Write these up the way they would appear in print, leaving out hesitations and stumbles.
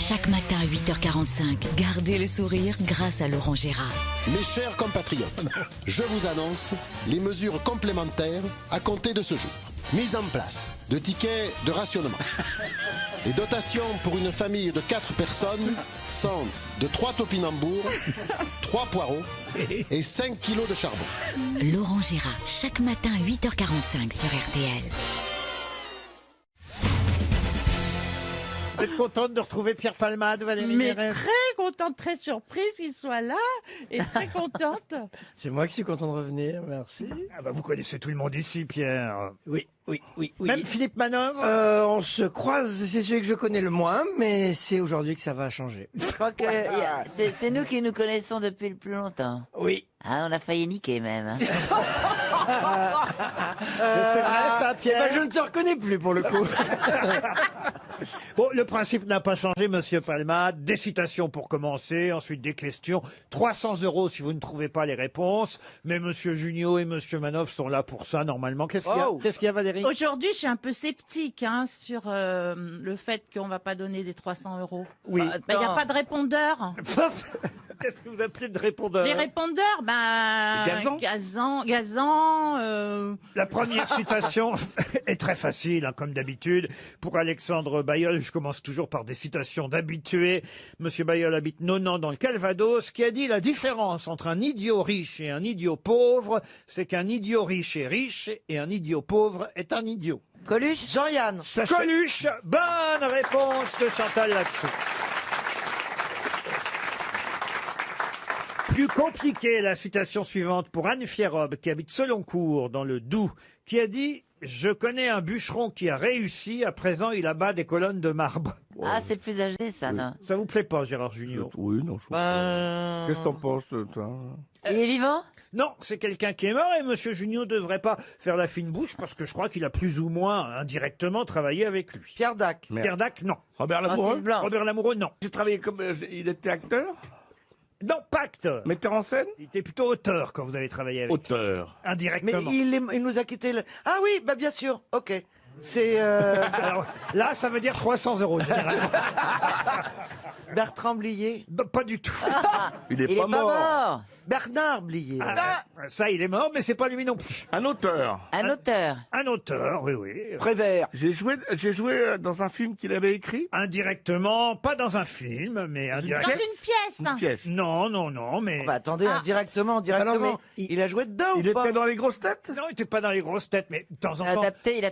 Chaque matin à 8h45, gardez le sourire grâce à Laurent Gérard. Mes chers compatriotes, je vous annonce les mesures complémentaires à compter de ce jour. Mise en place de tickets de rationnement. Les dotations pour une famille de 4 personnes sont de 3 topinambours, 3 poireaux et 5 kilos de charbon. Laurent Gérard, chaque matin à 8h45 sur RTL. Vous êtes contente de retrouver Pierre Palmade, Valérie Mais Mérès? très contente, très surprise qu'il soit là et très contente. C'est moi qui suis content de revenir, merci. Ah bah vous connaissez tout le monde ici, Pierre. Oui. Même Philippe Manœuvre. On se croise, c'est celui que je connais le moins, mais c'est aujourd'hui que ça va changer. Je crois que c'est nous qui nous connaissons depuis le plus longtemps. Oui. Ah, on a failli niquer même. Hein. C'est vrai ça, Pierre. Je ne te reconnais plus pour le coup. Bon, le principe n'a pas changé, monsieur Palmade. Des citations pour commencer, ensuite des questions. 300 € si vous ne trouvez pas les réponses. Mais monsieur Junio et monsieur Manoff sont là pour ça, normalement. Qu'est-ce qu'il y a, Qu'est-ce qu'il y a, Valérie? Aujourd'hui, je suis un peu sceptique sur le fait qu'on va pas donner des 300 €. Oui. Il n'y a pas de répondeur. Qu'est-ce que vous appelez de répondeur? Les répondeurs, gazant. La première citation est très facile, hein, comme d'habitude. Pour Alexandre Bayeul, je commence toujours par des citations d'habitués. Monsieur Bayeul habite Nonan dans le Calvados, qui a dit: la différence entre un idiot riche et un idiot pauvre, c'est qu'un idiot riche est riche et un idiot pauvre est un idiot. Coluche? Jean-Yann. Coluche, bonne réponse de Chantal là-dessous. Plus compliqué, la citation suivante pour Anne Fierobe, qui habite Seloncourt, dans le Doubs, qui a dit: je connais un bûcheron qui a réussi, à présent il abat des colonnes de marbre. Ah, c'est plus âgé, ça, non? Ça vous plaît pas, Gérard Junior? Oui, non, je trouve pas. Qu'est-ce que t'en penses, toi? Il est vivant? Non, c'est quelqu'un qui est mort, et monsieur Junior devrait pas faire la fine bouche, parce que je crois qu'il a plus ou moins indirectement travaillé avec lui. Pierre Dac. Pierre Dac, non. Robert Lamoureux? Francis Blanc. Robert Lamoureux, non. Tu travaillais comme... il était acteur? Non, pas acteur. Metteur en scène? Il était plutôt auteur quand vous avez travaillé avec lui. Auteur. Mais Indirectement. il nous a quitté. Ah oui, bah bien sûr. Ok. C'est Alors là, ça veut dire 300 € généralement. Bertrand Blier. Bah, pas du tout. Il est Il pas est pas mort. mort. Bernard Blier. Ça, il est mort, mais c'est pas lui non plus. Un auteur. Un auteur. Un auteur, oui, oui. Prévert. J'ai joué dans un film qu'il avait écrit. Indirectement, pas dans un film, mais Dans indirectement. une pièce. Une pièce. Non, mais... Bah attendez, directement. Alors, mais il a joué dedans Il ou pas était dans les grosses têtes? Non, il était pas dans les grosses têtes, mais de temps en temps... Adapté,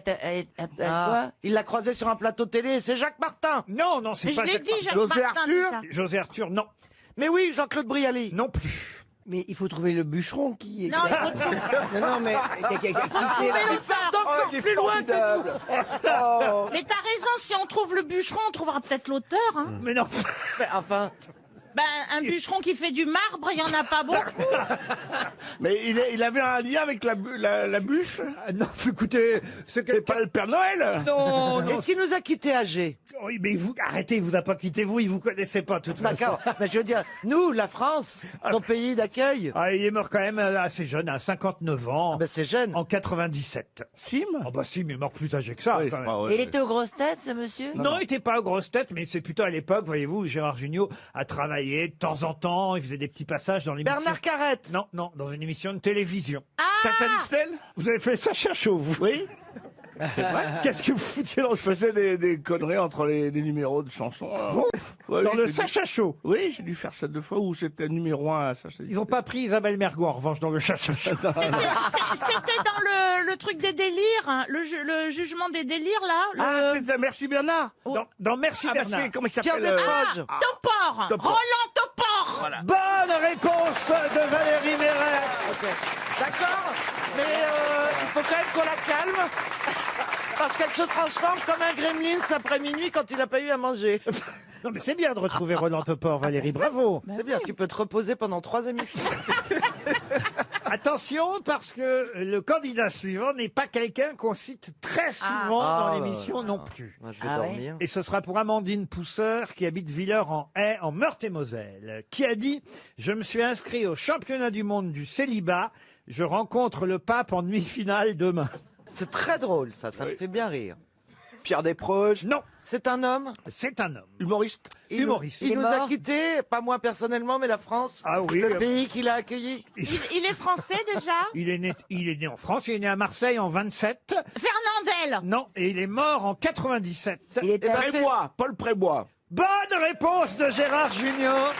quoi? Il l'a croisé sur un plateau télé, c'est Jacques Martin. Non, c'est Mais je pas... l'ai dit, Jacques José Martin, Arthur déjà. José Arthur, non. Mais oui, Jean-Claude Brialy. Non plus. Mais il faut trouver le bûcheron qui est... Non, il faut trouver non, mais... Oh, il est plus loin que nous. Oh. Mais t'as raison, si on trouve le bûcheron, on trouvera peut-être l'auteur. Hein. Mais non. Mais enfin... Ben, un bûcheron qui fait du marbre, il y en a pas beaucoup. Mais il avait un lien avec la bûche? Non, écoutez, C'est pas le Père Noël? Non, Est-ce qu'il nous a quittés âgés? Oui, mais arrêtez, il vous a pas quitté, vous, il vous connaissait pas, de toute façon. D'accord. Mais je veux dire, nous, la France, ton pays d'accueil, Ah, il est mort quand même assez jeune, à 59 ans, ben c'est jeune. en 97. Sim? Ah bah si, mais mort plus âgé que ça. Oui, quand je même. crois, ouais. Il était aux grosses têtes, ce monsieur? Non, il n'était pas aux grosses têtes, mais c'est plutôt à l'époque, voyez-vous, où Gérard Jugnot a travaillé de temps en temps, il faisait des petits passages dans l'émission. Bernard Carrette. Non, dans une émission de télévision. Sacha Distel? Vous avez fait Sacha Chaud, vous? Oui. Qu'est-ce que vous foutiez dans le, Je faisais des conneries entre les numéros de chansons. Ouais, dans oui, le j'ai Sacha Show? Oui, j'ai dû faire ça 2 fois où c'était numéro 1 à Sacha. Ils n'ont pas pris Isabelle Mergo, en revanche, dans le Sacha Show. C'était dans le truc des délires, hein, le jugement des délires, là. Ah, c'était Merci Bernard. Dans Merci Ah, bah, Bernard. c'est, comment il Pierre s'appelle Desproges. Topor. Topor. Roland Topor. Voilà. Bonne réponse de Valérie Mérès. Ok. D'accord. Mais il faut quand même qu'on la calme. Parce qu'elle se transforme comme un gremlin après minuit quand il n'a pas eu à manger. Non, mais c'est bien de retrouver Roland Topor, Valérie, bravo. C'est bien, tu peux te reposer pendant 3 émissions. Attention, parce que le candidat suivant n'est pas quelqu'un qu'on cite très souvent dans l'émission non plus. Moi, je vais Ah ouais. dormir. Et ce sera pour Amandine Pousseur, qui habite Villers-en-Haye, en Meurthe-et-Moselle, qui a dit « Je me suis inscrit au championnat du monde du célibat. Je rencontre le pape en demi-finale demain. » C'est très drôle, ça me fait bien rire. Pierre Desproges. Non, C'est un homme. c'est un homme. Humoriste. Humoriste. Il est nous a mort quittés, pas moi personnellement, mais la France. Ah oui. Le pays qui l'a accueilli. Il est français déjà? Il est né en France, il est né à Marseille en 27. Fernandel. Non, et il est mort en 97. Il était Prébois, Paul Prébois. Bonne réponse de Gérard Junior.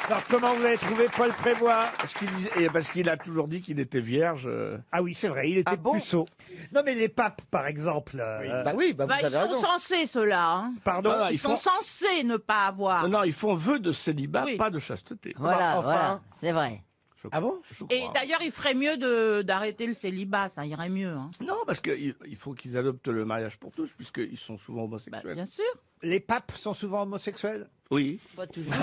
Alors, comment vous avez trouvé Paul Prébois? Parce qu'il a toujours dit qu'il était vierge. Ah oui, c'est vrai, il était Ah bon puceau. Non, mais les papes, par exemple. Bah oui, bah vous Bah, ils avez sont raison. censés, ceux-là. Hein. Pardon. Non, Ils sont censés ne pas avoir. Non, ils font vœu de célibat, Oui. pas de chasteté. Voilà, Enfin. voilà, c'est vrai. Ah bon? Je Et crois. d'ailleurs, il ferait mieux d'arrêter le célibat, ça irait mieux. Hein. Non, parce qu'il faut qu'ils adoptent le mariage pour tous, puisqu'ils sont souvent Bah, homosexuels. bien sûr. Les papes sont souvent homosexuels? Oui. Pas toujours.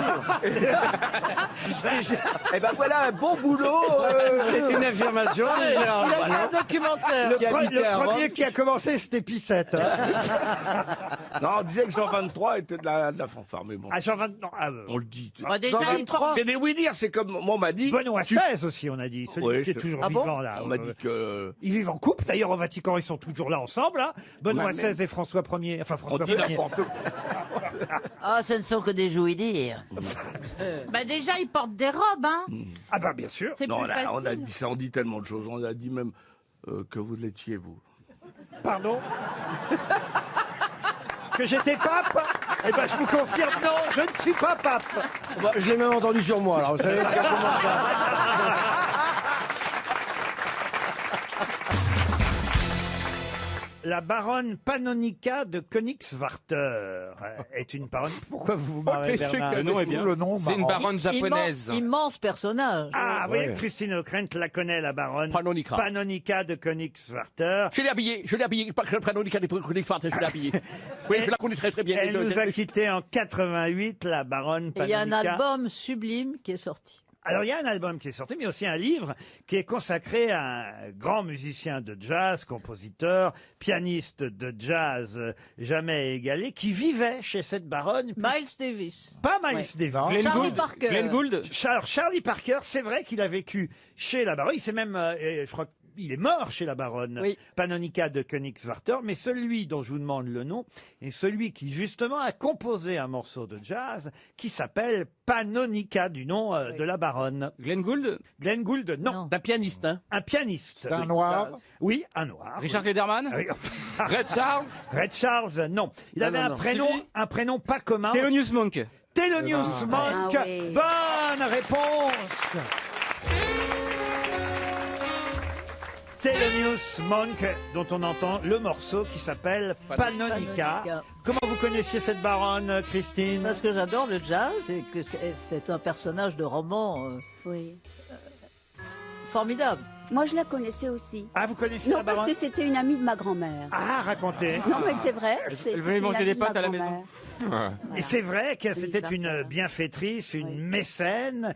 Eh ben voilà un bon boulot. C'est une affirmation, Gérard. Il a Voilà. fait un documentaire. Qui habitait Le à Rome. premier qui a commencé, c'était Pissette. Hein. Non, on disait que Jean 23 était de la fanfare, mais bon. Ah, Jean 20... non, On le dit. Bah, déjà, il porte- C'est des oui-dire, c'est comme moi on m'a dit. Benoît XVI aussi, on a dit. Celui Oui, qui est je- toujours Ah bon vivant, là. On m'a dit que. Ils vivent en couple. D'ailleurs, au Vatican, ils sont toujours là ensemble. Hein. Benoît Ouais, mais- XVI et François Ier. Enfin, On François dit Ier. n'importe quoi. Ah, ce ne sont que des jouis-dire. Bah, déjà, ils portent des robes. Hein. Ah bah, bien sûr. C'est Non, plus facile. on a dit ça, on dit tellement de choses. On a dit même que vous l'étiez, vous. Pardon. Que j'étais pape? Eh ben, je vous confirme, non, je ne suis pas pape. Bah, je l'ai même entendu sur moi, alors vous savez, ça commence à... La baronne Pannonica de Königswarter est une baronne. Pourquoi vous vous marrez, Bernard? Le nom est bien. C'est une baronne japonaise. Immense personnage. Ah oui, Ouais. Christine O'Krent la connaît, la baronne Pannonica. Pannonica de Königswarter. Je l'ai habillée, pas que Pannonica des Königswarter, je l'ai habillée. Oui, je la connais très très bien. Elle nous a quittés en 88, la baronne Et il y a un Pannonica. album sublime qui est sorti. Alors, il y a un album qui est sorti, mais aussi un livre qui est consacré à un grand musicien de jazz, compositeur, pianiste de jazz jamais égalé, qui vivait chez cette baronne. Miles Davis. Pas Miles Davis. Charlie Parker. Glenn Gould. Charlie Parker, c'est vrai qu'il a vécu chez la baronne. Il s'est même, je crois qu'il est mort chez la baronne Oui. Pannonica de Königswarter, mais celui dont je vous demande le nom est celui qui justement a composé un morceau de jazz qui s'appelle Pannonica, du nom de la baronne. Glenn Gould, Glenn Gould, non. Non. d'un pianiste. Hein. Un pianiste. C'est un noir. Oui, un noir. Richard Klederman. Oui. Red Charles. Red Charles, non. Il Non, avait non, un non. prénom, Stevie. un prénom pas commun. Thelonious Monk. Thelonious Monk. Ah oui. Bonne réponse. Thelonious Monk, dont on entend le morceau qui s'appelle Pannonica. Pannonica. Comment vous connaissiez cette baronne, Christine? Parce que j'adore le jazz et que c'est un personnage de roman Oui. formidable. Moi, je la connaissais aussi. Ah, vous connaissez Non, la parce baronne? que c'était une amie de ma grand-mère. Ah, racontez. Non, mais c'est vrai. Elle venait manger des pâtes à la maison. Et c'est vrai que c'était Parker. une bienfaitrice, une Oui. mécène,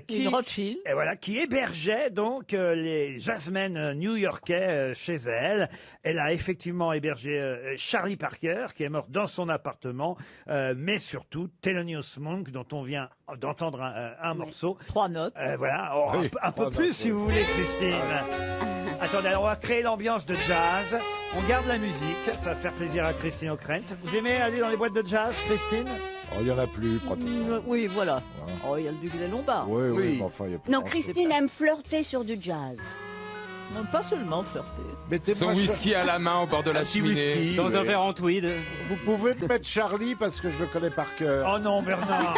qui, Une Rothschild. et voilà, qui hébergeait donc les jazzmen new-yorkais chez elle. Elle a effectivement hébergé Charlie Parker, qui est mort dans son appartement, mais surtout Thelonious Monk, dont on vient d'entendre un morceau. 3 notes. Voilà, oh, Oui, un peu trois plus notes, si vous voulez, Christine. Attendez, alors on va créer l'ambiance de jazz. On garde la musique, ça va faire plaisir à Christine O'Krent. Vous aimez aller dans les boîtes de jazz, Christine? Oh, il n'y en a plus, pratiquement. Oui, voilà. Oh, il y a le Duc Lombard. Oui, Oui. mais enfin, il y a plus Non, grand- Christine aime flirter sur du jazz. Non, pas seulement flirter. Mettez-moi Son whisky à la main au bord de la cheminée. Dans un verre en tweed. Vous pouvez me mettre Charlie parce que je le connais par cœur. Oh non, Bernard.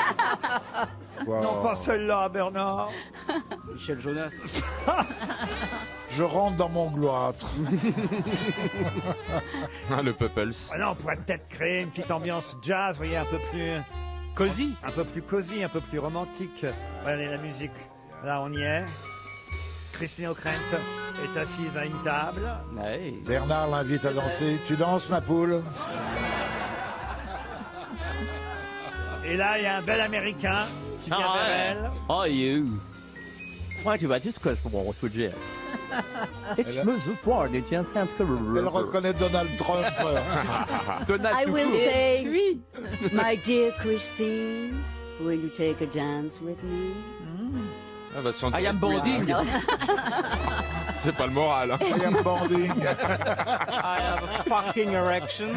Quoi. Non, pas celle-là, Bernard. Michel Jonas. Je rentre dans mon gloître. Ah, le Pupples. Ah non, on pourrait peut-être créer une petite ambiance jazz, vous voyez, un peu plus Cozy. cosy, un peu plus romantique. Voilà la musique. Là, on y est. Christine O'Krent est assise à une table. Ouais. Bernard l'invite à danser. Tu danses, ma poule? Et là, il y a un bel Américain qui vient vers elle. Oh, you. Frank, tu just pour mon jazz. Elle reconnaît Donald Trump. I will say, Puis, my dear Christine, will you take a dance with me? I am boarding. C'est pas le moral. Hein. I am boarding. I have a fucking erection.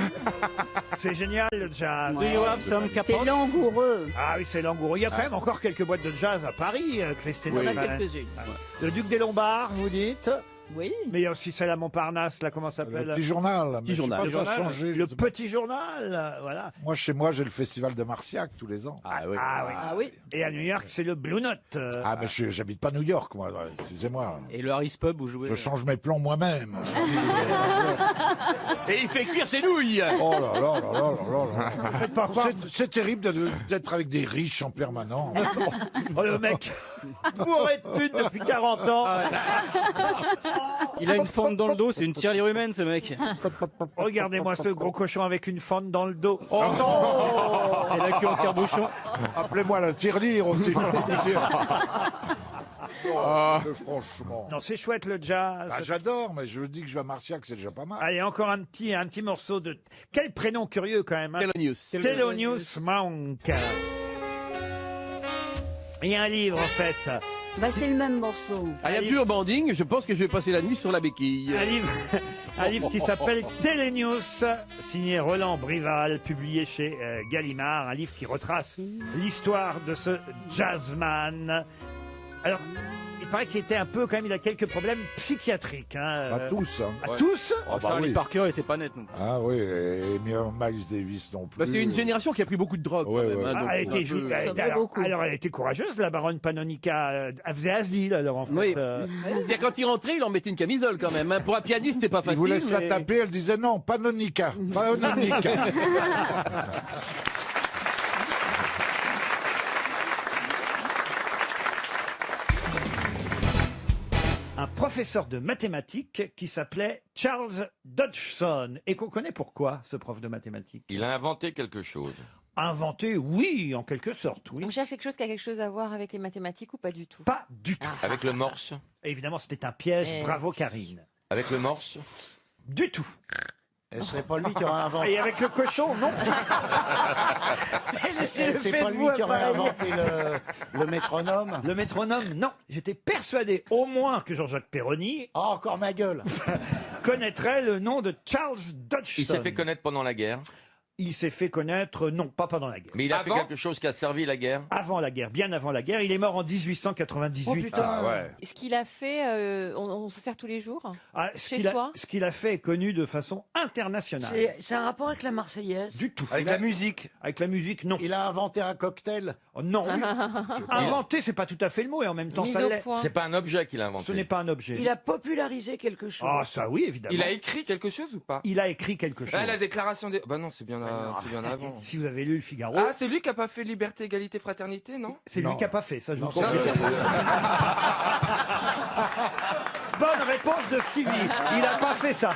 C'est génial le jazz. Do you have some C'est capotes? langoureux. Ah oui, c'est langoureux. Il y a quand même encore quelques boîtes de jazz à Paris, Christine. Il y en a O'Connell. quelques-unes. Le Duc des Lombards, vous dites. Oui. Mais il y a aussi celle à Montparnasse, là, comment ça Le s'appelle? petit journal. Petit journal. Mais je sais pas, ça a changé. Le petit journal, voilà. Moi, chez moi, j'ai le festival de Marciac tous les ans. Ah oui. Ah oui. Et à New York, c'est le Blue Note. Ah, mais j'habite pas New York, moi. Excusez-moi. Et le Harris Pub où jouez. Je change mes plombs moi-même. Et il fait cuire ses nouilles. Oh là là là là là là. Faites pas croire. C'est terrible d'être avec des riches en permanence. Oh, le mec bourré de thunes depuis 40 ans. Il a une fente dans le dos, c'est une tirelire humaine ce mec. Regardez-moi ce gros cochon avec une fente dans le dos. Oh non. Et la queue en tire-bouchon. Appelez-moi la tirelire aussi. Franchement. Non, c'est chouette le jazz. Bah, j'adore, mais je dis que je vais à Marciac, c'est déjà pas mal. Allez, encore un petit morceau de... Quel prénom curieux quand même. Hein. Thelonious. Thelonious Monk. Il y a un livre en fait. Bah, c'est le même morceau. I am pure banding, je pense que je vais passer la nuit sur la béquille. Un livre qui s'appelle Thelonious, signé Roland Brival, publié chez Gallimard. Un livre qui retrace l'histoire de ce jazzman. Alors, il paraît qu'il était un peu, quand même, il a quelques problèmes psychiatriques. Hein. Pas tous. Hein. À tous Ah, bah Charlie oui. Parker était pas net non plus. Ah oui, et Miles Davis non plus. Bah, c'est une génération qui a pris beaucoup de drogue. Ouais, quand même, ouais. hein, donc Elle c'est un était peu- elle était- fait alors, beaucoup. alors, elle était courageuse, la baronne Panonica. Elle faisait asile, alors, en fait. Oui. Bien, quand il rentrait, il en mettait une camisole quand même. Hein. Pour un pianiste, c'était pas Il facile. vous laisse mais- la taper, elle disait non, Panonica. Panonica. Un professeur de mathématiques qui s'appelait Charles Dodgson. Et qu'on connaît pourquoi, ce prof de mathématiques. Il a inventé quelque chose. Inventé, oui, en quelque sorte, oui. On cherche quelque chose qui a quelque chose à voir avec les mathématiques ou pas du tout? Pas du tout. Avec le morse. Évidemment, c'était un piège. Eh. Bravo, Karine. Avec le morse. Du tout. Et ce serait pas lui qui aurait inventé. Et avec le cochon, non. C'est pas lui qui aurait inventé le métronome. Le métronome, non. J'étais persuadé au moins que Jean-Jacques Perroni Ah, encore ma gueule. connaîtrait le nom de Charles Dodgson. Il s'est fait connaître pendant la guerre. Il s'est fait connaître, non, pas pendant la guerre. Mais il a fait quelque chose qui a servi la guerre. Avant la guerre, bien avant la guerre. Il est mort en 1898. Oh putain. Ah ouais. Ce qu'il a fait, on se sert tous les jours Ah, Chez soi ce qu'il a fait est connu de façon internationale. C'est un rapport avec la Marseillaise. Du tout. Avec la musique. Avec la musique, non. Il a inventé un cocktail. Oh, non. Inventé, c'est pas tout à fait le mot, et en même temps, Mise ça au l'est. point. C'est pas un objet qu'il a Ce inventé. n'est pas un objet. Il a popularisé quelque chose. Ah, ça oui, évidemment. Il a écrit quelque chose ou pas? Il a écrit quelque chose. Ah, la déclaration des... Bah non, c'est bien, c'est bien avant. Si vous avez lu le Figaro, Ah, c'est lui qui a pas fait liberté, égalité, fraternité, non? c'est lui Non. qui a pas fait, ça je vous Non, confirme. Bonne réponse de Stevie. Il a pas fait ça.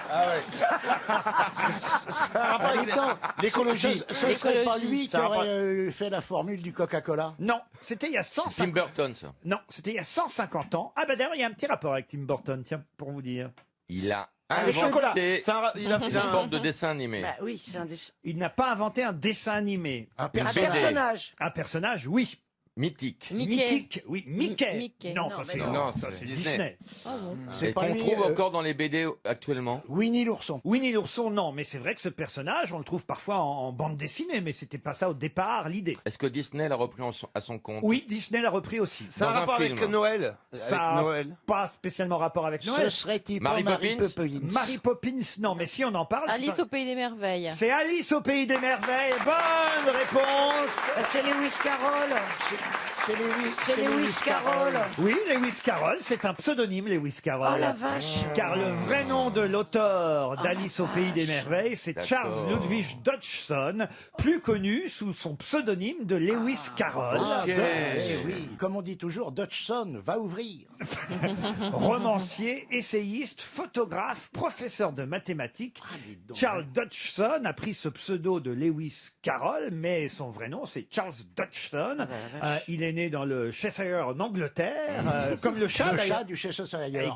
L'écologie. Ce serait pas L'écologie. lui qui aurait fait la formule du Coca-Cola. Non, c'était il y a Tim 150 Burton, ça. Non, c'était il y a 150 ans. Ah bah d'ailleurs, il y a un petit rapport avec Tim Burton, tiens, pour vous dire. Il a le chocolat. inventé Il a une forme de dessin animé. Bah oui, c'est un dessin. Il n'a pas inventé un dessin animé. Un Un BD. personnage. Un personnage, oui. Mythique. Mickey. Mythique, oui. Mickey. Mickey. Non, Non, ça mais c'est non. ça, c'est Disney. Disney. Ah bon. C'est Et pas qu'on lui. trouve encore dans les BD actuellement. Winnie l'ourson. Winnie l'ourson, non, mais c'est vrai que ce personnage, on le trouve parfois en bande dessinée, mais c'était pas ça au départ l'idée. Est-ce que Disney l'a repris à son compte? Oui, Disney l'a repris aussi. Ça a un Dans un rapport avec film. Noël. Ça Avec a Noël. pas spécialement rapport avec Ce Noël. serait-il Mary pas Mary Poppins Poppins. Mary Poppins, non, mais si on en parle, Alice au pays des merveilles. c'est Alice au pays des merveilles. Bonne réponse. C'est Lewis Carroll. C'est Lewis Carroll. Oui, Lewis Carroll, c'est un pseudonyme, Lewis Carroll. Oh la vache. Car le vrai nom de l'auteur d'Alice au pays des merveilles, c'est D'accord. Charles Ludwig Dodgson, plus connu sous son pseudonyme de Lewis Carroll. Ah, Ok. eh oui, comme on dit toujours, Dodgson va ouvrir. Romancier, essayiste, photographe, professeur de mathématiques. Charles Dodgson a pris ce pseudo de Lewis Carroll, mais son vrai nom c'est Charles Dodgson. Il est né dans le Cheshire en Angleterre, comme le chat. Le d'ailleurs. chat du Cheshire.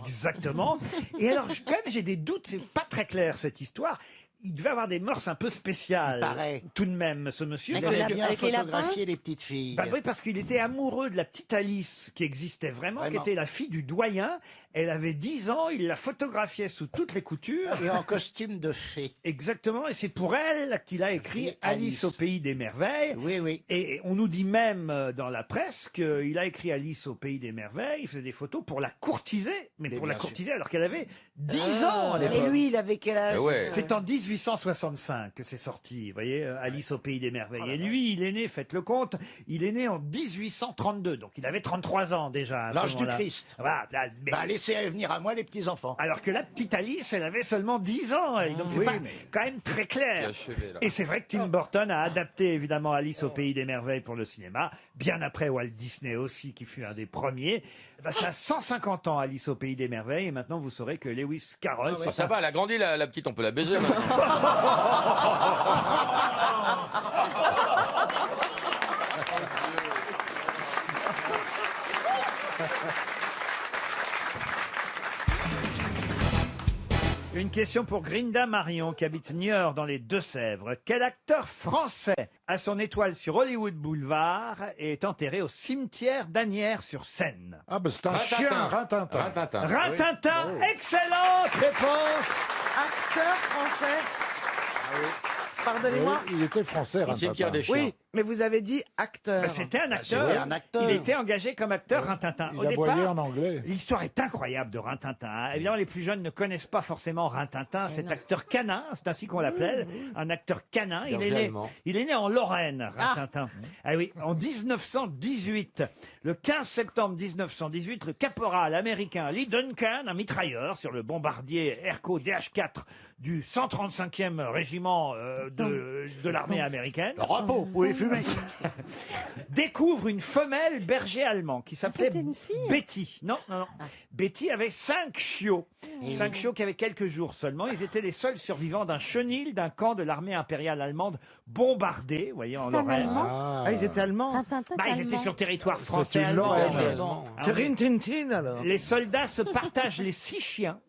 Exactement. Et alors, quand même, j'ai des doutes, c'est pas très clair cette histoire. Il devait avoir des mœurs un peu spéciales. Il paraît. Tout de même, ce monsieur. Il Avec aimait les bien avec les photographier les petites filles. Bah oui, parce qu'il était amoureux de la petite Alice, qui existait vraiment, qui Vraiment. était la fille du doyen. Elle avait 10 ans, il la photographiait sous toutes les coutures. Et en costume de fée. Exactement, et c'est pour elle qu'il a écrit Alice au pays des merveilles. Oui, oui. Et on nous dit même dans la presse qu'il a écrit Alice au pays des merveilles, il faisait des photos pour la courtiser, mais pour la courtiser alors qu'elle avait 10 ans à l'époque. Et lui, il avait quel âge? C'est en 1865 que c'est sorti, vous voyez, Alice au pays des merveilles. Et lui, il est né, faites le compte, il est né en 1832, donc il avait 33 ans déjà. à ce L'âge du moment-là. Christ. Voilà, Bah, laissez venir à moi les petits-enfants. alors que la petite Alice, elle avait seulement 10 ans. Et donc c'est Oui, pas mais- quand même très clair. achevé, là. Et c'est vrai que Tim Burton a adapté évidemment Alice au pays des merveilles pour le cinéma, bien après Walt Disney aussi, qui fut un des premiers. Bah, ça a 150 ans Alice au pays des merveilles, et maintenant vous saurez que Lewis Carroll... Ah, ça va, elle a grandi la petite, on peut la baiser maintenant. Une question pour Grinda Marion, qui habite Niort dans les Deux-Sèvres. Quel acteur français a son étoile sur Hollywood Boulevard et est enterré au cimetière d'Asnières-sur-Seine? Ah, ben c'est un chien, Rintintin. Rintintin. Rintintin, excellente réponse. Acteur français. Pardonnez-moi. Oui, il était français, Au cimetière Rintintin. des chiens. Oui, mais vous avez dit acteur. Bah, c'était un acteur. C'était un acteur. Il était engagé comme acteur, Rintintin. Il Au aboyait départ, en anglais. l'histoire est incroyable de Rintintin. hein. Évidemment, les plus jeunes ne connaissent pas forcément Rintintin, cet acteur canin, c'est ainsi qu'on l'appelait, un acteur canin. Berger Il est né en Lorraine, Rintintin. Ah oui, en 1918. Le 15 septembre 1918, le caporal américain Lee Duncan, un mitrailleur sur le bombardier Airco DH-4 du 135e régiment de l'armée américaine, Le repos, vous pouvez fumer. découvre une femelle berger allemand qui s'appelait c'était une fille Betty. Non. Betty avait 5 chiots. 5 chiots qui avaient quelques jours seulement. Ils étaient les seuls survivants d'un chenil d'un camp de l'armée impériale allemande bombardé, vous voyez, en C'est un Lorraine. Allemand Ah, ils étaient allemands. Rintintin, Bah, ils allemand. étaient sur territoire C'est français. une allemand. Lorraine. Mais bon. Ah, C'est oui. Rintintin, alors. Les soldats se partagent les 6 chiens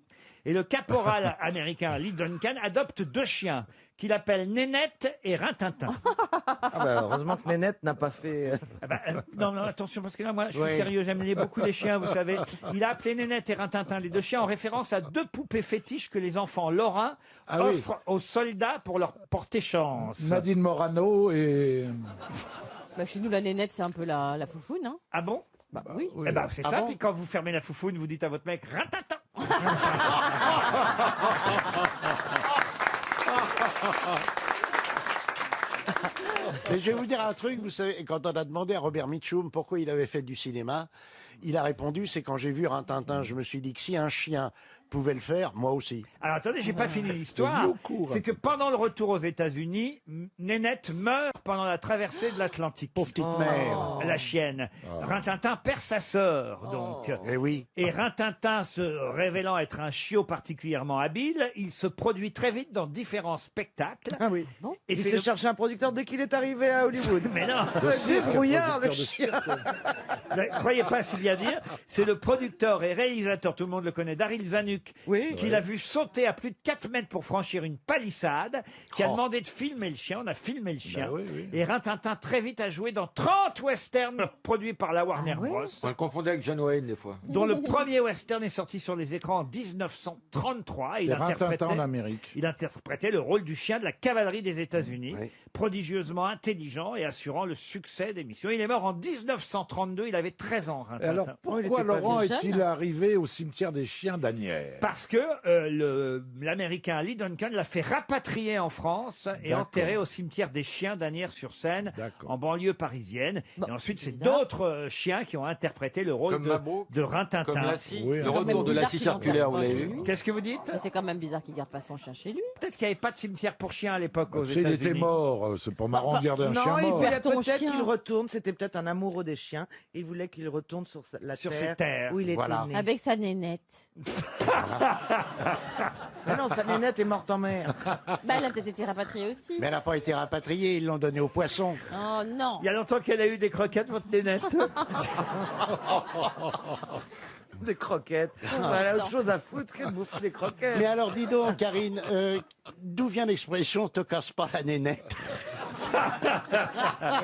et le caporal américain Lee Duncan adopte 2 chiens qu'il appelle Nénette et Rintintin. Ah bah, heureusement que Nénette n'a pas fait... Ah bah, non, attention, parce que là, moi, je suis Oui. sérieux, j'aime beaucoup les chiens, vous savez. Il a appelé Nénette et Rintintin, les 2 chiens, en référence à 2 poupées fétiches que les enfants lorrains Ah oui. offrent aux soldats pour leur porter chance. Nadine Morano et... Bah, chez nous, la nénette, c'est un peu la foufoune. Hein. Ah bon? Bah oui. Eh ben, c'est Ah ça, bon puis quand vous fermez la foufoune, vous dites à votre mec Rintintin. Mais je vais vous dire un truc, vous savez, quand on a demandé à Robert Mitchum pourquoi il avait fait du cinéma, il a répondu, c'est quand j'ai vu Rintintin, je me suis dit que si un chien pouvait le faire, moi aussi. Alors attendez, j'ai pas fini l'histoire. C'est que pendant le retour aux États-Unis, Nénette meurt pendant la traversée de l'Atlantique. Pauvre petite mère. La chienne. Rintintin perd sa sœur, donc. Eh oui. Et Rintintin, se révélant être un chiot particulièrement habile, il se produit très vite dans différents spectacles. Ah oui. Et Il c'est s'est le- cherché un producteur dès qu'il est arrivé à Hollywood. Mais non, Débrouillard, le chien. ne croyez pas si bien dire. C'est le producteur et réalisateur, tout le monde le connaît, Daryl Zanuck, Oui. qui l'a vu sauter à plus de 4 mètres pour franchir une palissade, qui a demandé de filmer le chien. On a filmé le chien. oui, oui. Et Rintintin très vite a joué dans 30 westerns produits par la Warner Bros. On le confondait avec John Wayne des fois. Dont le premier western est sorti sur les écrans en 1933. C'est Rintintin en Amérique. Il interprétait le rôle du chien de la cavalerie des États-Unis, prodigieusement intelligent et assurant le succès des missions. Il est mort en 1932, il avait 13 ans, Et alors, Rintintin. pourquoi Laurent est-il arrivé au cimetière des chiens d'Asnières? Parce que l'Américain Lee Duncan l'a fait rapatrier en France et D'accord. enterrer au cimetière des chiens d'Asnières-sur-Seine, en banlieue parisienne. Bon, et ensuite, c'est bizarre. d'autres chiens qui ont interprété le rôle Comme Mabrouk, de Rintintin. comme Lassie. Oui, Le hein. retour de la scie circulaire, vous l'avez vu? Qu'est-ce que vous dites? Mais c'est quand même bizarre qu'il garde pas son chien chez lui. Peut-être qu'il n'y avait pas de cimetière pour chiens à l'époque aux Tu sais, il États-Unis. était mort, c'est pas marrant de garder un chien Non, il mort. voulait Perd ton peut-être chien. qu'il retourne. C'était peut-être un amoureux des chiens. Il voulait qu'il retourne sur la Sur terre, ses terres. où il Voilà. était né. Avec sa nénette. Mais non, sa nénette est morte en mer. Bah, elle a peut-être été rapatriée aussi. Mais elle n'a pas été rapatriée, ils l'ont donnée aux poissons. Oh non. Il y a longtemps qu'elle a eu des croquettes, votre nénette. Des croquettes. Elle a autre chose à foutre que de bouffer des croquettes. Mais alors dis donc, Karine, d'où vient l'expression « te casse pas la nénette »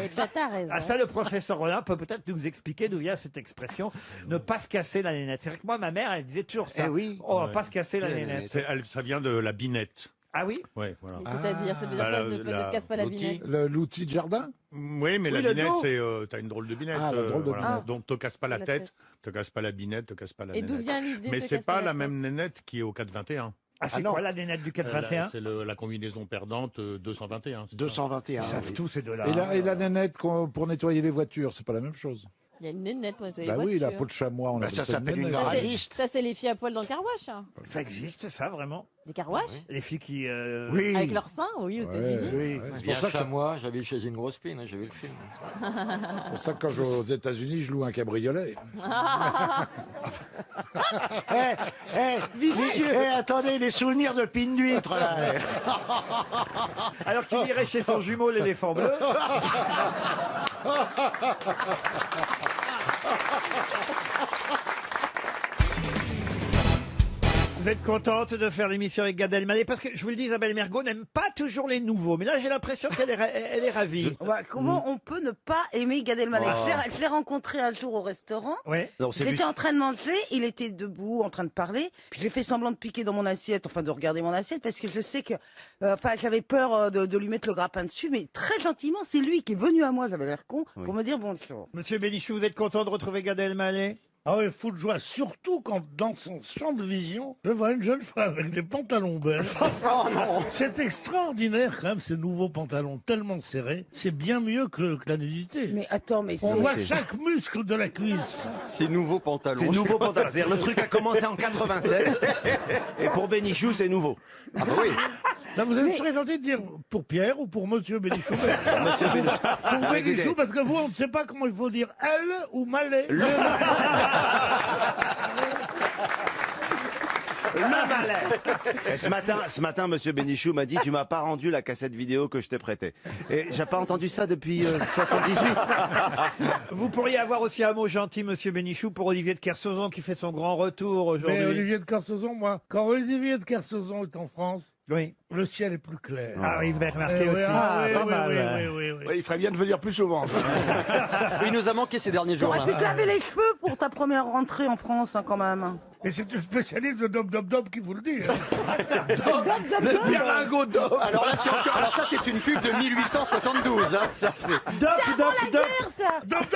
Et t'as raison. Ah, ça, le professeur Rollin peut peut-être nous expliquer d'où vient cette expression ne pas se casser la nénette. C'est vrai que moi, ma mère, elle disait toujours ça. On va pas se casser la nénette. Ça vient de la binette. Ah oui? Ouais, voilà. C'est-à-dire, ça veut dire quoi, ne te casse pas la binette? L'outil de jardin. Oui, mais Oui, la le binette, dos. t'as une drôle de binette. Ah, la drôle de voilà. binette. Donc, te casse pas la La tête, tête. te casse pas la binette, te casse pas la Et nénette. d'où vient l'idée Mais te c'est casse pas pas la la même nénette qui est au 421. Ah, c'est quoi la nénette du 421? C'est la combinaison perdante 221. 221. Ils savent tous ces deux-là. Et la nénette pour nettoyer les voitures, c'est pas la même chose. Il y a une nénette pour nettoyer Bah les oui, la voitures. peau de chamois, on Bah, appelle ça s'appelle une nénette. garagiste. Ça, c'est les filles à poil dans le carouage. Hein. Ça existe, ça, vraiment? Des carouages? Les filles qui... Oui. Avec leurs seins, oui, aux États-Unis. Oui. C'est Bien pour ça que- chamois, j'avais chez une grosse pine, j'ai vu le film. C'est pour ça que quand je vais aux États-Unis, je loue un cabriolet. Vicieux. Attendez, les souvenirs de pine d'huître, là. Alors qu'il irait chez son jumeau, l'éléphant bleu. Vous êtes contente de faire l'émission avec Gad Elmaleh? Parce que, je vous le dis, Isabelle Mergo n'aime pas toujours les nouveaux. Mais là, j'ai l'impression qu'elle elle est ravie. Comment on peut ne pas aimer Gad Elmaleh? Oh. Je l'ai rencontré un jour au restaurant. Ouais. J'étais en train de manger, il était debout, en train de parler. Puis j'ai fait semblant de piquer dans mon assiette, enfin de regarder mon assiette, parce que je sais que, j'avais peur de lui mettre le grappin dessus. Mais très gentiment, c'est lui qui est venu à moi, j'avais l'air con, pour me dire bonjour. Monsieur Bénichou, vous êtes content de retrouver Gad Elmaleh? Ah oui, fou de joie, surtout quand dans son champ de vision, je vois une jeune femme avec des pantalons belges. C'est extraordinaire quand même, ces nouveaux pantalons tellement serrés. C'est bien mieux que la nudité. Mais attends, mais on c'est- voit chaque muscle de la cuisse. C'est nouveau pantalon. C'est nouveau pantalon. C'est-à-dire le truc a commencé en 87 et pour Bénichou c'est nouveau. Ah bah oui. Là, vous êtes très gentil de dire pour Pierre ou pour Monsieur Bénichou. Monsieur Bénichou. Pour Bénichou, parce que vous, on ne sait pas comment il faut dire elle ou Malais. Le Malais. Et ce matin, Monsieur Bénichou m'a dit tu m'as pas rendu la cassette vidéo que je t'ai prêtée. Et j'ai pas entendu ça depuis 78. Vous pourriez avoir aussi un mot gentil, Monsieur Bénichou, pour Olivier de Kersauzon qui fait son grand retour aujourd'hui. Mais Olivier de Kersauzon, moi, quand Olivier de Kersauzon est en France, oui, le ciel est plus clair. Ah oui, vous avez remarqué Eh oui, aussi. ah oui, Pas oui, mal. oui. Il ferait bien de venir plus souvent. Il nous a manqué ces derniers jours. T'aurais pu te laver les cheveux pour ta première rentrée en France, hein, quand même. Et c'est une spécialiste de Dop qui vous le dit. Le Biringo Dop. Alors là, alors ça, c'est une pub de 1872. Hein. Ça, c'est... C'est avant la guerre, ça. Dop.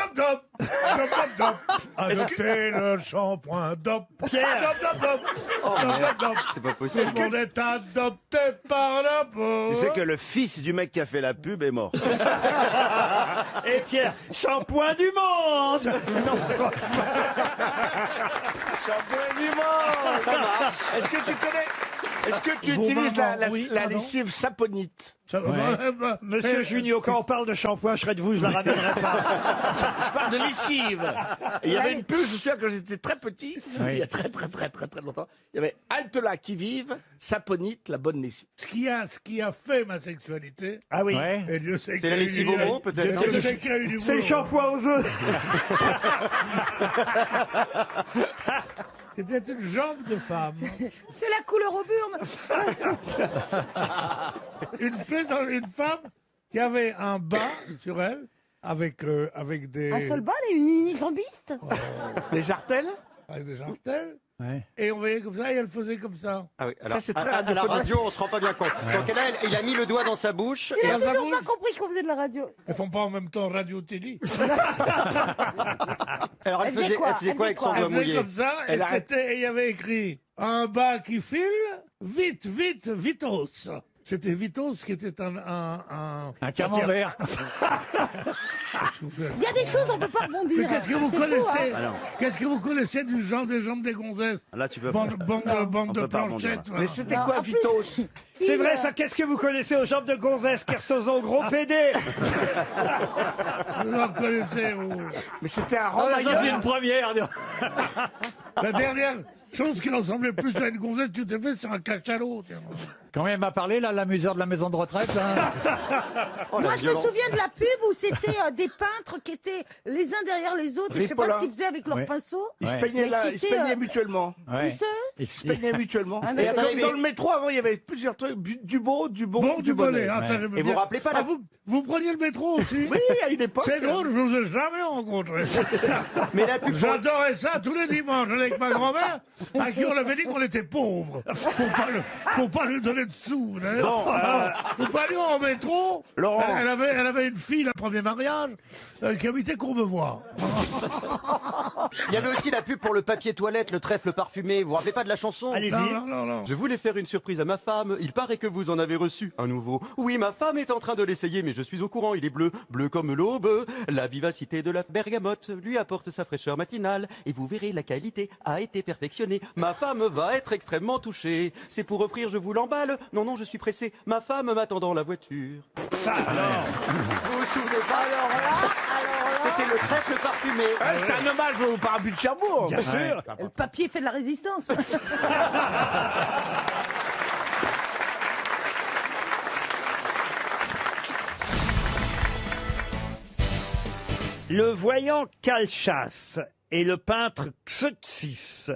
Adoptez le shampoing Dop. Pierre. Dop. C'est pas possible. Tout le monde est adopté par la peau. Tu sais que le fils du mec qui a fait la pub est mort. Et Pierre, shampoing du monde. Champion du monde. Ça marche. Est-ce que tu connais... Est-ce que tu Vos utilises mamans, la oui, la pardon. lessive saponite? Monsieur Junio, quand on parle de shampoing, je serais de vous, je la ramènerai pas. Je parle de lessive. Et il y avait une pub, je me souviens quand j'étais très petit, il y a très longtemps, il y avait Halte-là qui vive, saponite, la bonne lessive. Ce qui a fait ma sexualité. Ah oui. Et Dieu sait C'est la lessive au mot, peut-être. Dieu sait qu'il y a eu du C'est le boulot. shampoing aux œufs. C'était une jambe de femme. C'est la couleur au burne. Une femme qui avait un bas sur elle avec des... Un seul bal et une jambiste. Les jartelles? Avec des jartelles. Et on voyait comme ça et elle faisait comme ça. Ah oui, alors, Ça, c'est très à la radiophonique. radio, on se rend pas bien compte. Donc là, il a mis le doigt dans sa bouche. Il a dans sa toujours pas bouche. compris qu'on faisait de la radio. Elles font pas en même temps radio-télé. Alors elle faisait quoi avec son doigt Elle faisait mouillé? comme ça et et il y avait écrit un bas qui file, vite, Vitos. C'était Vitos qui était un camembert. Il y a des choses on peut pas rebondir. Mais qu'est-ce que vous C'est fou, connaissez hein. Qu'est-ce que vous connaissez du genre des jambes des gonzesses? Là, tu peux Bande on de peut pas rebondir, planchettes. là. voilà. Mais c'était quoi Vitos? C'est vrai, ça, qu'est-ce que vous connaissez aux jambes de gonzesse, Kersauzon, gros PD? Vous en connaissez, vous. Mais c'était un Ça, c'est remailleur. une première. La dernière chose qui ressemblait plus à une gonzesse, tu t'es fait sur un cachalot. tiens. Quand elle m'a parlé, là, l'amuseur de la maison de retraite, là. Moi, je me souviens de la pub où c'était des peintres qui étaient les uns derrière les autres. Et je sais pas ce qu'ils faisaient avec leurs pinceaux. Ils se peignaient, Mais ils se c'était, peignaient mutuellement. Ils se peignaient mutuellement. Ah, Et d'accord. comme dans le métro, avant, il y avait plusieurs trucs. Du beau, du bon, du bonnet. Attends, je veux Et vous dire- vous rappelez pas la... vous preniez le métro aussi? Oui, à une époque. C'est drôle, je vous ai jamais rencontré. Mais la pub... J'adorais ça tous les dimanches. J'allais avec ma grand-mère, à qui on avait dit qu'on était pauvres. Faut pas lui donner de sous. Bon, Nous parlions en métro. Laurent. Elle avait une fille, le premier mariage, qui habitait Courbevoie. Il y avait aussi la pub pour le papier toilette, le trèfle parfumé. Vous vous rappelez pas de la chanson? Allez-y. Non. Je voulais faire une surprise à ma femme. Il paraît que vous en avez reçu un nouveau. Oui, ma femme est en train de l'essayer, mais je suis au courant. Il est bleu, bleu comme l'aube. La vivacité de la bergamote lui apporte sa fraîcheur matinale. Et vous verrez, la qualité a été perfectionnée. Ma femme va être extrêmement touchée. C'est pour offrir, je vous l'emballe. Non, je suis pressé. Ma femme m'attend dans la voiture. Ça, alors. Vous vous souvenez pas? C'était le trèfle parfumé. C'est un hommage au parapluie de Cherbourg. Bien sûr. Le papier fait de la résistance. Le voyant Calchas et le peintre Xeuxis.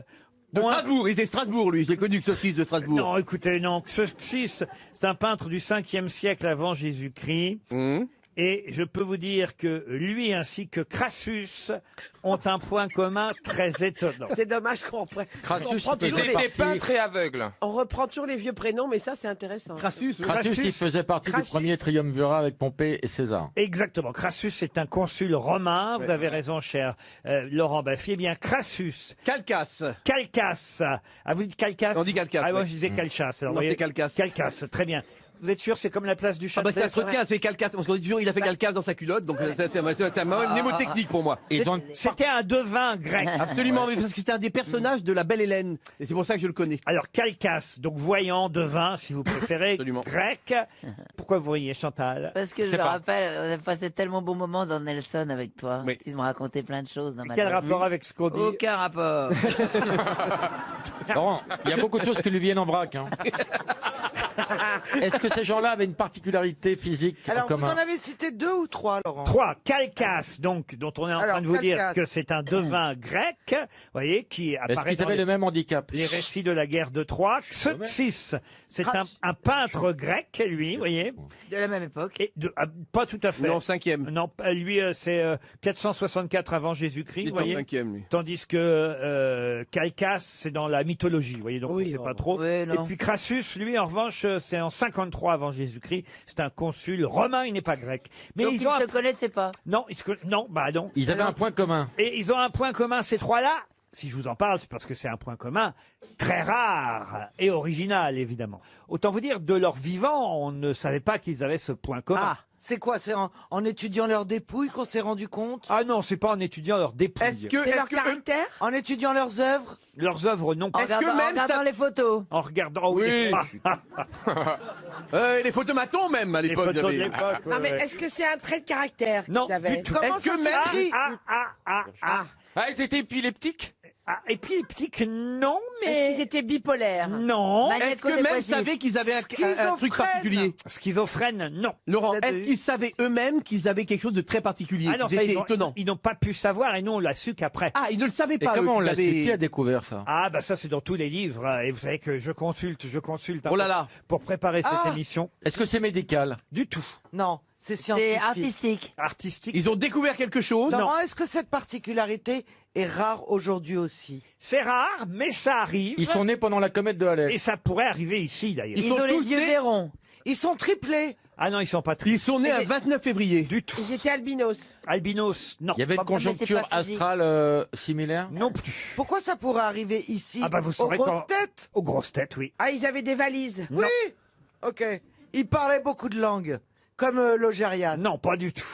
De Strasbourg, il était Strasbourg, lui. J'ai connu que Sophie de Strasbourg. Non, écoutez, non. Xeuxis, c'est un peintre du 5e siècle avant Jésus-Christ. Et je peux vous dire que lui ainsi que Crassus ont un point commun très étonnant. C'est dommage qu'on reprenne. Crassus, on, il faisait Ils étaient peintres et aveugles. on reprend toujours les vieux prénoms, mais ça, c'est intéressant. Crassus, oui. Crassus, il faisait partie du premier triumvirat avec Pompée et César. Exactement. Crassus est un consul romain. Vous avez raison, cher Laurent Baffy. Eh bien, Crassus. Calcas. Calcas. Ah, vous dites Calcas? On dit Calcas, Ah, moi, ouais. je disais Calchas. Alors, Non, vous voyez, c'est Calcas. Calcas, très bien. Vous êtes sûr, c'est comme la place du Ah bah Châtelet? ça se retient, c'est Calcas, parce qu'on dit toujours il a fait Calcas dans sa culotte, donc c'est un mnémotechnique pour moi. C'était un devin grec. Absolument, mais parce que c'était un des personnages de la Belle Hélène, et c'est pour ça que je le connais. Alors, Calcas, donc voyant, devin, si vous préférez, Absolument. grec. Pourquoi vous riez, Chantal? Parce que je me rappelle, on a passé tellement bon moment dans Nelson avec toi. Oui. Tu me racontais plein de choses dans ma Quel tête. rapport avec ce qu'on dit? Aucun rapport. Laurent, il y a beaucoup de choses qui lui viennent en vrac. Hein. Est-ce que ces gens-là avaient une particularité physique en Alors, vous commun? en avez cité 2 ou 3, Laurent? 3. Calcas, donc, dont on est en Alors, train de vous dire Calcas. que c'est un devin grec, vous voyez, qui Est-ce apparaît qu'ils dans avaient le même handicap? les récits de la guerre de Troie. Xeuxis, c'est un peintre grec, lui, vous voyez. De la même époque. Et pas tout à fait. Non, 5e. Non, lui, c'est 464 avant Jésus-Christ, Il vous est en voyez. 5e, lui. Tandis que Calcas, c'est dans la mythologie, vous voyez, donc on ne sait pas trop. Oui, Et non. puis Crassus, lui, en revanche, c'est en 53 avant Jésus-Christ. C'est un consul romain, il n'est pas grec. Mais Donc ils ils ont ne un... se connaissaient pas. Non, non, bah non. Ils avaient un point commun. Et ils ont un point commun, ces trois-là. Si je vous en parle, c'est parce que c'est un point commun très rare et original, évidemment. Autant vous dire, de leur vivant, on ne savait pas qu'ils avaient ce point commun. Ah, c'est quoi? C'est en étudiant leurs dépouilles qu'on s'est rendu compte? Ah non, c'est pas en étudiant leurs dépouilles. C'est leur caractère? En étudiant leurs œuvres? Leurs œuvres, non. En regardant les photos. En regardant, oui. Les photomatons même à l'époque. photos de j'avais- l'époque, Non, mais est-ce que c'est un trait de caractère Non, qu'ils avaient? du tout. Comment Est-ce ça que même- s'écrit? Ah, ils étaient épileptiques? Ah, épileptique, non, Est-ce mais... qu'ils étaient bipolaires? Non. Est-ce que même savaient qu'ils avaient un truc Schizophrènes. particulier? Schizophrène, non. Laurent, Peut-être est-ce qu'ils savaient eux-mêmes qu'ils avaient quelque chose de très particulier? Ah non, ça, C'était ils étonnant. n'ont pas pu savoir, et nous, on l'a su qu'après. Ah, ils ne le savaient Et pas. comment eux, on l'a qu'ils su? avaient- Qui a découvert ça? Ah, bah ça, c'est dans tous les livres. Et vous savez que je consulte Oh là là. pour préparer cette Ah. émission. Est-ce que c'est médical? Du tout. Non, c'est C'est scientifique. artistique. Artistique. Ils ont découvert quelque chose. Laurent, est-ce que cette particularité est rare aujourd'hui aussi? C'est rare, mais ça arrive. Ils sont nés pendant la comète de Halley. Et ça pourrait arriver ici, d'ailleurs. Ils sont ont les tous yeux nés- verrons. Ils sont triplés. Ah non, ils sont pas tristes. Ils sont nés un 29 février. Du tout. Ils étaient albinos. Albinos, non. Il y avait une Bah, mais c'est conjoncture pas physique. astrale similaire? Non plus. Pourquoi ça pourrait arriver ici? Ah bah vous Aux saurez grosses quand... têtes? Aux grosses têtes, oui. Ah, ils avaient des valises. Non. Oui. Ok. Ils parlaient beaucoup de langues, comme l'Ogérias. Non, pas du tout.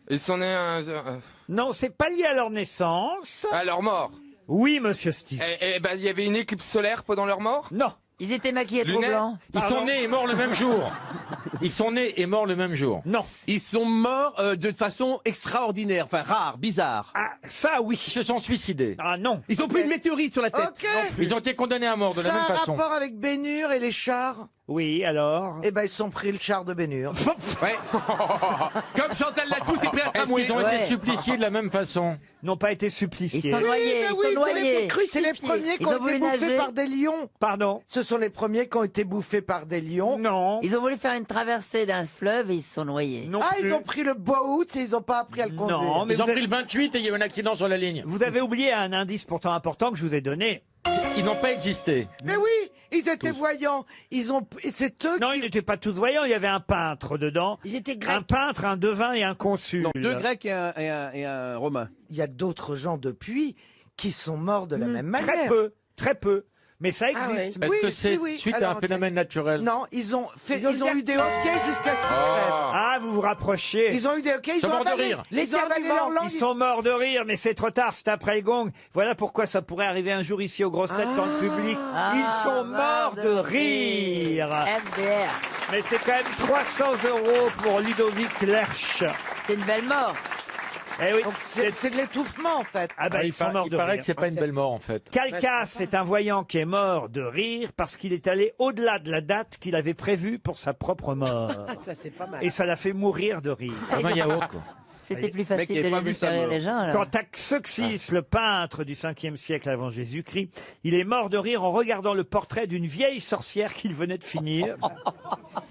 Ils sont nés Non, c'est pas lié à leur naissance. à leur mort. Oui, monsieur Steve. Eh ben, il y avait une éclipse solaire pendant leur mort? Non. Ils étaient maquillés trop Lunettes. blancs. Ils sont nés et morts le même jour. Ils sont nés et morts le même jour. Non. Ils sont morts de façon extraordinaire, enfin rare, bizarre. Ah, ça, oui. Ils se sont suicidés. Ah non. Ils ont pris une météorite sur la tête. Ok. Ils ont été condamnés à mort de Ça la a même un façon. rapport avec Bénur et les chars? Oui, alors Eh ben, ils se sont pris le char de Bénur. Ouais. Comme Chantal Latsou s'est pris un Est-ce tramway. qu'ils ont été suppliciés de la même façon? N'ont pas été suppliciés. Ils sont noyés, mais ils oui, sont noyés. c'est les premiers qui Ils ont ont été voulu bouffés nager. par des lions. Pardon? Ce sont les premiers qui ont été bouffés par des lions. Non. Ils ont voulu faire une traversée d'un fleuve et ils se sont noyés. Non Ah, plus. ils ont pris le boat et ils n'ont pas appris à le conduire. Non, mais Ils ont vous pris avez, le 28 et il y a eu un accident sur la ligne. vous avez oublié un indice pourtant important que je vous ai donné. Ils n'ont pas existé. Mais oui, ils étaient voyants. C'est eux Non, qui... ils n'étaient pas tous voyants, il y avait un peintre dedans. Ils étaient Un grecs. peintre, un devin et un consul. Non, 2 Grecs et un Romain. Il y a d'autres gens depuis qui sont morts de la même manière. Très peu, très peu. Mais ça Ah existe. Est-ce Oui, que c'est oui, oui. suite à Alors, un phénomène naturel? Non, ils ont eu des hoquets jusqu'à ce qu'ils crèvent. Ah, vous vous rapprochez. Ils ont eu des hoquets, ils sont ont morts de avalé. rire. Ils ont avalé leur langue. Ils sont morts de rire, mais c'est trop tard, c'est après le gong. Voilà pourquoi ça pourrait arriver un jour ici aux grosses têtes dans le public. Ah, Ils sont morts de rire. MDR. Mais c'est quand même 300 € pour Ludovic Lerche. C'est une belle mort. Eh oui, Donc, c'est de l'étouffement, en fait. Ah bah, Ah, ils sont morts il de paraît rire. que c'est pas une belle mort en fait. Calcas est un voyant qui est mort de rire parce qu'il est allé au-delà de la date qu'il avait prévue pour sa propre mort. Ça, c'est pas mal. Et ça l'a fait mourir de rire. Comme un yaourt quoi. C'était plus Mec, facile il avait de pas les vu ça, faire moi. les gens. alors. Quant à Xeuxis, le peintre du 5e siècle avant Jésus-Christ, il est mort de rire en regardant le portrait d'une vieille sorcière qu'il venait de finir.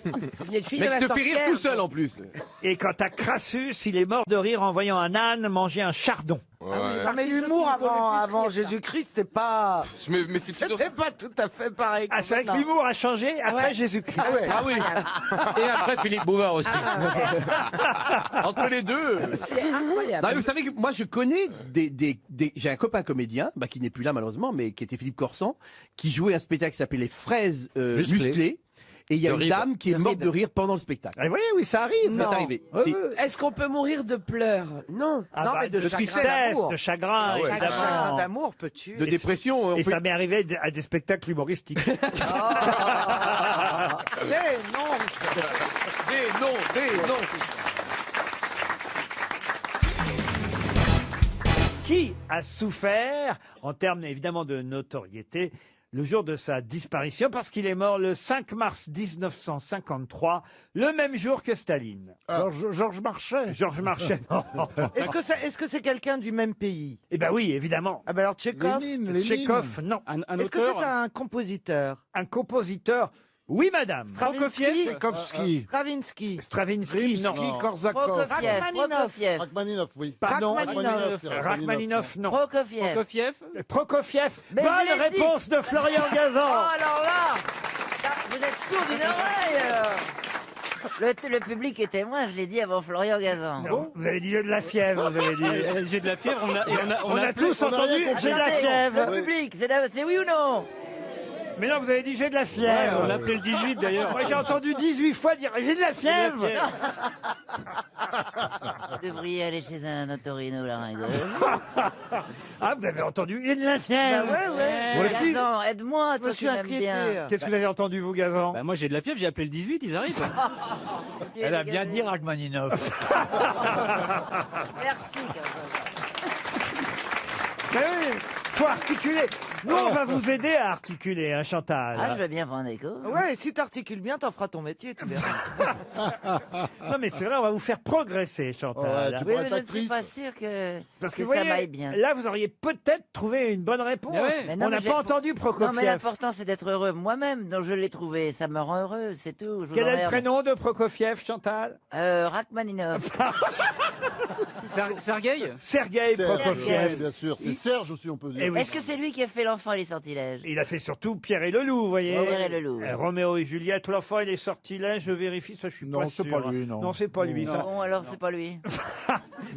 Mec, te fait rire tout seul en plus. Et quant à Crassus, il est mort de rire en voyant un âne manger un chardon. Ah, mais l'humour avant Jésus-Christ, c'était pas... Mais c'est toujours... C'était pas tout à fait pareil. Ah, c'est vrai que l'humour a changé après Jésus-Christ. Ah oui. Et après Philippe Bouvard aussi. Entre les deux. C'est incroyable. Non, mais vous savez que moi je connais j'ai un copain comédien, qui n'est plus là malheureusement, mais qui était Philippe Corsan, qui jouait un spectacle qui s'appelait Les Fraises musclées. Et il y a De une rib. dame qui est morte de rire pendant le spectacle. Ah, oui, ça arrive. C'est arrivé. Oui, Et- oui. Est-ce qu'on peut mourir de pleurs? Non. Ah non, bah, mais de chagrin tristesse, d'amour. de chagrin, Ah ouais. Un évidemment. chagrin d'amour peut tuer. De dépression. on Et peut- ça m'est arrivé à des spectacles humoristiques. Mais non. Des noms. Qui a souffert, en termes évidemment de notoriété, le jour de sa disparition, parce qu'il est mort le 5 mars 1953, le même jour que Staline. Georges Marchais. Georges Marchais, non. Est-ce que c'est quelqu'un du même pays? Eh ben oui, évidemment. Ah ben alors Tchekhov. Lénine. Tchekhov, non. Un Est-ce que auteur. c'est un compositeur? Un compositeur, oui madame. Stravinsky. Tchaïkovski. Stravinsky. Stravinsky, non. Korsakov. Prokofiev. Rachmaninoff, oui. Pardon. Rachmaninoff. Rachmaninoff, non. Prokofiev. Prokofiev. Prokofiev. Mais je Bonne l'ai dit. réponse de Florian Oh, Gazan. alors là, vous êtes sourd d'une oreille alors. Le public est témoin, je l'ai dit avant Florian Gazan. Non, vous avez dit j'ai de la fièvre, vous avez dit. J'ai de la fièvre. On a tous on a entendu rien compris. j'ai de la Attendez, fièvre. Le public, c'est oui ou non? Mais non, vous avez dit j'ai de la Ouais, fièvre. on l'appelait le 18 d'ailleurs. Moi j'ai entendu 18 fois dire j'ai de la fièvre. Vous devriez aller chez un otorino-laryngologue. Ah, vous avez entendu j'ai de la fièvre. Bah ouais. Moi aussi. Gazan, aide-moi, Je me toi tu suis m'aimes inquiété. bien. Qu'est-ce que vous avez entendu, vous, Gazan? Bah, moi j'ai de la fièvre, j'ai appelé le 18, ils arrivent. Elle a bien dit Rachmaninoff. Merci, Gazan. Mais oui, faut articuler. Nous, on va vous aider à articuler, hein, Chantal. Ah, je veux bien prendre des cours. Ouais, si t'articules bien, t'en feras ton métier, tu verras. Non, mais c'est vrai, on va vous faire progresser, Chantal. Ouais, tu Oui, pourrais mais être je ne suis actrice. pas sûr que, Parce que, que vous ça voyez, m'aille bien. là, vous auriez peut-être trouvé une bonne réponse. Mais ouais. Mais non, On n'a mais pas j'ai- entendu Non, mais Prokofiev. l'important c'est d'être heureux moi-même, donc je l'ai trouvé. Ça me rend heureux, c'est tout. Je vous Quel est le emmerde. prénom de Prokofiev, Chantal? Rachmaninoff. Sergueï. Sergueï Prokofiev. Oui, bien sûr. C'est Serge aussi, on peut dire. Eh oui. Est-ce que c'est lui qui a fait l'enfant et les sortilèges? Il a fait surtout Pierre et Leloup, vous voyez. Pierre et Leloup. Roméo et Juliette, l'enfant et les sortilèges, je vérifie, ça je suis Non, pas c'est sûr. pas lui, non. Non, c'est pas lui, ça. Bon, alors c'est pas lui.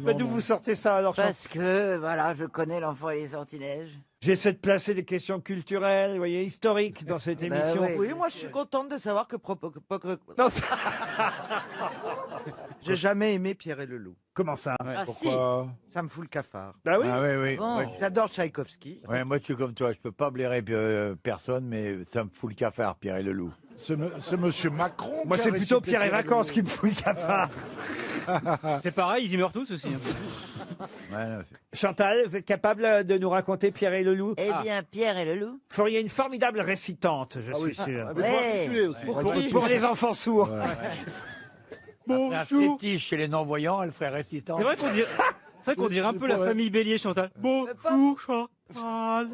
Mais d'où vous sortez ça, alors, Chantal? Parce que, voilà, je connais l'enfant et les sortilèges. J'essaie de placer des questions culturelles, vous voyez, historiques dans cette Bah émission. oui. Oui, moi je suis contente de savoir que Non. j'ai jamais aimé Pierre et le Loup. Comment ça? Ah Pourquoi? Ça me fout le cafard. Bah oui. Ah oui, oui. Bon. Ouais, J'adore Tchaïkovski. ouais, moi je suis comme toi, je peux pas blairer personne, mais ça me fout le cafard, Pierre et Leloup. C'est monsieur Macron. Moi, qui a c'est plutôt récité Pierre et Pierre Vacances Leloup. qui me fout le cafard. C'est pareil, ils y meurent tous aussi. Chantal, vous êtes capable de nous raconter Pierre et le loup? Eh bien, Pierre et le loup. Vous feriez une formidable récitante, je suis sûr. Ah, mais faut articuler aussi. Pour les enfants sourds. Après un striptease chez les non-voyants, elle ferait résistance. C'est vrai qu'on dirait un peu la famille Bélier, Chantal. Bonjour, Chantal.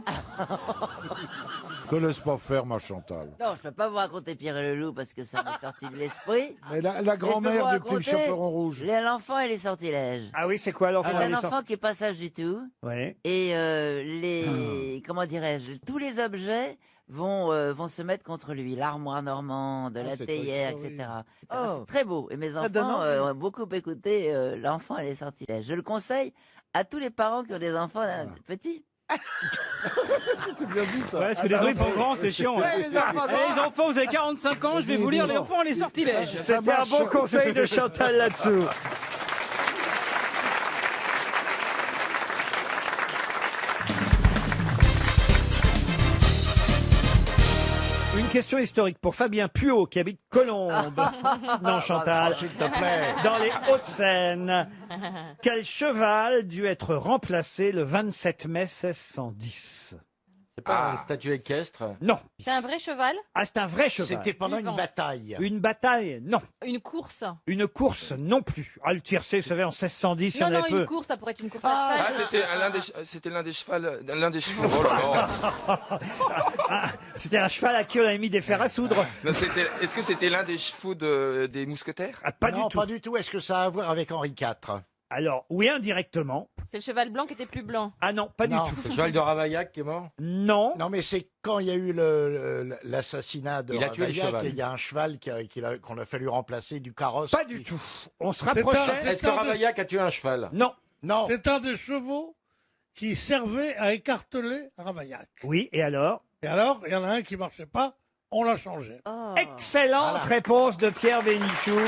Te laisse pas faire, ma Chantal. Non, je peux pas vous raconter Pierre et le loup parce que ça m'est sorti de l'esprit. Mais la grand-mère du petit chaperon rouge. L'enfant et les sortilèges. Ah oui, c'est quoi l'enfant C'est et les un enfant qui est pas sage du tout. Ouais. Et comment dirais-je, tous les objets vont se mettre contre lui. L'armoire normande, la théière, etc. C'est très beau. Et mes enfants ont beaucoup écouté l'enfant et les sortilèges. Je le conseille à tous les parents qui ont des enfants petits. C'est bien dit ça. Ouais, parce que les enfants grands, c'est chiant. Ouais, les enfants grands. Les enfants, vous avez 45 ans, je vais vous lire les enfants et les sortilèges. C'était un bon conseil de Chantal là-dessous. Une question historique pour Fabien Puot qui habite Colombes. Non, Chantal. S'il te plaît. Dans les Hauts-de-Seine. Quel cheval dut être remplacé le 27 mai 1610? C'est pas une statue équestre? Non. C'est un vrai cheval? Ah, c'est un vrai cheval. C'était pendant Vivant. une bataille. Une bataille? Non. Une course? Une course? Non plus. Ah, le tiercé, vous savez, en 1610, il y Non, en non, avait une peu. course, ça pourrait être une course à cheval. C'était l'un des chevaux. Oh là là. Ah, c'était un cheval à qui on avait mis des fers à soudre. Non, est-ce que c'était l'un des chevaux des mousquetaires? Ah, pas Non, du tout. pas du tout. Est-ce que ça a à voir avec Henri IV? Alors, oui, indirectement. C'est le cheval blanc qui était plus blanc. Ah non, pas Non. du tout. Le cheval de Ravaillac qui est mort? Non. Non, mais c'est quand il y a eu l'assassinat de Il a tué le Ravaillac cheval. et il y a un cheval qu'on a fallu remplacer du carrosse. Pas du tout. On se un- rapprochait. Est-ce que Ravaillac a tué un cheval? Non. Non. C'est un des chevaux qui servait à écarteler Ravaillac. Oui, et alors? Et alors, il y en a un qui marchait pas, on l'a changé. Oh. Excellente réponse de Pierre Bénichou.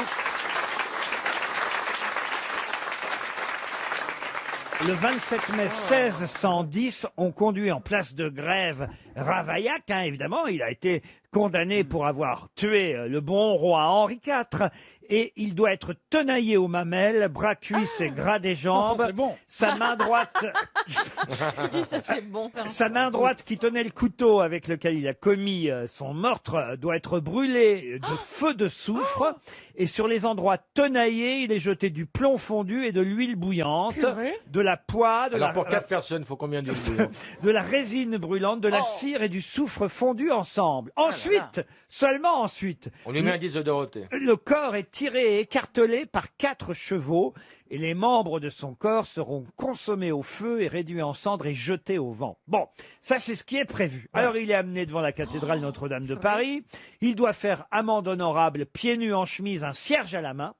Le 27 mai 1610, on conduit en place de grève Ravaillac, hein, évidemment. Il a été condamné pour avoir tué le bon roi Henri IV. Et il doit être tenaillé aux mamelles, bras, cuisses et gras des jambes. C'est bon. Sa main droite... Il dit ça, c'est bon. Sa main droite qui tenait le couteau avec lequel il a commis son meurtre doit être brûlée de feu de soufre. Et sur les endroits tenaillés, il est jeté du plomb fondu et de l'huile bouillante, de la poix, Alors pour 4 personnes, il faut combien d'huile bouillante? de la résine brûlante, de la cire et du soufre fondu ensemble. Ensuite, seulement ensuite, On lui met un 10 de Dorothée. le corps est tiré et écartelé par 4 chevaux et les membres de son corps seront consommés au feu et réduits en cendres et jetés au vent. Bon, ça c'est ce qui est prévu. Alors il est amené devant la cathédrale Notre-Dame de Paris. Il doit faire amende honorable, pieds nus en chemise, un cierge à la main.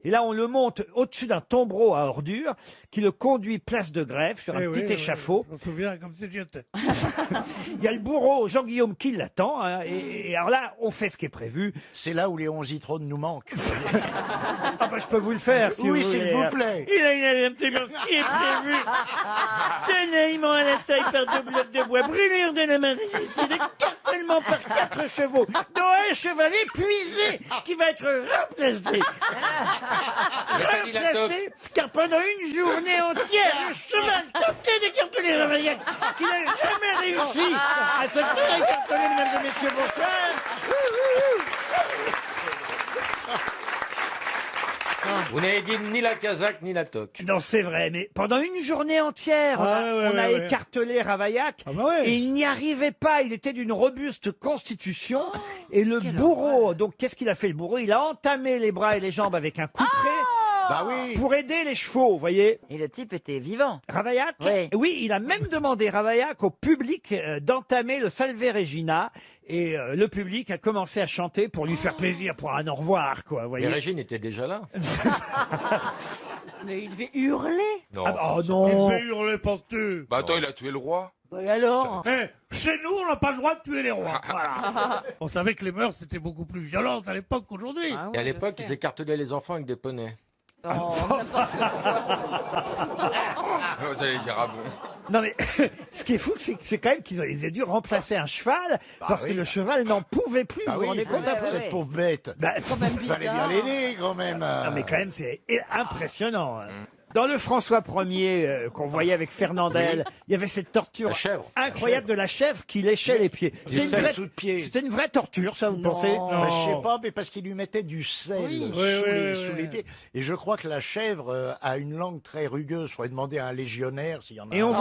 Et là, on le monte au-dessus d'un tombereau à ordures qui le conduit place de Grève sur un petit échafaud. Je me souviens comme si j'y étais. Il y a le bourreau Jean-Guillaume qui l'attend. Hein, et alors là, on fait ce qui est prévu. C'est là où les 11 Zitrone nous manquent. Ah bah, je peux vous le faire si Oui, vous voulez. s'il vous plaît. Il a un petit peu ce qui est prévu. Tenaillement à la taille par 2 blocs de bois, brûlure de la main, c'est d'écartèlement par 4 chevaux, dont un cheval épuisé qui va être remplacé. Remplacé, car pendant une journée entière, le cheval tentait d'écarteler Ravaillac, qui n'a jamais réussi à se faire écarteler, mesdames et messieurs, bonsoir. Vous n'avez dit ni la casaque ni la toque. Non, c'est vrai, mais pendant une journée entière, on a écartelé Ravaillac et il n'y arrivait pas. Il était d'une robuste constitution. Et le bourreau, donc qu'est-ce qu'il a fait le bourreau? Il a entamé les bras et les jambes avec un couperet. Bah oui. Pour aider les chevaux, vous voyez. Et le type était vivant. Ravaillac? Oui. Il a même demandé Ravaillac au public d'entamer le Salve Regina. Et le public a commencé à chanter pour lui faire plaisir, pour un au revoir, quoi, vous voyez. Mais Régine était déjà là. Mais il devait hurler. Non. Ah, oh non. Il fait hurler partout. Bah attends, il a tué le roi. Et alors? Chez nous, on n'a pas le droit de tuer les rois. Voilà. On savait que les mœurs étaient beaucoup plus violentes à l'époque qu'aujourd'hui. Ah Et à l'époque, ils écartelaient les enfants avec des poneys. Oh, n'importe quoi. Vous allez dire ah bon. Non mais, ce Ce qui est fou, c'est quand même qu'ils aient dû remplacer un cheval parce que le cheval n'en pouvait plus. Bah vous vous rendez compte pour cette pauvre bête. Bah, Il fallait bien l'aider quand même. Non, mais quand même, c'est impressionnant. hein. Dans le François Ier qu'on voyait avec Fernandel, il y avait cette torture incroyable de la chèvre qui léchait les pieds. C'était une vraie torture, ça, vous pensez? Non, je sais pas, mais parce qu'il lui mettait du sel sous les pieds. Et je crois que la chèvre a une langue très rugueuse. Il faudrait demander à un légionnaire s'il y en a. Et on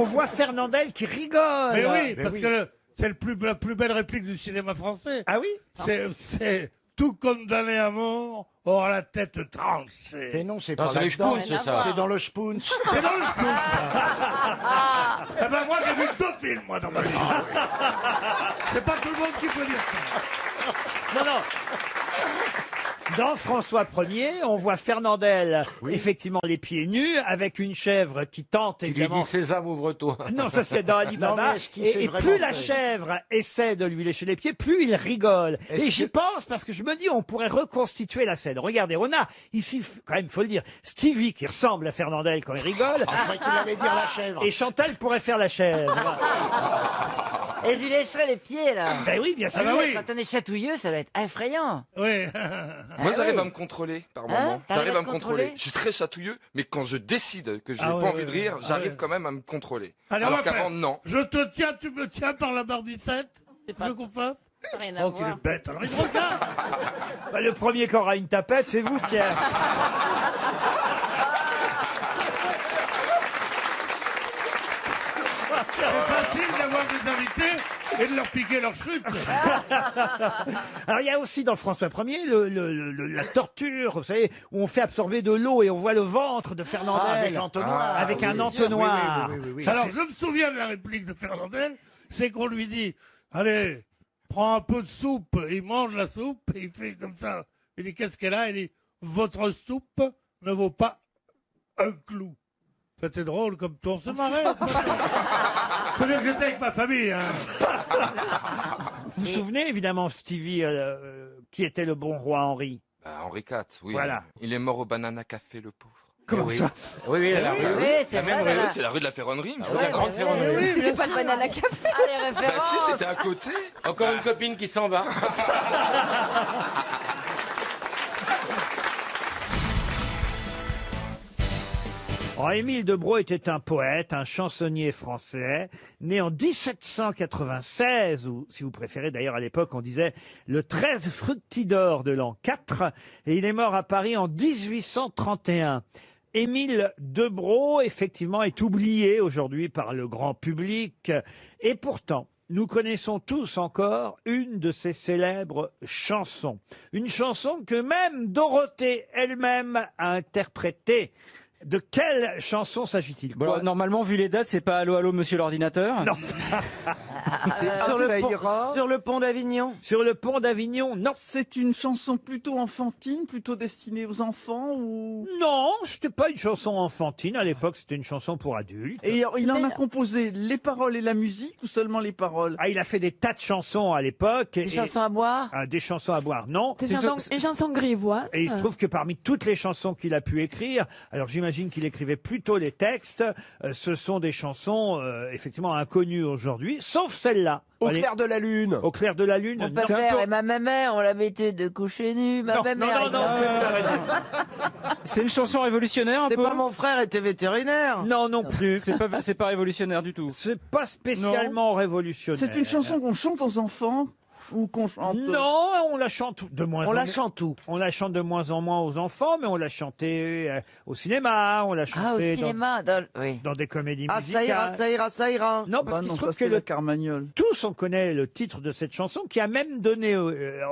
voit Fernandel qui rigole. Mais oui, parce que c'est la plus belle réplique du cinéma français. Ah oui? C'est tout condamné à mort aura la tête tranchée. Mais non, c'est Non, pas c'est le là-dedans. Spoon, ça. C'est dans le Spoon. C'est dans le Spoon. Eh ben moi, j'ai vu 2 films, moi, dans ma vie. C'est pas tout le monde qui peut dire ça. Non. Dans François Ier, on voit Fernandel, effectivement, les pieds nus, avec une chèvre qui tente, Il lui évidemment. dit Sésame, ouvre-toi. Non, ça c'est dans Ali Non, Baba. mais est-ce qu'il Et s'est vraiment plus la fait chèvre essaie de lui lécher les pieds, plus il rigole. Et j'y pense parce que je me dis, on pourrait reconstituer la scène. Regardez, on a ici, quand même, faut le dire, Stevie qui ressemble à Fernandel quand il rigole. Je croyais qu'il allait dire la chèvre. Et Chantal pourrait faire la chèvre. Et je lui lécherai les pieds, là. Ben oui, bien sûr. Quand on est chatouilleux, ça va être effrayant. Oui. Moi, j'arrive oui. à me contrôler par Hein moment. T'arrives J'arrive à à me te contrôler. contrôler Je suis très chatouilleux, mais quand je décide que je n'ai Ah pas ouais, envie de rire, ouais. j'arrive quand même à me contrôler. Allez, Alors on va qu'avant, faire. non. Je te tiens, tu me tiens par la barbicette. Tu veux qu'on fasse? Rien à Oh, qu'il voir. est bête. Alors, il me regarde. Bah, le premier qui aura une tapette, c'est vous, Pierre. C'est facile d'avoir des invités et de leur piquer leur chute. Alors il y a aussi dans François Ier la torture, vous savez, où on fait absorber de l'eau et on voit le ventre de Fernandel. Ah, avec l'entonnoir. Avec Oui, un oui. entonnoir. Oui. Ça, Alors, c'est- je me souviens de la réplique de Fernandel, c'est qu'on lui dit, allez, prends un peu de soupe. Il mange la soupe et il fait comme ça. Il dit, qu'est-ce qu'elle a? Il dit, votre soupe ne vaut pas un clou. C'était drôle comme toi, on se marrait. Faut dire que j'étais avec ma famille. Hein. Vous vous souvenez évidemment, Stevie, qui était le bon roi Henri? Henri IV, oui. Voilà. Il est mort au Banana Café, le pauvre. Comment ça? Oui, la rue. Oui, c'est vrai, Oui, voilà. c'est la rue de la Ferronnerie, il me Ah semble. ouais, la grande ferronnerie. C'était pas le banana café. Ah, les Bah références. si, c'était à côté. Encore une copine qui s'en va. Oh, Émile Debroux était un poète, un chansonnier français, né en 1796, ou si vous préférez d'ailleurs à l'époque on disait le 13 fructidor de l'an 4, et il est mort à Paris en 1831. Émile Debroux, effectivement, est oublié aujourd'hui par le grand public, et pourtant, nous connaissons tous encore une de ses célèbres chansons. Une chanson que même Dorothée elle-même a interprétée. De quelle chanson s'agit-il? Bon, normalement, vu les dates, c'est pas Allô, allô, monsieur l'ordinateur? Non. Sur le pont d'Avignon. Sur le pont d'Avignon, non. C'est une chanson plutôt enfantine, plutôt destinée aux enfants ou... Non, c'était pas une chanson enfantine. À l'époque, c'était une chanson pour adultes. Et il en a composé les paroles et la musique ou seulement les paroles? Ah, il a fait des tas de chansons à l'époque. Des chansons à boire? Ah, des chansons à boire, non. Des chansons grivoises. Et il se trouve que parmi toutes les chansons qu'il a pu écrire, alors j'imagine qu'il écrivait plutôt les textes, ce sont des chansons effectivement inconnues aujourd'hui, sauf celle-là. Au Allez. clair de la lune. Au clair de la lune. Mon C'est un père peu- et ma mère ont l'habitude de coucher nu. Ma Non, mère. non, C'est une chanson révolutionnaire un C'est peu? pas mon frère était vétérinaire. Non, non plus. C'est pas révolutionnaire du tout. C'est pas spécialement révolutionnaire. C'est une chanson qu'on chante aux enfants ou qu'on chante... Non, on la chante de moins en On moins. la chante où? On la chante de moins en moins aux enfants, mais on l'a chantée au cinéma, on l'a Ah, au chantée cinéma. Oui. dans des comédies Ah, ça ira, musicales. ça ira, ça ira. Non, parce Bah qu'il non, se trouve ça, que c'est le la Carmagnole. tous on connaît le titre de cette chanson qui a même donné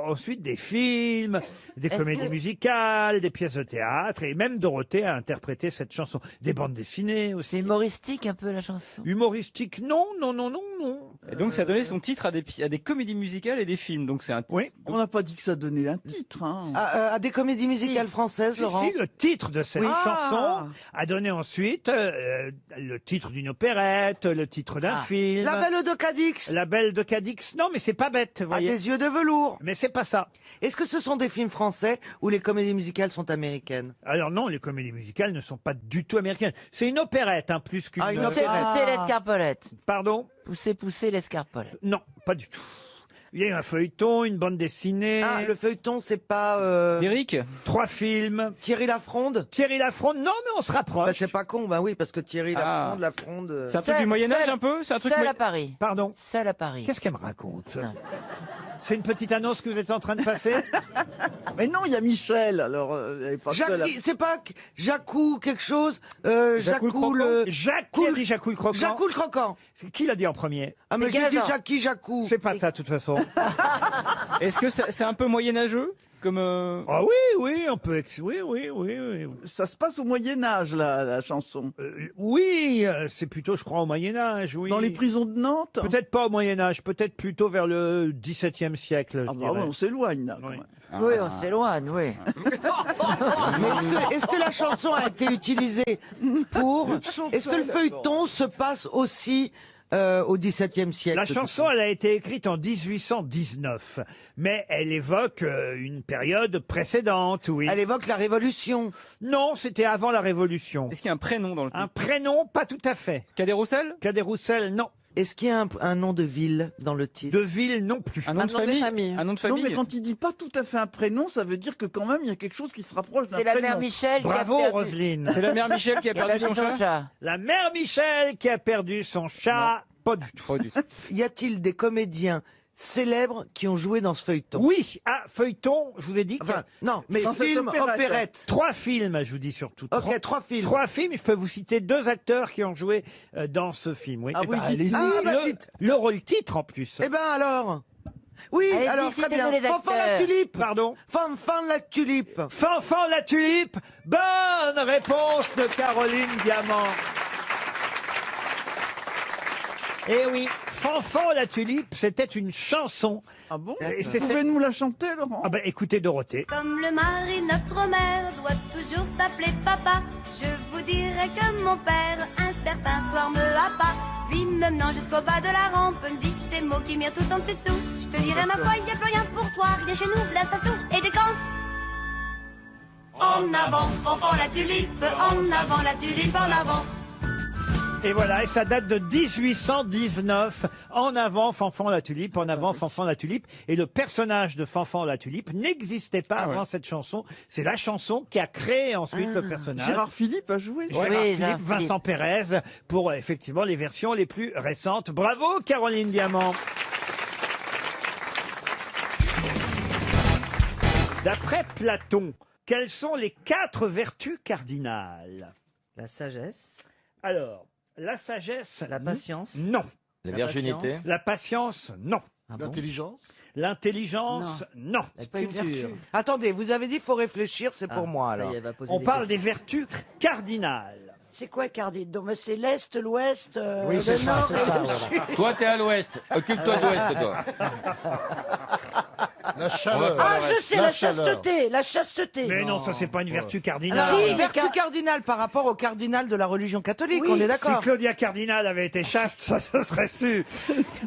ensuite des films, des Est-ce comédies que- musicales, des pièces de théâtre et même Dorothée a interprété cette chanson. Des bandes dessinées C'est aussi. humoristique un peu la chanson. Humoristique, non, non, non, non, non. Et donc ça a donné son titre à des comédies musicales et des films, donc c'est un. Oui. On n'a pas dit que ça donnait un titre. Hein. À des comédies musicales françaises, Si, Laurent. si, le titre de cette Oui. chanson a donné ensuite le titre d'une opérette, le titre d'un film. La Belle de Cadix. La Belle de Cadix. Non, mais c'est pas bête, vous À voyez. des yeux de velours. Mais c'est pas ça. Est-ce que ce sont des films français ou les comédies musicales sont américaines? Alors non, les comédies musicales ne sont pas du tout américaines. C'est une opérette, hein, plus qu'une... une Pousser, opérette. pousser l'escarpolette. Pardon? Pousser l'escarpolette. Non, pas du tout. Il y a eu un feuilleton, une bande dessinée. Ah, le feuilleton, c'est pas... D'Éric 3 films. Thierry Lafronde? Thierry Lafronde, non, mais on se rapproche. Bah, c'est pas con, bah oui, parce que Thierry Ah. Lafronde... C'est un truc du Moyen-Âge un peu? C'est un truc. Seul à Paris. Pardon? Seul à Paris. Qu'est-ce qu'elle me raconte? C'est une petite annonce que vous êtes en train de passer? Mais non, il y a Michel, alors elle est pas seule à- C'est pas Jacou quelque chose Jacou le Jacques, qui a dit Jacou le croquant? Jacou le croquant. C'est qui l'a dit en premier? Ah mais C'est j'ai dit Gazan. Jacou. C'est pas ça, de toute façon. Est-ce que c'est un peu moyenâgeux comme Ah oui, oui, on peut... Oui, oui, oui, oui. Ça se passe au Moyen-Âge, la chanson. Oui, c'est plutôt, je crois, au Moyen-Âge, oui. Dans les prisons de Nantes. Peut-être pas au Moyen-Âge, peut-être plutôt vers le XVIIe siècle. Ah je bah ouais, dirais. on s'éloigne là. quand Oui. même. Oui, on s'éloigne, oui. Mais est-ce que la chanson a été utilisée pour... Est-ce que le feuilleton se passe aussi au XVIIe siècle? La chanson, elle a été écrite en 1819, mais elle évoque une période précédente, oui. Elle évoque la Révolution. Non, c'était avant la Révolution. Est-ce qu'il y a un prénom dans le Un prénom, pas tout à fait. Cadet Roussel? Cadet Roussel, non. Est-ce qu'il y a un nom de ville dans le titre? De ville, non plus. Un nom de famille? Un nom de Non, famille? mais quand il dit pas tout à fait un prénom, ça veut dire que quand même il y a quelque chose qui se rapproche d'un C'est la prénom. mère Michel Bravo, qui a perdu... Roselyne. C'est la mère Michel qui a qui a perdu son chat? La mère Michel qui a perdu son chat. Pas du tout. Pas du tout. Y a-t-il des comédiens célèbres qui ont joué dans ce feuilleton? Oui, feuilleton, je vous ai dit. Enfin, non, mais Dans cette film, opérette. opérette. 3 films, je vous dis surtout. Ok, 3 films. 3 films, je peux vous citer 2 acteurs qui ont joué dans ce film. Oui. Ah oui, allez-y. Ah, bah, le, dites. le rôle titre en plus. Eh ben alors. Oui, Allez-y, alors très citez-nous bien. les Fanfan la acteurs. tulipe. Pardon. Fanfan la tulipe. Fanfan la tulipe. Bonne réponse de Caroline Diamant. Eh oui, Fanfan la tulipe, c'était une chanson. Ah bon? Et Vous c'est- pouvez nous la chanter, Laurent? Ah ben écoutez Dorothée. Comme le mari, notre mère doit toujours s'appeler papa. Je vous dirai que mon père, un certain soir, me happa. Lui me menant jusqu'au bas de la rampe, me dit ces mots qui mirent tous en dessous. Je te dirai ma foi, il n'y a plus rien pour toi. Viens chez nous, là ça saoule et des camps. En avant, Fanfan la tulipe, en avant la tulipe, en avant. Et voilà, et ça date de 1819. En avant, Fanfan la tulipe, en avant, Fanfan la tulipe. Et le personnage de Fanfan la tulipe n'existait pas avant cette chanson. C'est la chanson qui a créé ensuite le personnage. Gérard Philippe a joué. Gérard Philippe, Vincent Pérez, pour effectivement les versions les plus récentes. Bravo, Caroline Diamant. D'après Platon, quelles sont les 4 vertus cardinales? La sagesse. Alors, la sagesse. La patience. Non. La virginité. patience. La patience, non. L'intelligence? L'intelligence, non. C'est pas une vertu. Attendez, vous avez dit faut réfléchir, c'est pour moi ça y alors. est, elle va poser On des parle questions. des vertus cardinales. C'est quoi cardinal? Donc c'est l'Est, l'Ouest, Oui, c'est le ça, Nord c'est et ça, le voilà. Sud. Toi, t'es à l'ouest. Occupe-toi de l'ouest, toi. La chaleur. Ah, je sais, la chaleur. chasteté, la chasteté. Mais non, ça c'est pas une vertu cardinale. Alors, Si, une vertu cardinale par rapport au cardinal de la religion catholique, Oui. on est Si d'accord. Claudia Cardinal avait été chaste, ça se serait su.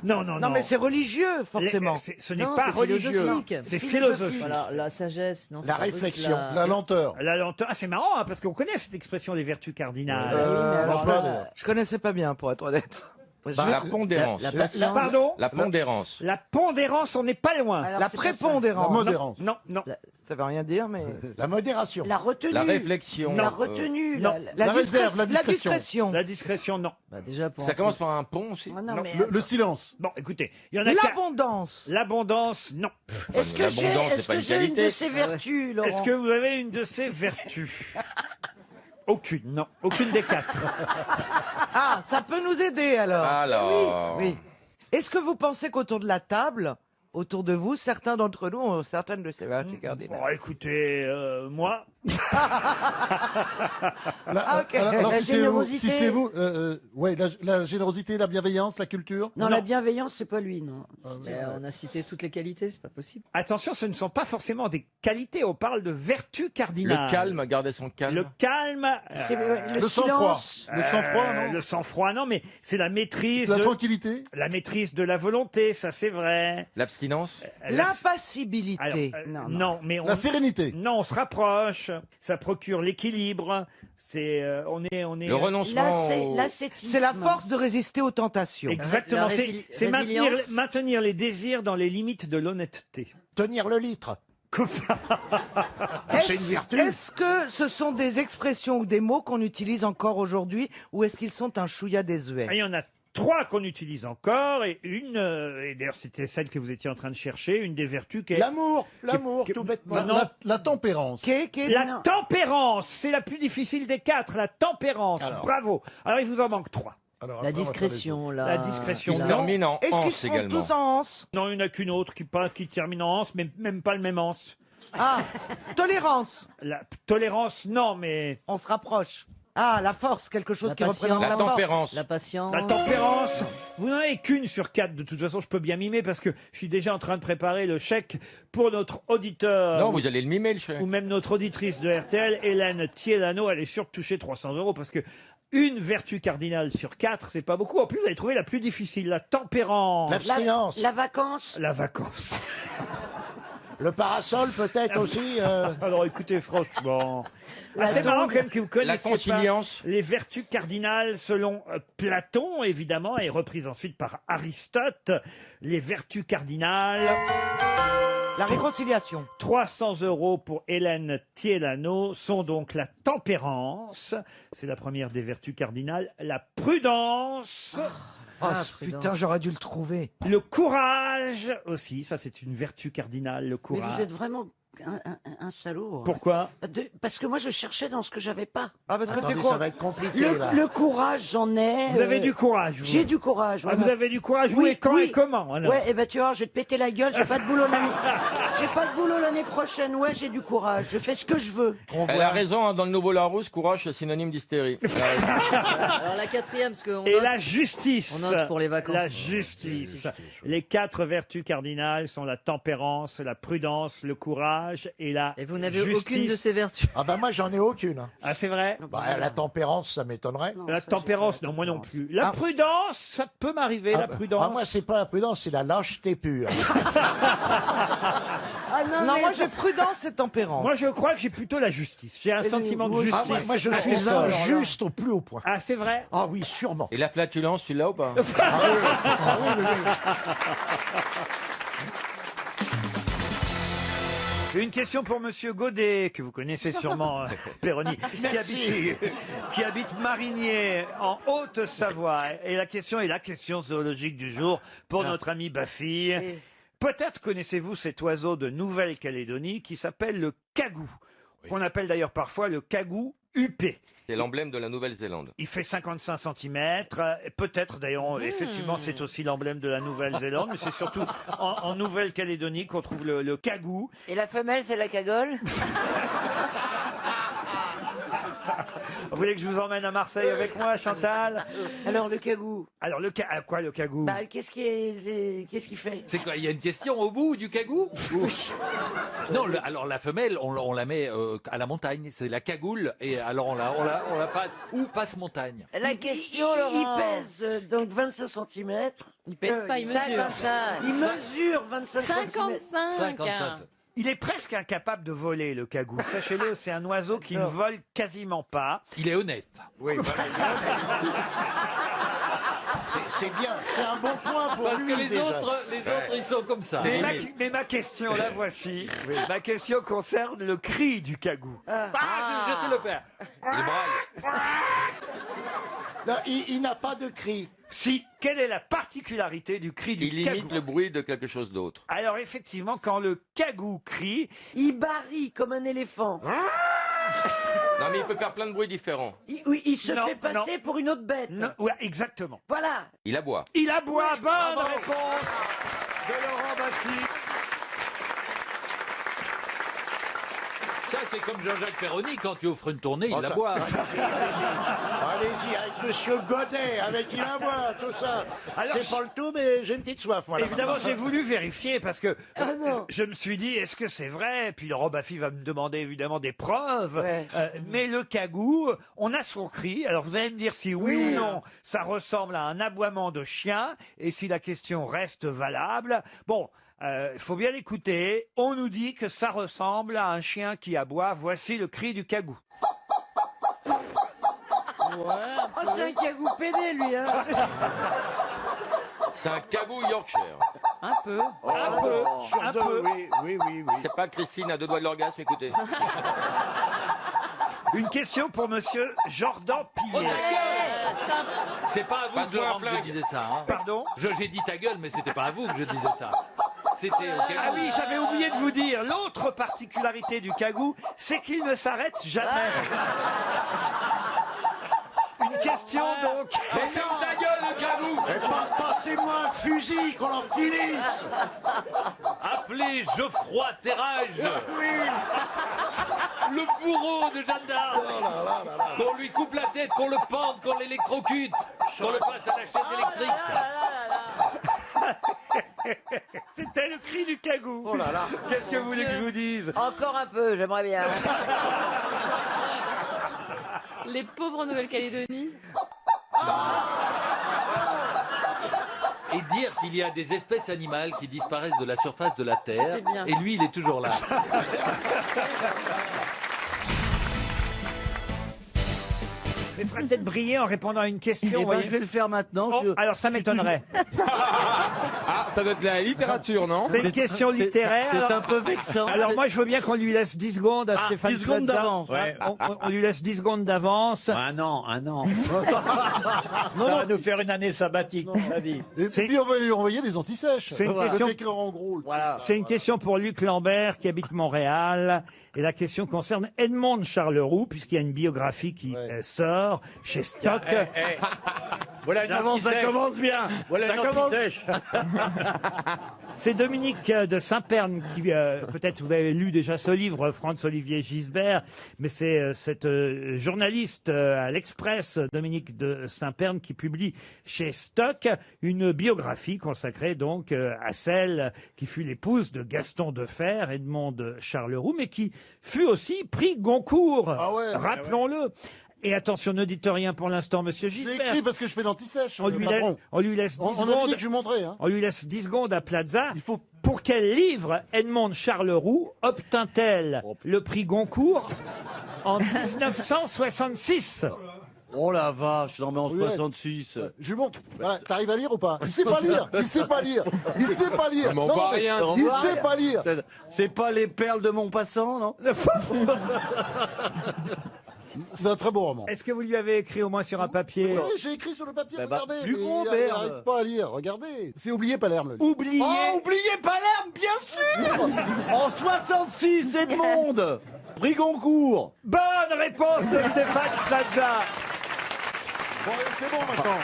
Non, non, non. Non mais c'est religieux forcément. Ce n'est Non, pas c'est religieux. philosophique. C'est philosophique. Voilà, la sagesse. Non, c'est La pas réflexion. la- La lenteur. La lenteur. Ah, c'est marrant, hein, parce qu'on connaît cette expression des vertus cardinales. Alors pas là, d'ailleurs. je connaissais pas bien pour être honnête. La pondérance. La patience. Pardon? La pondérance. La pondérance, on n'est pas loin. Alors, La c'est pas ça. prépondérance. La modérance. Non, non. Ça veut rien dire mais La modération. La retenue. La réflexion. La Euh, retenue. non. La réserve, la la discrétion. discrétion. La discrétion, non. Bah, déjà pour Ça un commence truc- par un pont aussi. Ah non, mais Le silence. Bon, écoutez, il y en a qu'à- L'abondance. L'abondance, non. est-ce que j'ai L'abondance, c'est est-ce pas que une j'ai une qualité. de ces vertus, Laurent? Est-ce que vous avez une de ces vertus? Aucune, non. Aucune des 4. Ah, ça peut nous aider alors. Alors. Oui. Est-ce que vous pensez qu'autour de la table, autour de vous, certains d'entre nous ont certaines de ces vertus cardinales. Bon, écoutez, moi... Alors, si c'est vous, ouais, la générosité, la bienveillance, la culture. Non, la bienveillance, c'est pas lui, non. On a cité toutes les qualités, c'est pas possible. Attention, ce ne sont pas forcément des qualités, on parle de vertus cardinales. Le calme, garder son calme. Le calme... le sang-froid. Le sang-froid, non Le sang-froid, non, mais c'est la maîtrise... La tranquillité. La maîtrise de la volonté, ça c'est vrai. L'abstinence. L'impassibilité. Non, mais La sérénité. Non, on se rapproche. Ça procure l'équilibre. C'est, on est. Le renoncement. L'ascétisme. C'est la force de résister aux tentations. Exactement. La C'est maintenir les désirs dans les limites de l'honnêteté. Tenir le litre. C'est une vertu. Est-ce que ce sont des expressions ou des mots qu'on utilise encore aujourd'hui, ou est-ce qu'ils sont un chouïa désuet? Il y en a 3 qu'on utilise encore, et une, et d'ailleurs c'était celle que vous étiez en train de chercher, une des vertus qui est... L'amour, tout bêtement. La tempérance. La tempérance, c'est la plus difficile des 4, la tempérance. Bravo. Alors il vous en manque 3. La discrétion, La discrétion. Il non. termine en Est-ce qu'ils anse sont également. tous en anse? Non, il n'y en a qu'une autre qui termine en anse, mais même pas le même anse. Ah, tolérance. La tolérance, non, mais... On se rapproche. Ah, la force, quelque chose qui représente La la force. tempérance. La patience. La tempérance, vous n'en avez qu'une sur 4. De toute façon, je peux bien mimer parce que je suis déjà en train de préparer le chèque pour notre auditeur. Non, vous allez le mimer, le chèque. Ou même notre auditrice de RTL, Hélène Thielano. Elle est sûre de toucher 300 € parce que une vertu cardinale sur 4, c'est pas beaucoup. En plus, vous avez trouvé la plus difficile, la tempérance. L'abstinence. La vacance. La vacance. Le parasol peut-être aussi. Alors écoutez, franchement, c'est marrant quand même que vous connaissiez La conciliance. pas les vertus cardinales selon Platon, évidemment, et reprises ensuite par Aristote. Les vertus cardinales. La réconciliation. 300 € pour Hélène Thielano sont donc la tempérance, c'est la première des vertus cardinales, la prudence. Putain, j'aurais dû le trouver. Le courage aussi, ça c'est une vertu cardinale, le Mais courage. vous êtes vraiment un salaud. Pourquoi? Parce que moi, je cherchais dans ce que j'avais pas. Ah, parce que Attendez, ça va être compliqué là. Le courage, j'en ai. Vous avez du courage, vous. J'ai du courage. Ah, vous avez du courage, où Oui, et quand oui. et comment alors? Ouais, et ben tu vois, je vais te péter la gueule, j'ai pas de boulot l'année. J'ai pas de boulot l'année prochaine. Ouais, j'ai du courage. Je fais ce que je veux. Elle a raison, hein, dans le Nouveau Larousse, courage, c'est synonyme d'hystérie. Alors la quatrième, parce qu'on Et note, la justice. on note pour les vacances. La justice. Les 4 vertus cardinales sont la tempérance, la prudence, le courage et la Et vous n'avez justice. aucune de ces vertus. Ah bah moi j'en ai aucune. Ah, c'est vrai? Bah, la tempérance, ça m'étonnerait. La tempérance, non, moi non plus. La prudence, ça peut m'arriver, la prudence. Ah, moi c'est pas la prudence, c'est la lâcheté pure. Ah non, moi j'ai prudence et tempérance. Moi, je crois que j'ai plutôt la justice. J'ai un sentiment de justice. Ah, moi je suis injuste au plus haut point. Ah, c'est vrai? Ah oui, sûrement. Et la flatulence, tu l'as ou pas? Une question pour Monsieur Godet, que vous connaissez sûrement, Péroni, qui habite Marigné, en Haute-Savoie. Et la question est la question zoologique du jour pour notre ami Baffy. Peut-être connaissez-vous cet oiseau de Nouvelle-Calédonie qui s'appelle le cagou, qu'on appelle d'ailleurs parfois le cagou huppé. C'est l'emblème de la Nouvelle-Zélande. Il fait 55 cm. Peut-être d'ailleurs, effectivement, c'est aussi l'emblème de la Nouvelle-Zélande, mais c'est surtout en Nouvelle-Calédonie qu'on trouve le cagou. Et la femelle, c'est la cagole? Vous voulez que je vous emmène à Marseille avec moi, Chantal? Alors le cagou. Alors quoi le cagou? Bah qu'est-ce qu'il fait? C'est quoi? Il y a une question au bout du cagou? Non, alors la femelle, on la met à la montagne. C'est la cagoule. Et alors on la passe. Où passe montagne? La question, Il Laurent. pèse donc 25 cm. Il pèse pas, il mesure. 55. Il mesure 25 cm. 55. Il est presque incapable de voler, le cagou. Sachez-le, c'est un oiseau qui ne vole quasiment pas. Il est honnête. Oui, c'est bien, c'est un bon point pour Parce lui. que les autres, ils sont comme ça. Mais ma question, la voici. Ma question concerne le cri du cagou. Je sais le faire. Il braille. Non, il n'a pas de cri. Si, quelle est la particularité du cri du Il cagou? imite le bruit de quelque chose d'autre. Alors effectivement, quand le cagou crie, Il barille comme un éléphant. Non, mais il peut faire plein de bruits différents. Il se Non, fait passer pour une autre bête. ouais, exactement. Voilà. Il aboie. Il aboie. Bonne réponse de Laurent Baffy. Ça, c'est comme Jean-Jacques Perroni, quand tu offres une tournée, il la boit. Allez-y, avec Monsieur Godet, avec il la boit, tout ça. Alors, C'est pas le tout, mais j'ai une petite soif, moi. là. Évidemment, j'ai voulu vérifier parce que je me suis dit, est-ce que c'est vrai? Puis Laurent Baffy va me demander évidemment des preuves. Mais le cagou, on a son cri. Alors vous allez me dire si oui ou non, ça ressemble à un aboiement de chien et si la question reste valable. Bon. Il faut bien l'écouter. On nous dit que ça ressemble à un chien qui aboie. Voici le cri du cagou. Oh, c'est un cagou pédé, lui, hein. C'est un cagou Yorkshire. Un peu. Un peu. Un peu. Oui. C'est pas Christine à 2 doigts de l'orgasme, écoutez. Une question pour monsieur Jordan Pillet. C'est pas à vous, Laurent, que je disais ça. Hein. Pardon? J'ai dit ta gueule, mais c'était pas à vous que je disais ça. C'était au cagou. Ah oui, j'avais oublié de vous dire, l'autre particularité du cagou, c'est qu'il ne s'arrête jamais. Une question donc. Mais c'est où ta gueule, le cagou? Passez-moi un fusil, qu'on en finisse. Appelez Geoffroy Terrage. Le bourreau de Jeanne d'Arc. Qu'on lui coupe la tête, qu'on le pende, qu'on l'électrocute, qu'on le passe à la chaise électrique. C'était le cri du cagou. Oh là là. Qu'est-ce que vous voulez que je vous dise? Encore un peu, j'aimerais bien. Les pauvres en Nouvelle-Calédonie. Et dire qu'il y a des espèces animales qui disparaissent de la surface de la Terre. C'est bien. Et lui, il est toujours là. Il faudrait peut-être briller en répondant à une question. Eh ben, voyez. je vais le faire maintenant. Oh, alors ça m'étonnerait. Ah, ça doit être la littérature, non? C'est une question littéraire. C'est alors- un peu vexant. Alors moi, je veux bien qu'on lui laisse 10 secondes à Stéphane 10 secondes Plaza. d'avance. Ouais. On lui laisse 10 secondes d'avance. Un an. Ça va nous faire une année sabbatique, on a dit. Et puis on va lui envoyer des antisèches. C'est une Voilà. question- Avec écrire en gros. C'est une question pour Luc Lambert qui habite Montréal. Et la question concerne Edmond Charleroux, puisqu'il y a une biographie qui sort chez Stock. Voilà une D'avance, ça anti-sèche. commence bien. Voilà une Ça commence- anti-sèche. C'est Dominique de Saint-Pern qui, peut-être vous avez lu déjà ce livre, Franz-Olivier Gisbert, mais c'est cette journaliste à l'Express, Dominique de Saint-Pern, qui publie chez Stock une biographie consacrée donc à celle qui fut l'épouse de Gaston Deffer, Edmond de Charleroux, mais qui fut aussi prix Goncourt, Ah ouais. rappelons-le. Et attention, ne dites rien pour l'instant, monsieur J'ai Gisbert. écrit parce que je fais l'antisèche. On lui, on lui laisse 10 On a dit secondes. que je montrais. Hein. On lui laisse 10 secondes à Plaza. Pour quel livre Edmond Charleroux obtint-elle le prix Goncourt en 1966? Oh la vache, non mais en Oui, ouais. 66. Je lui montre. Voilà, t'arrives à lire ou pas? Il sait pas lire. Il sait pas lire. Il sait pas lire. Mais on voit mais rien. Il sait pas lire. C'est pas les perles de Montpassant, non? C'est un très beau roman. Est-ce que vous lui avez écrit au moins sur un papier? Oui, j'ai écrit sur le papier, bah, regardez. plus mais gros, il merde. n'arrive pas à lire, regardez. C'est oublié Palerme. le livre. Oubliez. Oh, oubliez Palerme, bien sûr. En 66, Edmond. Prix Goncourt. Bonne réponse de Stéphane Plaza. Bon, c'est bon maintenant.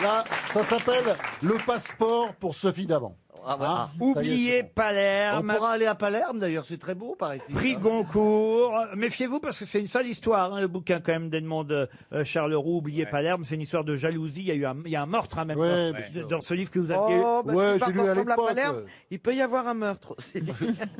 Là, ça s'appelle Le passeport pour Sophie d'avant. Ah, bah, Hein, ça y est, Oubliez c'est bon. On Palerme. pourra aller à Palerme d'ailleurs, c'est très beau, paraît-il. Prix Goncourt. Méfiez-vous parce que c'est une sale histoire, hein, le bouquin quand même d'Edmond Charleroux, Oubliez Palerme. C'est une histoire de jalousie. Il y a un meurtre hein, même Ouais, dans ce livre que vous aviez. Oh, bah, Ouais, si j'ai lu à Parc ressemble à l'époque, Palerme, il peut y avoir un meurtre aussi.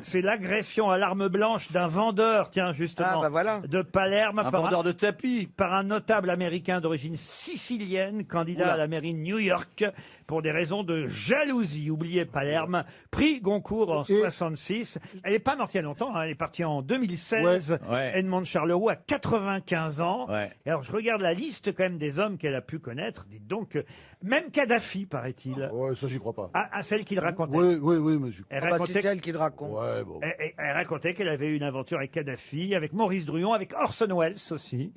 C'est l'agression à l'arme blanche d'un vendeur, tiens, justement, Ah, bah voilà. de Palerme Un vendeur de tapis. par un notable américain d'origine sicilienne, candidat Oula. à la mairie de New York, pour des raisons de jalousie. Oubliez Palerme. Prix Goncourt en 66. Elle n'est pas morte il y a longtemps, hein, elle est partie en 2016. Ouais. Edmond Charleroux a 95 ans. Ouais. Et alors je regarde la liste quand même des hommes qu'elle a pu connaître. Dites donc, même Kadhafi, paraît-il. Ouais, ça j'y crois pas. À celle qu'il racontait. Oui, mais j'y Elle Ah bah, racontait c'est elle qui le raconte. Ouais, bon. elle racontait qu'elle avait eu une aventure avec Kadhafi, avec Maurice Druon, avec Orson Welles aussi,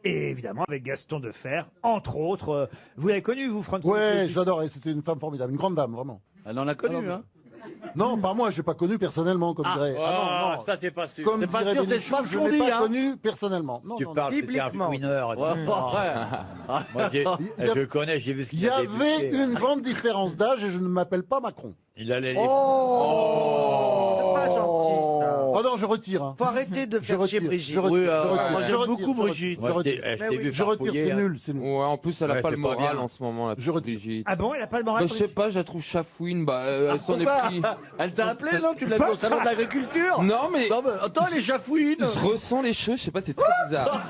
et évidemment avec Gaston Deffer, entre autres. Vous l'avez connu, vous, François? Ouais, j'adore. Et c'était une femme formidable, une grande dame, vraiment. Elle en a connu, hein. Non, pas moi, je l'ai pas connu personnellement, comme dirait. Ah, non. ça c'est pas sûr. Comme C'est pas dirait sûr, c'est Bénichou, pas ce je qu'on l'ai dit, pas hein. connu personnellement. Non, Tu non, parles, non. c'était un fouineur. Ouais, Moi, Il y a- je connais, j'ai vu ce Il qu'il y a avait débusqué. une grande différence d'âge et je ne m'appelle pas Macron. Il allait les... C'est pas gentil, ça. Oh non, je retire. Hein. Faut arrêter de Je faire chier retire, Brigitte. je retire, Oui, je retire, moi, je j'aime retire, beaucoup je retire, Brigitte. je retire. Je t'ai vu Je retire, farfouiller, c'est hein. nul, c'est nul. Ouais, en plus, elle a Ouais, pas c'est le pas moral bien. en ce moment, la Je retire. Brigitte. Ah bon, elle a pas le moral. Bah, je sais pas, je la trouve chafouine. Bah, elle s'en est pris. Elle t'a appelé, non? Tu l'as vu au salon de l'agriculture? Non, mais. Non, mais attends, les chafouines! Il se ressent les cheveux, je sais pas, c'est très bizarre.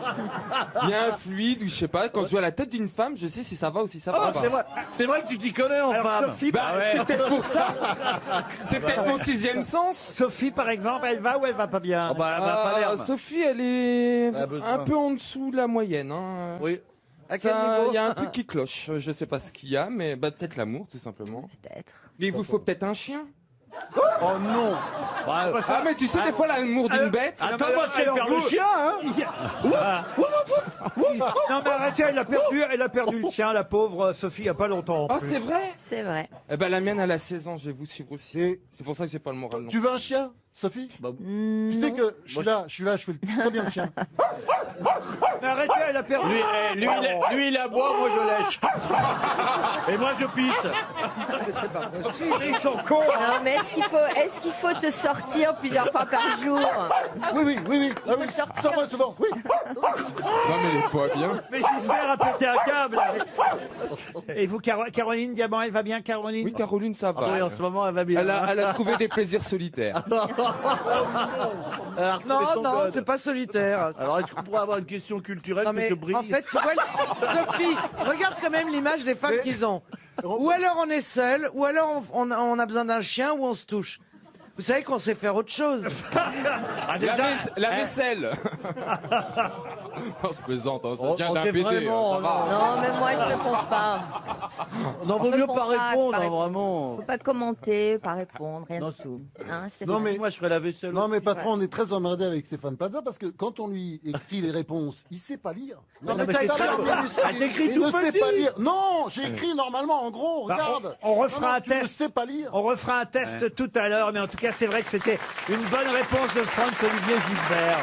Il y a un fluide ou je sais pas, quand je vois la tête d'une femme, je sais si ça va ou si ça va Ah, pas. c'est vrai que tu t'y connais en Alors, femme. Sophie, Bah, c'est peut-être pour ça. C'est peut-être mon sixième sens. Sophie, par exemple, elle va ou elle va pas bien? Oh, bah, elle a pas l'air. Sophie, elle est Elle a besoin. un peu en dessous de la moyenne. Hein. Oui. À quel Ça, niveau? il y a un truc qui cloche. Je sais pas ce qu'il y a, mais bah, peut-être l'amour, tout simplement. Peut-être. Mais il vous faut peut-être un chien. Oh non. Bah, Ah, mais tu sais, des fois, l'amour d'une bête. attends, moi, je sais alors, faire le vous- chien, hein. Non mais arrêtez, elle a perdu le sien, la pauvre Sophie, il y a pas longtemps. en Oh, plus. c'est vrai. C'est vrai. Eh ben, la mienne, elle a 16 ans, je vais vous suivre aussi. Et C'est pour ça que j'ai pas le moral. Non. tu veux un chien, Sophie? Tu sais que je suis là, je fais très bien le chien. Mais arrêtez, elle a perdu. Lui, il aboie, moi je lèche. Et moi, je pisse. Ils sont cons. Non, mais est-ce qu'il faut te sortir plusieurs fois par jour? Oui. Ah oui, te sortir. sors-moi souvent, oui. Non, mais elle est pas bien. Mais Gisbert a pété un câble. Et vous, Caroline Diamant, elle va bien, Caroline? Oui, Caroline, ça va. Ah oui, en ce moment, elle va bien. Elle a trouvé des plaisirs solitaires. Elle a retrouvé Non, son non, code. c'est pas solitaire. Alors, est-ce qu'on pourrait avoir une question culturelle Non, que mais je brille en fait, tu vois, Sophie, regarde quand même l'image des femmes qu'ils ont. Ou alors on est seul, ou alors on a besoin d'un chien, ou on se touche. Vous savez qu'on sait faire autre chose. La vaisselle. On se plaisante, hein, ça vient on d'un fait PD. vraiment, Ça va. Non, mais moi, je réponds pas. On en vaut mieux pas répondre, pas hein, répondre. vraiment. Faut pas commenter, pas répondre, rien du tout. Hein, c'est Non, vrai. mais Moi, je ferais la vaisselle. Non mais patron, on est très emmerdé avec Stéphane Plaza parce que quand on lui écrit les réponses, il sait pas lire. Non, mais t'as c'est écrit ça, en minuscule. elle t'écrit Il tout ne sait petit. pas lire. Non, j'ai écrit normalement en gros, Bah, regarde. on refera un Tu ne test. sais pas lire. On refera un test tout à l'heure, mais en tout cas, c'est vrai que c'était une bonne réponse de Franz-Olivier Gisbert.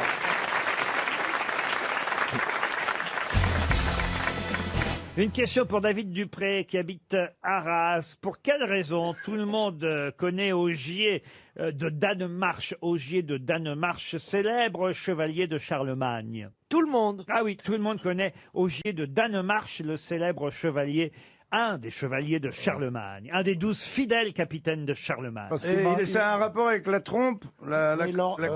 Une question pour David Dupré qui habite Arras. Pour quelle raison tout le monde connaît Ogier de Danemark, Ogier de Danemark, célèbre chevalier de Charlemagne? Tout le monde. Ah oui, tout le monde connaît Ogier de Danemark, le célèbre chevalier, un des chevaliers de Charlemagne, un des 12 fidèles capitaines de Charlemagne. Et c'est un rapport avec la trompe, la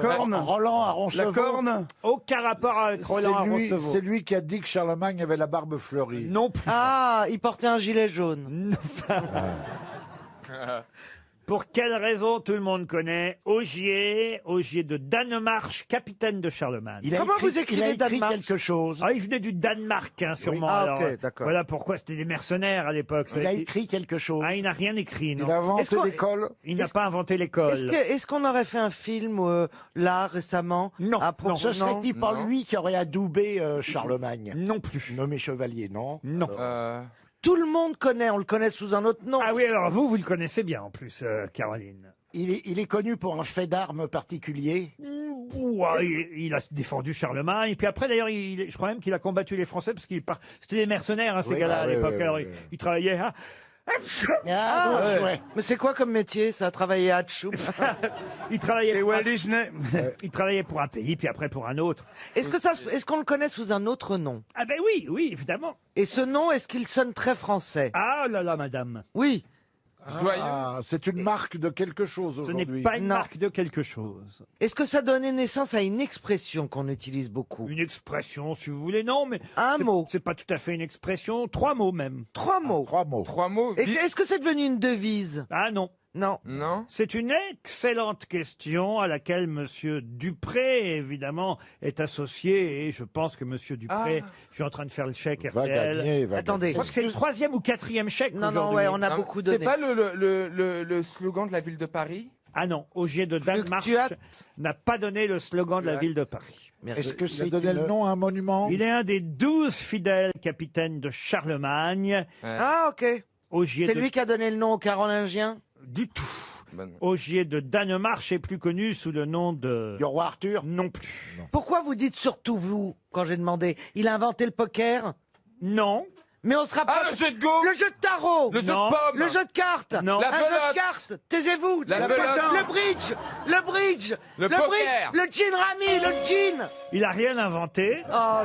corne, Roland à la corne. Aucun rapport avec Roland à Roncevaux. C'est lui qui a dit que Charlemagne avait la barbe fleurie. Non plus. Ah, il portait un gilet jaune. Pour quelle raison tout le monde connaît Ogier, Ogier de Danemark, capitaine de Charlemagne? Comment vous écrivez Danemark? quelque chose. Ah, il venait du Danemark, hein, sûrement. Ah, alors, ok, d'accord. voilà pourquoi c'était des mercenaires à l'époque. Il a écrit quelque chose. Ah, il n'a rien écrit, non. Il a inventé Est-ce qu'on- l'école. Il n'a pas inventé l'école. Est-ce qu'on aurait fait un film là récemment? Non, à propos- non. Ce serait-il Non. par lui qui aurait adoubé Charlemagne, Non plus. nommé chevalier, non? Non. Tout le monde connaît, on le connaît sous un autre nom. Ah oui, alors vous le connaissez bien en plus, Caroline. Il est connu pour un fait d'armes particulier. Ouais, il a défendu Charlemagne. Et puis après, d'ailleurs, je crois même qu'il a combattu les Français parce c'était des mercenaires, hein, ces Oui, gars-là, ah à oui, l'époque. oui, Alors, oui, il travaillait. Hein. Ouais. Mais c'est quoi comme métier, ça, travailler à Hatchou? Il travaillait C'est pour Walt Disney. il travaillait pour un pays, puis après pour un autre. Est-ce qu'on le connaît sous un autre nom? Ah ben oui, évidemment. Et ce nom, est-ce qu'il sonne très français? Ah là là, madame. Oui. Ah, c'est une marque de quelque chose Ce n'est aujourd'hui. pas une Non. marque de quelque chose. Est-ce que ça donnait naissance à une expression qu'on utilise beaucoup? Une expression, si vous voulez, non, mais Un mot. c'est pas tout à fait une expression. 3 mots même. 3 mots. 3 mots. 3 mots. Et est-ce que c'est devenu une devise? Ah non. Non. Non. C'est une excellente question à laquelle Monsieur Dupré, évidemment, est associé. Et je pense que Monsieur Dupré, je suis en train de faire le chèque Va RTL. gagner, va Attendez. Je crois que c'est le 3e ou 4e chèque Non, aujourd'hui. ouais, on a Non, beaucoup C'est donné. pas le slogan de la ville de Paris? Ah non, Ogier de Danemark Fluctuate. n'a pas donné le slogan de la ville de Paris. Est-ce que Il a c'est donné le nom à un monument? Il est un des 12 fidèles capitaines de Charlemagne. Ah, ok. Ogier C'est de... lui qui a donné le nom aux Carolingiens? Du tout. Ogier de Danemark est plus connu sous le nom de... Du roi Arthur? Non plus. Pourquoi vous dites surtout vous quand j'ai demandé? Il a inventé le poker? Non. Mais on se rappelle. Ah, le jeu de go. Le jeu de tarot. Le jeu de Non. pomme. Le jeu de cartes. Non. La Un jeu belote. de cartes. Taisez-vous. La belote. Le bridge. Le bridge. Le bridge. poker. Le gin rami. Le gin. Il a rien inventé. Oh là.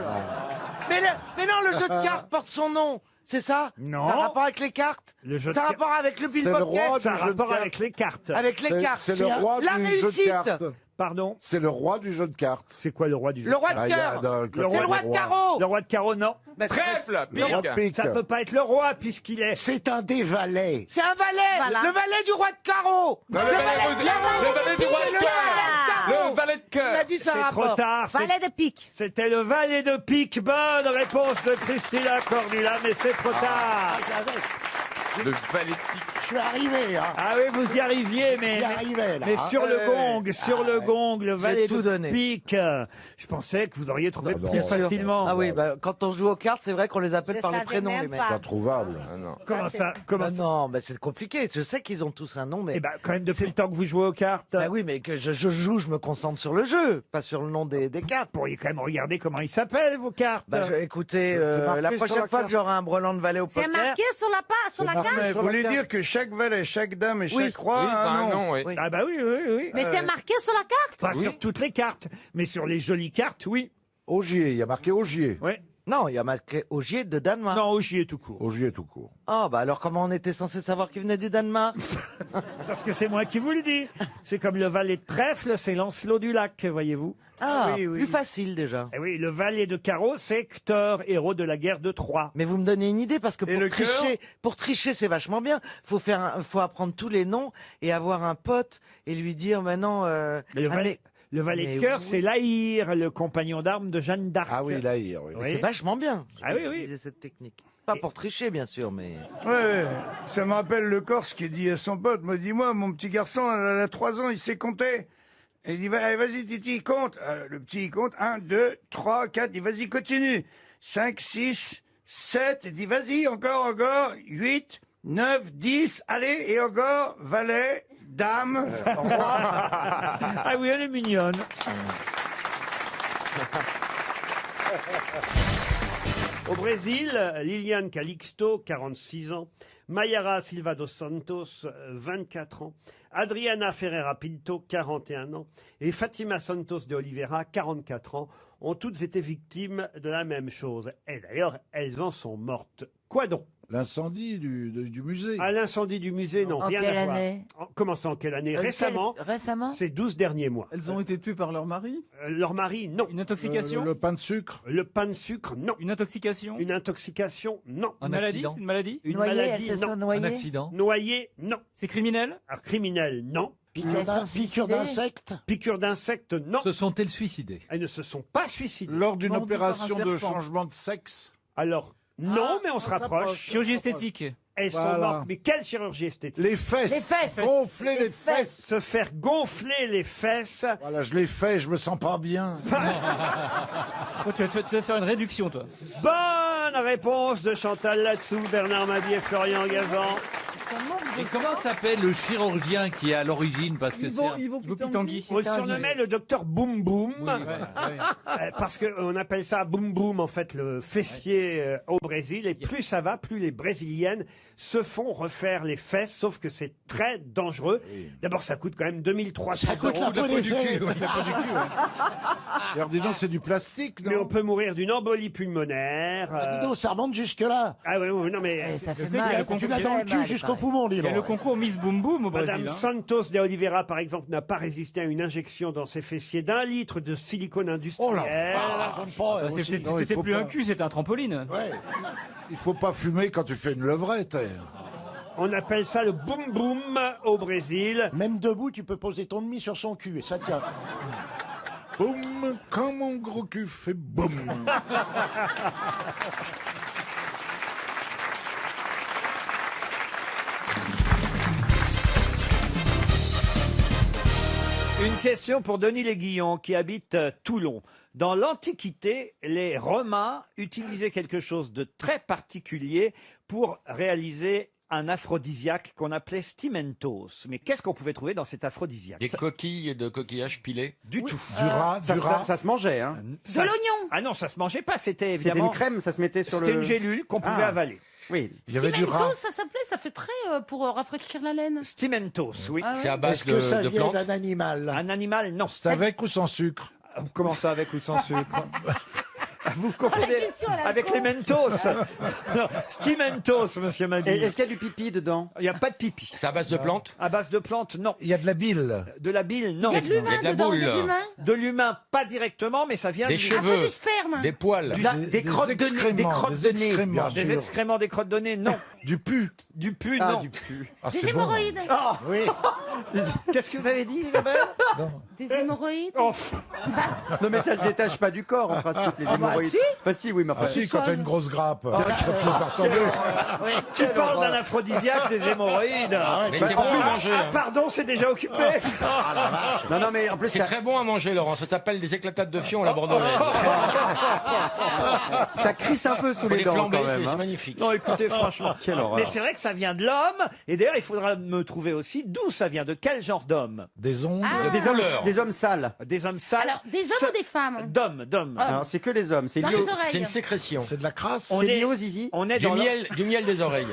Mais non, le jeu de cartes porte son nom. C'est ça? Non. Ça a rapport avec les cartes? Le jeu de Ça a cartes. rapport avec le C'est bill le pocket? roi Ça a du jeu de rapport cartes. avec les cartes. Avec les cartes. C'est le roi La du jeu de réussite. cartes. Pardon? C'est le roi du jeu de cartes. C'est quoi le roi du jeu? Le roi Ah, de il y a cœur. d'un côté C'est le roi de carreau. Le roi de carreau, non. Bah, Trèfle. Le roi de Pique. pique. Ça peut pas être le roi puisqu'il est... C'est un des valets. C'est un valet. Voilà. Le valet du roi de carreau. Le valet du roi de Le cœur. valet Le valet de Il a cœur. dit ça C'est trop rapport. tard. Valet de pique. C'était le valet de pique. Bonne réponse de Christina Cordula, mais c'est trop tard. Le valet de pique. Je suis arrivé, hein. Ah oui, vous y arriviez, mais... J'y arrivais, là. Mais hein. sur le gong, le gong, le valet tout de donné. pique. Je pensais que vous auriez trouvé Ah non. plus facilement. Ah oui, bah, quand on joue aux cartes, c'est vrai qu'on les appelle Je par les savais prénoms, même les mecs. pas. Pas trouvable. Ah non. Comment ça? Comment Bah ça? non, bah c'est compliqué. Je sais qu'ils ont tous un nom, mais. Eh ben, quand même, depuis le temps que vous jouez aux cartes, Bah oui, mais que je joue, je me concentre sur le jeu, pas sur le nom des cartes. vous pourriez quand même regarder comment ils s'appellent, vos cartes. Bah, écoutez, C'est marqué la sur prochaine la fois carte. que j'aurai un brelan de valet au C'est poker. marqué sur la marqué. carte. Mais Sur vous la voulez carte. dire que chaque valet, chaque dame et Oui. chaque roi Oui, a ça a un un nom. nom, oui. Oui. Ah bah oui, oui, oui. Mais c'est marqué sur la carte. Pas sur toutes les cartes, mais sur les jolies cartes, oui. Ogier, il y a marqué Ogier. Oui. Non, il y a marqué Ogier de Danemark. Non, Ogier tout court. Ogier tout court. Ah, bah alors comment on était censé savoir qu'il venait du Danemark? Parce que c'est moi qui vous le dis. C'est comme le valet de trèfle, c'est Lancelot du Lac, voyez-vous. Ah, oui, oui. plus facile déjà. Eh oui, le valet de carreau, c'est Hector, héros de la guerre de Troie. Mais vous me donnez une idée parce que Et le pour tricher, c'est vachement bien. Faut apprendre tous les noms et avoir un pote et lui dire maintenant. Le valet de cœur, c'est Laïr, le compagnon d'armes de Jeanne d'Arc. Ah oui, Laïr, oui. Oui. C'est vachement bien. Ah oui, oui. Utiliser cette technique. Pas pour tricher, bien sûr, mais. Ouais, ça me rappelle le Corse qui dit à son pote, me dis-moi, mon petit garçon, il a 3 ans, il sait compter. Et il dit, allez, vas-y, Titi, compte. Le petit, il compte, 1, 2, 3, 4, il dit, vas-y, continue. 5, 6, 7, il dit, vas-y, encore, 8, 9, 10, allez, et encore, valet, dame, roi. Ah oui, elle est mignonne. Au Brésil, Liliane Calixto, 46 ans, Mayara Silva dos Santos, 24 ans, Adriana Ferreira Pinto, 41 ans, et Fatima Santos de Oliveira, 44 ans, ont toutes été victimes de la même chose. Et d'ailleurs, elles en sont mortes. Quoi donc? L'incendie du musée. À l'incendie du musée, non, En rien quelle à voir. année Comment ça, en quelle année? Récemment, Récemment ces 12 derniers mois. Elles ont été tuées par leur mari? Leur mari, non. Une intoxication Le pain de sucre. Le pain de sucre, non. Une intoxication Une intoxication, non. Une maladie C'est une maladie Une Noyées, maladie, elles se non. sont noyées. Un accident. Noyé, non. C'est criminel Alors, criminel, non. Piqûre d'insectes. Piqûre d'insectes, non. Se sont-elles suicidées? Elles ne se sont pas suicidées. Lors d'une Vendues par un opération de serpent. changement de sexe. Alors, non, mais on se on rapproche. s'approche. Chirurgie esthétique. Elles sont Voilà. mortes. Mais quelle chirurgie esthétique? Les fesses. Les fesses. Gonfler les fesses. Se faire gonfler les fesses. Voilà, je l'ai fait, je me sens pas bien. Oh, tu vas faire une réduction, toi. Bonne réponse de Chantal Latsou, Bernard Mabie et Florian Gazan. Et comment s'appelle le chirurgien qui est à l'origine? Parce que c'est. Ivo Pitangui. On le surnommait le docteur Boum Boum. Ouais. Parce qu'on appelle ça Boum Boum, en fait, le fessier au Brésil. Et plus ça va, plus les Brésiliennes se font refaire les fesses, sauf que c'est très dangereux. D'abord, ça coûte quand même 2300 Ça coûte euros. la peau des fesses. Alors dis donc, c'est du plastique, Mais on non? peut mourir d'une embolie pulmonaire. Ah, dis donc, ça remonte jusque-là. Ah oui, oui, non mais... Eh, ça fait sais mal. qu'il y a ça le fait Tu l'as dans le très mal, cul jusqu'au pareil. poumon, dis Il y a le donc. concours Miss Boom Boom au Madame Brésil. hein. Santos de Oliveira, par exemple, n'a pas résisté à une injection dans ses fessiers d'1 litre de silicone industriel. Oh la vache, pas, Bah, aussi. C'était Non, il c'était faut plus pas. un cul, c'était un trampoline. Ouais. Il faut pas fumer quand tu fais une levrette. On appelle ça le boum boum au Brésil. Même debout, tu peux poser ton demi sur son cul et ça tient. Boum, quand mon gros cul fait boum. Une question pour Denis Léguillon qui habite Toulon. Dans l'Antiquité, les Romains utilisaient quelque chose de très particulier pour réaliser un aphrodisiaque qu'on appelait stimentos. Mais qu'est-ce qu'on pouvait trouver dans cet aphrodisiaque? Des coquilles de coquillages pilés. Du tout. Ça se mangeait, hein. De l'oignon. Ah non, ça se mangeait pas. C'était C'était évidemment. une crème, ça se mettait sur le... C'était une gélule qu'on pouvait Ah. avaler. Oui. Stimentos, ça s'appelait, ça fait très pour rafraîchir la laine. Stimentos, oui. Ah ouais. C'est à Est-ce que ça vient d'un animal? Un animal, non. C'est avec ou sans sucre? Comment ça, avec ou sans sucre? Vous confondez La question, elle est avec con. les Mentos. Non, Stimentos, monsieur Mabille. Et est-ce qu'il y a du pipi dedans? Il n'y a pas de pipi. C'est à base de plantes? À base de plantes, non. Il y a de la bile. De la bile, non. Il y a de l'humain Il y a de la dedans, boule. il y a de l'humain. De l'humain, pas directement, mais ça vient Des du... Un peu cheveux. du sperme. Des poils. Des crottes de nez, des excréments, crottes des de nez. excréments. Des excréments, des crottes de nez, non. Du pu. Du pu, Ah, non. du pu. Ah, Des c'est bon. hémorroïdes. Ah, Oui. qu'est-ce que vous avez dit, Isabelle? Des hémorroïdes. Oh, Non mais ça se détache pas du corps en principe, les hémorroïdes. si. Bah si, oui, mais enfin... Ah si, quand t'as une grosse grappe, ça finit par tomber. tu parles d'un aphrodisiaque, des hémorroïdes. Mais c'est bon à manger. Ah, hein. pardon, c'est déjà occupé. Non, non, mais en plus, C'est ça, très bon à manger, Laurent. Ça s'appelle des éclatades de fion à la bordelaise. ça crisse un peu sous Faut les les dents flamber, quand même. c'est hein. magnifique. Non, écoutez, franchement. Quelle horreur. Mais c'est vrai que ça vient de l'homme. Et d'ailleurs, il faudra me trouver aussi d'où ça vient, de quel genre d'homme. Des ongles. Ah. Des hommes sales. Des hommes sales. Alors, des hommes ou des femmes D'hommes. Alors c'est que les hommes, c'est Dans lié, les au... oreilles. C'est une sécrétion. C'est de la crasse. On c'est est- lié aux zizi. On est Du dans miel des oreilles.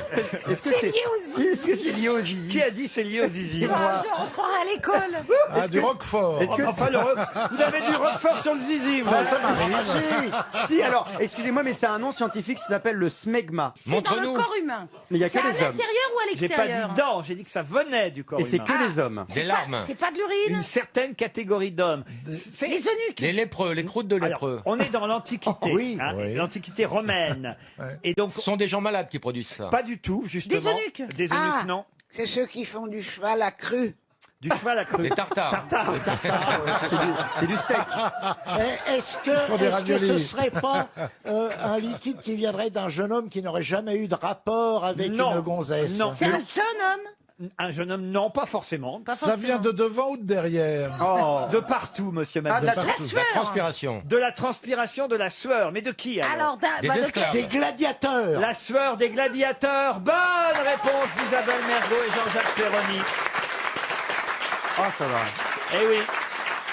Est-ce que C'est lié aux zizi. Est-ce que c'est lié aux zizi? Qui a dit c'est lié aux zizi? Ah, genre, on se croirait à l'école. Ah, du roquefort. Est-ce que Enfin, vous avez du roquefort sur le zizi, vous. Ah, ça m'arrive. Si, alors, excusez-moi, mais c'est un nom scientifique, ça s'appelle le smegma. C'est dans le corps humain. Mais il y a C'est que à les hommes. l'intérieur ou à J'ai pas l'extérieur dit dents, j'ai dit que ça venait du corps Et c'est humain. que les hommes. Des larmes. C'est pas de l'urine. Une certaine catégorie d'hommes. C'est- Les eunuques. Les lépreux, les croûtes de Alors, lépreux. on est dans l'Antiquité, Oui. hein, Oui. l'Antiquité romaine. Et donc, Ce sont des gens malades qui produisent ça. pas du tout, justement. Des eunuques. Des eunuques, Ah. non. C'est ceux qui font du cheval à cru. Du cheval à cru. Des tartares. C'est du steak. Est-ce font des que ce raviolis. serait pas un liquide qui viendrait d'un jeune homme qui n'aurait jamais eu de rapport avec Non. une gonzesse? Non. C'est un jeune homme. Un jeune homme, non, pas forcément. Pas Ça vient de devant ou de derrière? Oh. De partout, monsieur Ah, de Mabille. la- La sueur. La transpiration. De la transpiration, de la sueur. Mais de qui, alors, Alors, Des bah, de esclaves. quel- Des gladiateurs. La sueur des gladiateurs. Bonne réponse d'Isabelle Mergo et Jean-Jacques Perroni. Ah, ça va. Eh oui,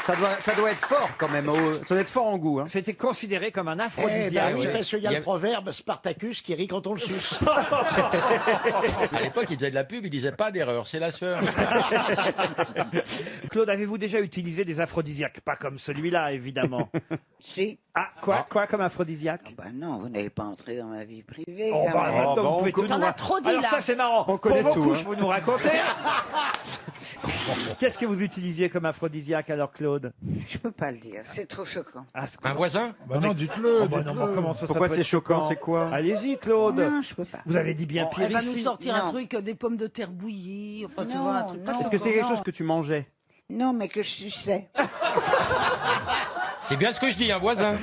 Ça doit être fort quand même. Ça doit être fort en goût. Hein. c'était considéré comme un Eh ben aphrodisiaque. oui, ouais. parce qu'il y a Il y a- le proverbe Spartacus qui rit quand on le suce. À l'époque, ils faisaient de la pub, ils disaient pas d'erreur, c'est la sueur. Claude, avez-vous déjà utilisé des aphrodisiaques? Pas comme celui-là, évidemment. Si. Ah, quoi comme aphrodisiaque? Bah non, vous n'allez pas entrer dans ma vie privée. Oh, quand bah, même. maintenant, vous pouvez tout T'en nous as trop dit, Alors là. ça, c'est marrant. On Pour connaît vos tout, couches, hein. vous nous racontez. Qu'est-ce que vous utilisiez comme aphrodisiaque, alors, Claude? Je peux pas le dire, c'est trop choquant. Ah, Un voisin? Bah non, dites-le. Oh, bah non, dites-le. bah, comment ça, Pourquoi ça peut c'est être choquant, c'est quoi? Allez-y, Claude. Non, je peux pas. Vous avez dit bien Bon, pire elle va nous ici. sortir Non. un truc, des pommes de terre bouillies, enfin tu Non, vois, un truc pas non. Est-ce que c'est quelque non. chose que tu mangeais? Non, mais que je suçais. C'est bien ce que je dis, un voisin.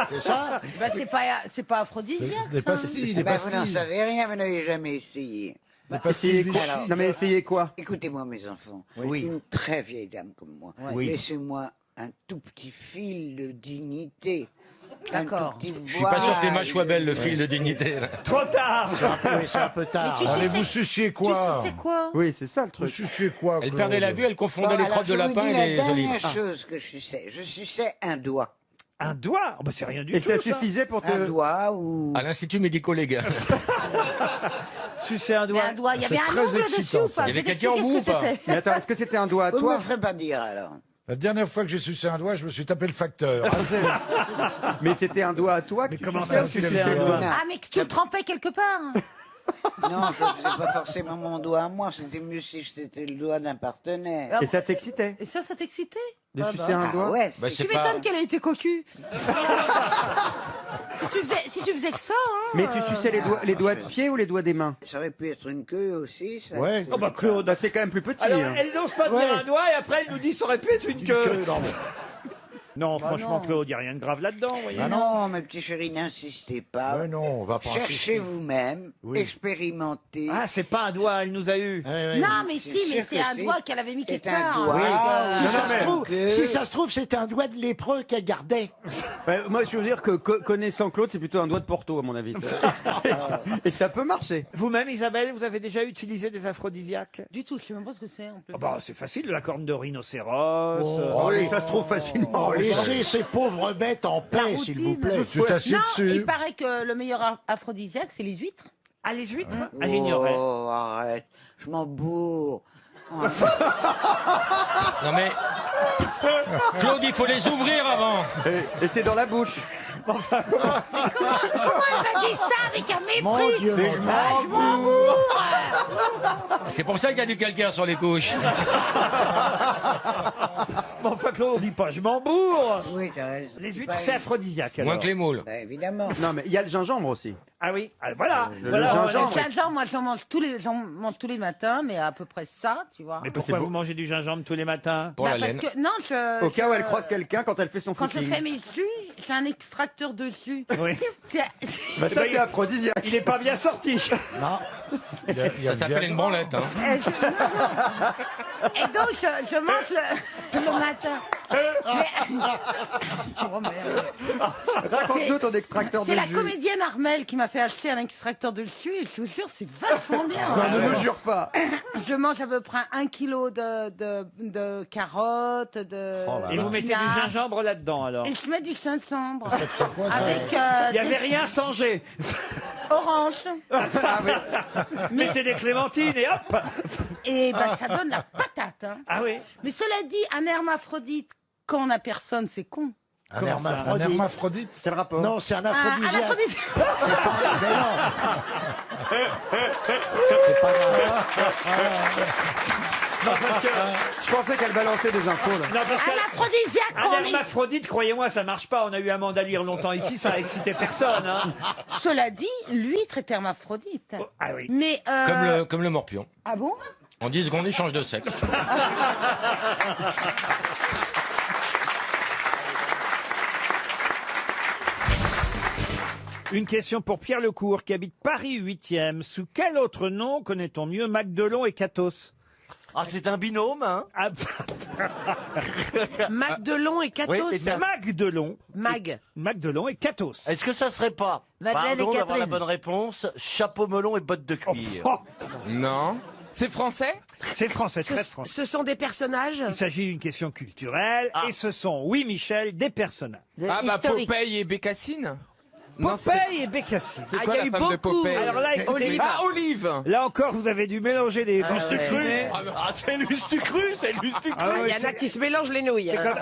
C'est ça? Bah, c'est pas aphrodisiaque, Des ça. pastilles, Eh des ben, vous n'en pastilles. savez rien, vous n'avez jamais essayé. Des pastilles Essayez quoi? Vichy. Non mais essayez quoi? Écoutez-moi, mes enfants. Oui. Une très vieille dame comme moi. Oui. Laissez-moi un tout petit fil de dignité. D'accord. Un tout petit Je suis pas sûr que tes mâches soient belles, le voile. fil de dignité. Là. Trop tard. Oui, c'est un peu tard. Mais tu Allez, suçais- vous suciez Tu quoi? sais quoi? Oui, c'est ça le Vous truc. suciez quoi, Elle Claude? perdait la vue, elle confondait Bon, les alors, crottes de je vous lapin dis et la les dernière olives. chose que je suçais. Je suçais un doigt. Un doigt? Oh, bah, c'est rien du Et tout. ça suffisait pour Un te... doigt ou... À l'Institut médico-légal. Sucer un Mais doigt. un doigt, il y C'est avait un très ongle excitant, dessus ou ça. pas? Il y avait Je vais quelqu'un en t'expliquer bout ce que ou pas c'était. Mais attends, est-ce que c'était un doigt à Vous ne toi? me ferez pas dire alors. La dernière fois que j'ai sucé un doigt, je me suis tapé le facteur. Mais c'était un doigt à toi que Mais tu comment suçais ça, ou tu sucer suçais un le doigt? Non. Ah, mais que tu le trempais quelque part. Non, je ne faisais pas forcément mon doigt à moi. C'était mieux si c'était le doigt d'un partenaire. Et ça t'excitait Et ça t'excitait? de Ah sucer bah. un doigt? Ah ouais, Bah, c'est- c'est Tu pas- m'étonnes qu'elle ait été cocu. si tu faisais que ça, hein. Mais tu suçais les doigts de pied ou les doigts des mains? ça aurait pu être une queue aussi. Ça. Ouais. Oh, bah, Claude. Bah, c'est quand même plus petit. Alors, hein. elle n'ose pas dire Ouais. un doigt et après elle nous dit ça aurait pu être une queue. Non, Bah franchement, non. Claude, il n'y a rien de grave là-dedans, vous voyez. Non, mes petits chéris, n'insistez pas. Mais non, on va pas Cherchez insister. vous-même, expérimentez. Ah, c'est pas un doigt, elle nous a eu. Non, mais si, mais c'est un doigt qu'elle avait mis quelque part. un doigt. parce que- Si ça se trouve, c'était un doigt de lépreux qu'elle gardait. Moi, je veux dire que connaissant Claude, c'est plutôt un doigt de Porto, à mon avis. Et ça peut marcher. Vous-même, Isabelle, vous avez déjà utilisé des aphrodisiaques? Du tout, je sais même pas ce que c'est. en plus. Ah bah, c'est facile, la corne de rhinocéros. oui, ça se trouve facilement. Oh, laissez ces pauvres bêtes en paix, s'il vous plaît. Tu t'assieds Non, il dessus. paraît que le meilleur aphrodisiaque, c'est les huîtres. Ah, les huîtres? Ah, j'ignorais. Oh, arrête, je m'en bourre. Non mais. Claude, il faut les ouvrir avant. Et c'est dans la bouche. Comment elle m'a dit ça avec un mépris? Mon Dieu, Mais mon je Dieu. m'en bourre. C'est pour ça qu'il y a du calcaire sur les couches. Bon, enfin, Claude, on dit pas, je m'en bourre. Oui, t'as raison. Les huîtres, c'est aphrodisiaque. Moins alors. que les moules. Bah, évidemment. Non, mais il y a le gingembre aussi. Ah oui, ah, voilà. Le voilà gingembre. Le gingembre, moi, j'en mange tous les matins, mais à peu près ça, tu vois. Mais pourquoi vous mangez du gingembre tous les matins? Pour la parce laine. que non, Au cas où elle croise quelqu'un quand elle fait son quand je footing. fais mes jus, j'ai un extracteur de jus. Oui. C'est- Bah, ça, Bah, c'est aphrodisiaque. Il est pas bien sorti. Non. Ça s'appelle une branlette. Hein. Et donc, je mange le matin. Oh, merde. Raconte-nous ton extracteur de C'est la jus. comédienne Armel qui m'a fait acheter un extracteur de jus et je vous jure, c'est vachement bien. Non, ne nous jure pas. Je mange à peu près 1 kilo de carottes, de. Oh là Et là. vous mettez du gingembre là-dedans, alors? Et je mets du gingembre. Ça te fait quoi, ça Avec Il n'y avait rien sans G. orange. Mettez des clémentines et hop. Et bah, ça donne la patate. Hein. Ah oui. Mais cela dit, un hermaphrodite, quand on n'a personne, c'est con. Un Comment ça, hermaphrodite. Un hermaphrodite. Quel rapport? Non, c'est un Un aphrodisiaque. aphrodisiaque. C'est pas... Mais non. C'est pas Non, parce que je pensais qu'elle balançait des infos, là. Non, parce Un que aphrodisiaque, quand un on est. hermaphrodite, croyez-moi, ça marche pas. On a eu Amanda Lear longtemps ici, ça a excité personne. Hein. Cela dit, l'huître est hermaphrodite. Ah oui. Mais. Comme le morpion. Ah bon? En 10 secondes, il change de sexe. Une question pour Pierre Lecourt, qui habite Paris 8e. Sous quel autre nom connaît-on mieux Magdelon et Catos? Ah, c'est un binôme, hein? Ah, Magdelon et Catos. Oui, et Magdelon. Mag. Magdelon et Catos. Est-ce que ça serait pas, Madeleine et pardon d'avoir la Catherine. bonne réponse, chapeau melon et bottes de cuir? Oh, Non. C'est français? c'est français, très français. Ce sont des personnages. Il s'agit d'une question culturelle et ce sont, oui Michel, des personnages. Ah bah historique. Popeye et Bécassine. Non, c'est- Popeye et Bécassine. C'est quoi la femme de Popeye? Alors là, écoutez, Olive. Ah, Olive. là encore, vous avez dû mélanger des Ah, c'est l'ustu cru, c'est l'ustu cru. Ah ouais, Il y en a qui se mélangent les nouilles. c'est comme,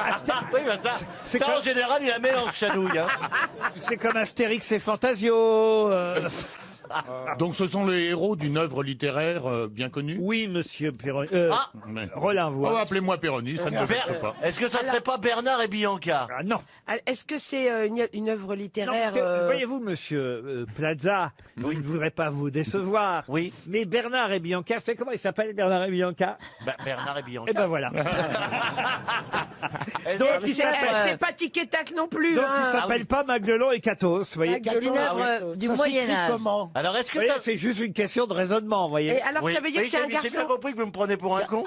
Oui, bah ça, C'est ça comme- en général, il a mélange chanouille. Hein. c'est comme Astérix et Fantasio. Donc ce sont les héros d'une œuvre littéraire bien connue. Oui, monsieur Perroni. Ah. Mais- Rollin, vous. Oh, appelez-moi Péroni, ça ne me vexe pas. Est-ce que ça serait pas Bernard et Bianca? Ah, non. Est-ce que c'est une œuvre Non, littéraire parce que, voyez-vous, monsieur Plaza, je ne voudrais pas vous décevoir. Oui. Mais Bernard et Bianca, c'est comment il s'appelle, Bernard et Bianca? Bernard et Bianca. Eh ben voilà. Donc, il s'appelle, C'est pas tic et tac non plus. donc hein. il s'appelle pas Magdelon et Catos, vous voyez? C'est une œuvre du Ça Moyen s'écrit Âge. comment? Alors, est-ce Vous que voyez, ça... c'est juste une question de raisonnement, vous voyez? Et alors, ça veut dire que c'est un J'ai bien garçon. compris que vous me prenez pour un con.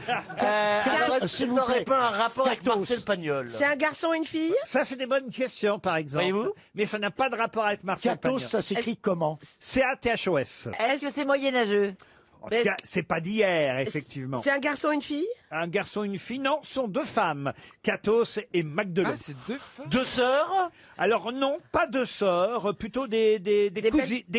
Alors, est-ce que s'il ça vous n'aurait plaît. pas un rapport avec Catos. Marcel Pagnol? C'est un garçon et une fille. Ça, c'est des bonnes questions, par exemple. Voyez-vous? Mais ça n'a pas de rapport avec Marcel Catos, Pagnol. ça s'écrit comment? C-A-T-H-O-S. Est-ce que c'est moyenâgeux? En tout cas, c'est pas d'hier, effectivement. C'est un garçon et une fille. Un garçon, une fille, non, sont deux femmes, Catos et Magdelon. Ah, c'est deux femmes. Deux sœurs? Alors non, pas deux sœurs, plutôt des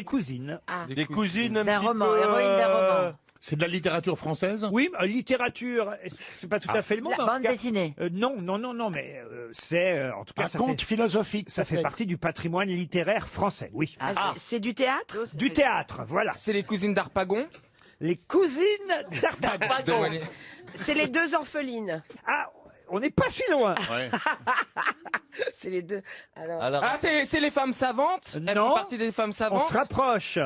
cousines. Ah. Des cousines un D'un petit roman, peu, héroïne d'un roman. C'est de la littérature française? Oui, littérature, c'est pas tout à fait le mot. La mais en bande tout cas, dessinée. non, mais c'est, en tout cas, Un ça conte fait, philosophique. ça fait peut-être. partie du patrimoine littéraire français, oui. C'est du théâtre. Du théâtre, voilà. C'est les cousines d'Arpagon. Les cousines d'Arpagon. C'est les deux orphelines. Ah, on n'est pas si loin. Ouais. C'est les deux. Alors. Ah, c'est les femmes savantes. Elles Non. font partie des femmes On savantes. se rapproche.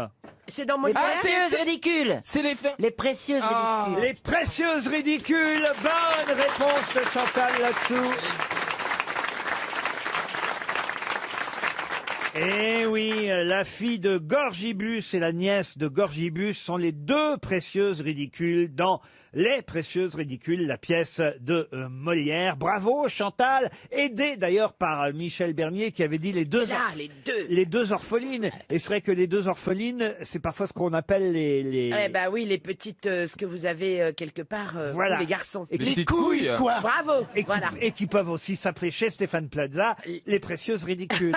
C'est dans Les Molière. précieuses ridicules. C'est les femmes. Les précieuses Ah. ridicules. Les précieuses ridicules. Bonne réponse de Chantal là-dessous. Eh oui, la fille de Gorgibus et la nièce de Gorgibus sont les deux précieuses ridicules dans Les Précieuses Ridicules, la pièce de Molière. Bravo Chantal, aidée d'ailleurs par Michel Bernier qui avait dit les deux orphelines. Et c'est vrai que les deux orphelines, c'est parfois ce qu'on appelle les... Eh ben oui, les petites, ce que vous avez quelque part, Voilà. vous, les garçons. Et les les couilles, quoi. Bravo. Et, Voilà. et qui peuvent aussi s'appeler chez Stéphane Plaza les Précieuses Ridicules.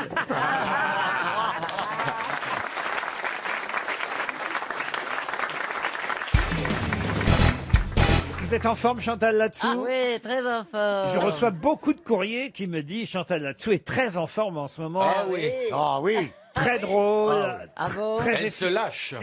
Vous êtes en forme, Chantal Latsou? Ah oui, très en forme. Je reçois beaucoup de courriers qui me disent Chantal Latsou est très en forme en ce moment. Ah oui. Ah oui. Très drôle. Ah bon? Très Elle se lâche.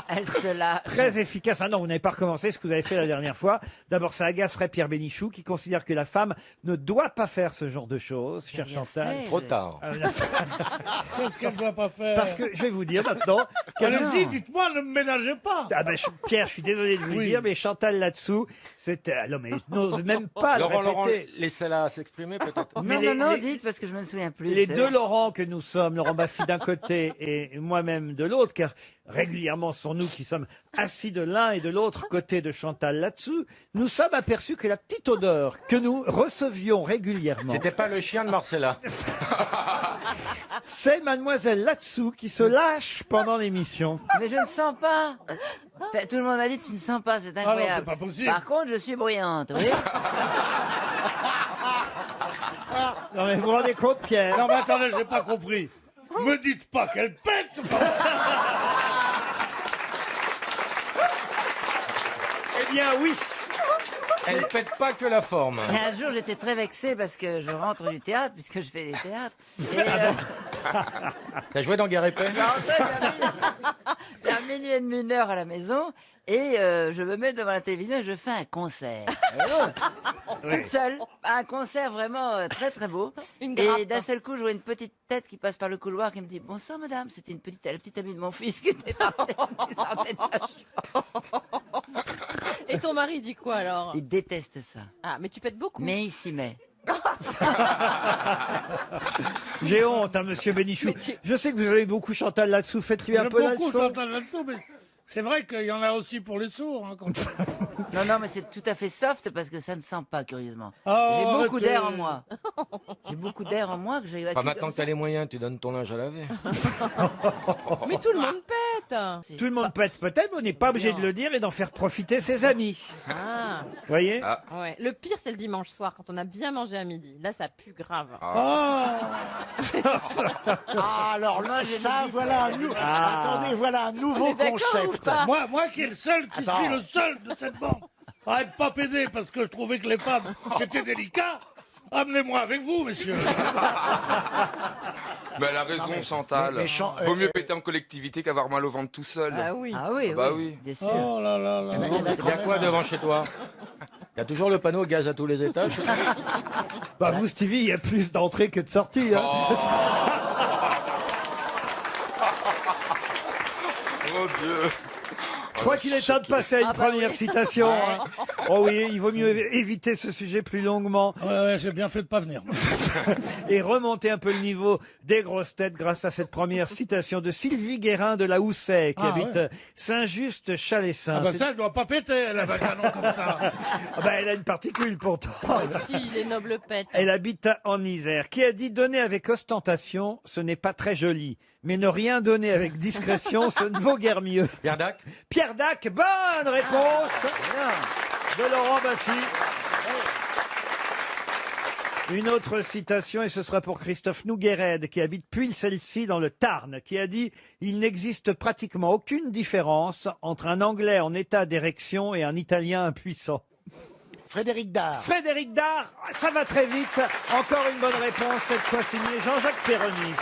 Elle se lâche. Très efficace. Ah non, vous n'avez pas recommencé ce que vous avez fait la dernière fois. D'abord, ça agacerait Pierre Bénichou, qui considère que la femme ne doit pas faire ce genre de choses, chère Chantal. Trop tard. Qu'est-ce qu'elle ne doit pas faire? Parce que je vais vous dire maintenant. Allez-y, dites-moi, ne me ménagez pas. Ah ben, Pierre, je suis désolé de vous le dire, mais Chantal là-dessous, c'est... non, mais je n'ose même pas Laurent, le répéter. laissez-la s'exprimer peut-être. Mais Non, les- dites, parce que je me souviens plus. Les c'est deux vrai. Laurent que nous sommes, Laurent Baffy d'un côté et moi-même de l'autre, car régulièrement ce sont nous qui sommes assis de l'un et de l'autre côté de Chantal là-dessous, nous sommes aperçus que la petite odeur que nous recevions régulièrement, C'était pas le chien de Marcella. c'est mademoiselle là-dessous qui se lâche pendant l'émission. Mais je ne sens pas. Tout le monde m'a dit tu ne sens pas, c'est non, incroyable. c'est pas possible. Par contre, je suis bruyante, oui. Non mais vous vous rendez compte, Pierre? Non, mais attendez, j'ai pas compris. Me dites pas qu'elle pète. Eh bien oui. Elle pète pas que la forme. Et un jour, j'étais très vexée parce que je rentre du théâtre, puisque je fais des théâtres. Et, T'as joué dans Guerre et Paix? je rentrais vers minuit et demi, 1h à la maison, et je me mets devant la télévision et je fais un concert. Oui. Toute seule. Un concert vraiment très très beau. Une Et grappe. d'un seul coup, je vois une petite tête qui passe par le couloir qui me dit bonsoir madame. C'était la petite amie de mon fils qui était partie, qui sortait de sa chambre. Et ton mari dit quoi alors? Il déteste ça. Ah, mais tu pètes beaucoup. Mais il s'y met. J'ai honte, hein, monsieur Bénichou. Je sais que vous avez beaucoup Chantal là-dessous. Faites-lui un J'aime peu la beaucoup leçon. Chantal là-dessous, mais c'est vrai qu'il y en a aussi pour les sourds. Hein, quand Non, non, mais c'est tout à fait soft parce que ça ne sent pas, curieusement. Oh, J'ai beaucoup arrêtez. d'air en moi. J'ai beaucoup d'air en moi que j'ai Pas maintenant que t'as les moyens, tu donnes ton linge à laver. Mais tout le monde pète. Tout le monde pète peut-être, mais on n'est pas obligé de le dire et d'en faire profiter ses amis. Ah. Vous voyez? Ouais. Le pire, c'est le dimanche soir quand on a bien mangé à midi. Là, ça pue grave. Ah, alors Moi, j'ai ça, dit- voilà un attendez, voilà un nouveau concept. Moi qui est le seul, qui suis le seul de cette bande à être pas pédé parce que je trouvais que les femmes, c'était délicat. Amenez-moi avec vous, messieurs. Mais elle a raison, Chantal. Vaut mieux péter en collectivité qu'avoir mal au ventre tout seul. Ah oui. Ah oui, Bah oui, oui. bien sûr. Oh là là là. Il y a quoi devant chez toi? Il y a toujours le panneau gaz à tous les étages. Bah vous, Stevie, il y a plus d'entrées que de sorties. Hein. Oh Dieu. Je crois qu'il est temps de passer à une première citation. hein. Oh oui, il vaut mieux éviter ce sujet plus longuement. Ouais, j'ai bien fait de pas venir. Et remonter un peu le niveau des grosses têtes grâce à cette première citation de Sylvie Guérin de la Houssaye, qui Ah, habite ouais. Saint-Just-Chalessin. Ah bah C'est- ça, elle doit pas péter, elle avait un nom comme ça. Ah bah, elle a une particule pourtant. Si, les nobles pètent. Elle habite en Isère. Qui a dit donner avec ostentation, ce n'est pas très joli. Mais ne rien donner avec discrétion, ce ne vaut guère mieux. Pierre Dac? Pierre Dac, bonne réponse de Laurent Baffy. Une autre citation, et ce sera pour Christophe Nouguered, qui habite Puy-le-Celle-ci dans le Tarn, qui a dit « Il n'existe pratiquement aucune différence entre un Anglais en état d'érection et un Italien impuissant. » Frédéric Dard. Frédéric Dard, ça va très vite. Encore une bonne réponse, cette fois signée Jean-Jacques Perroni.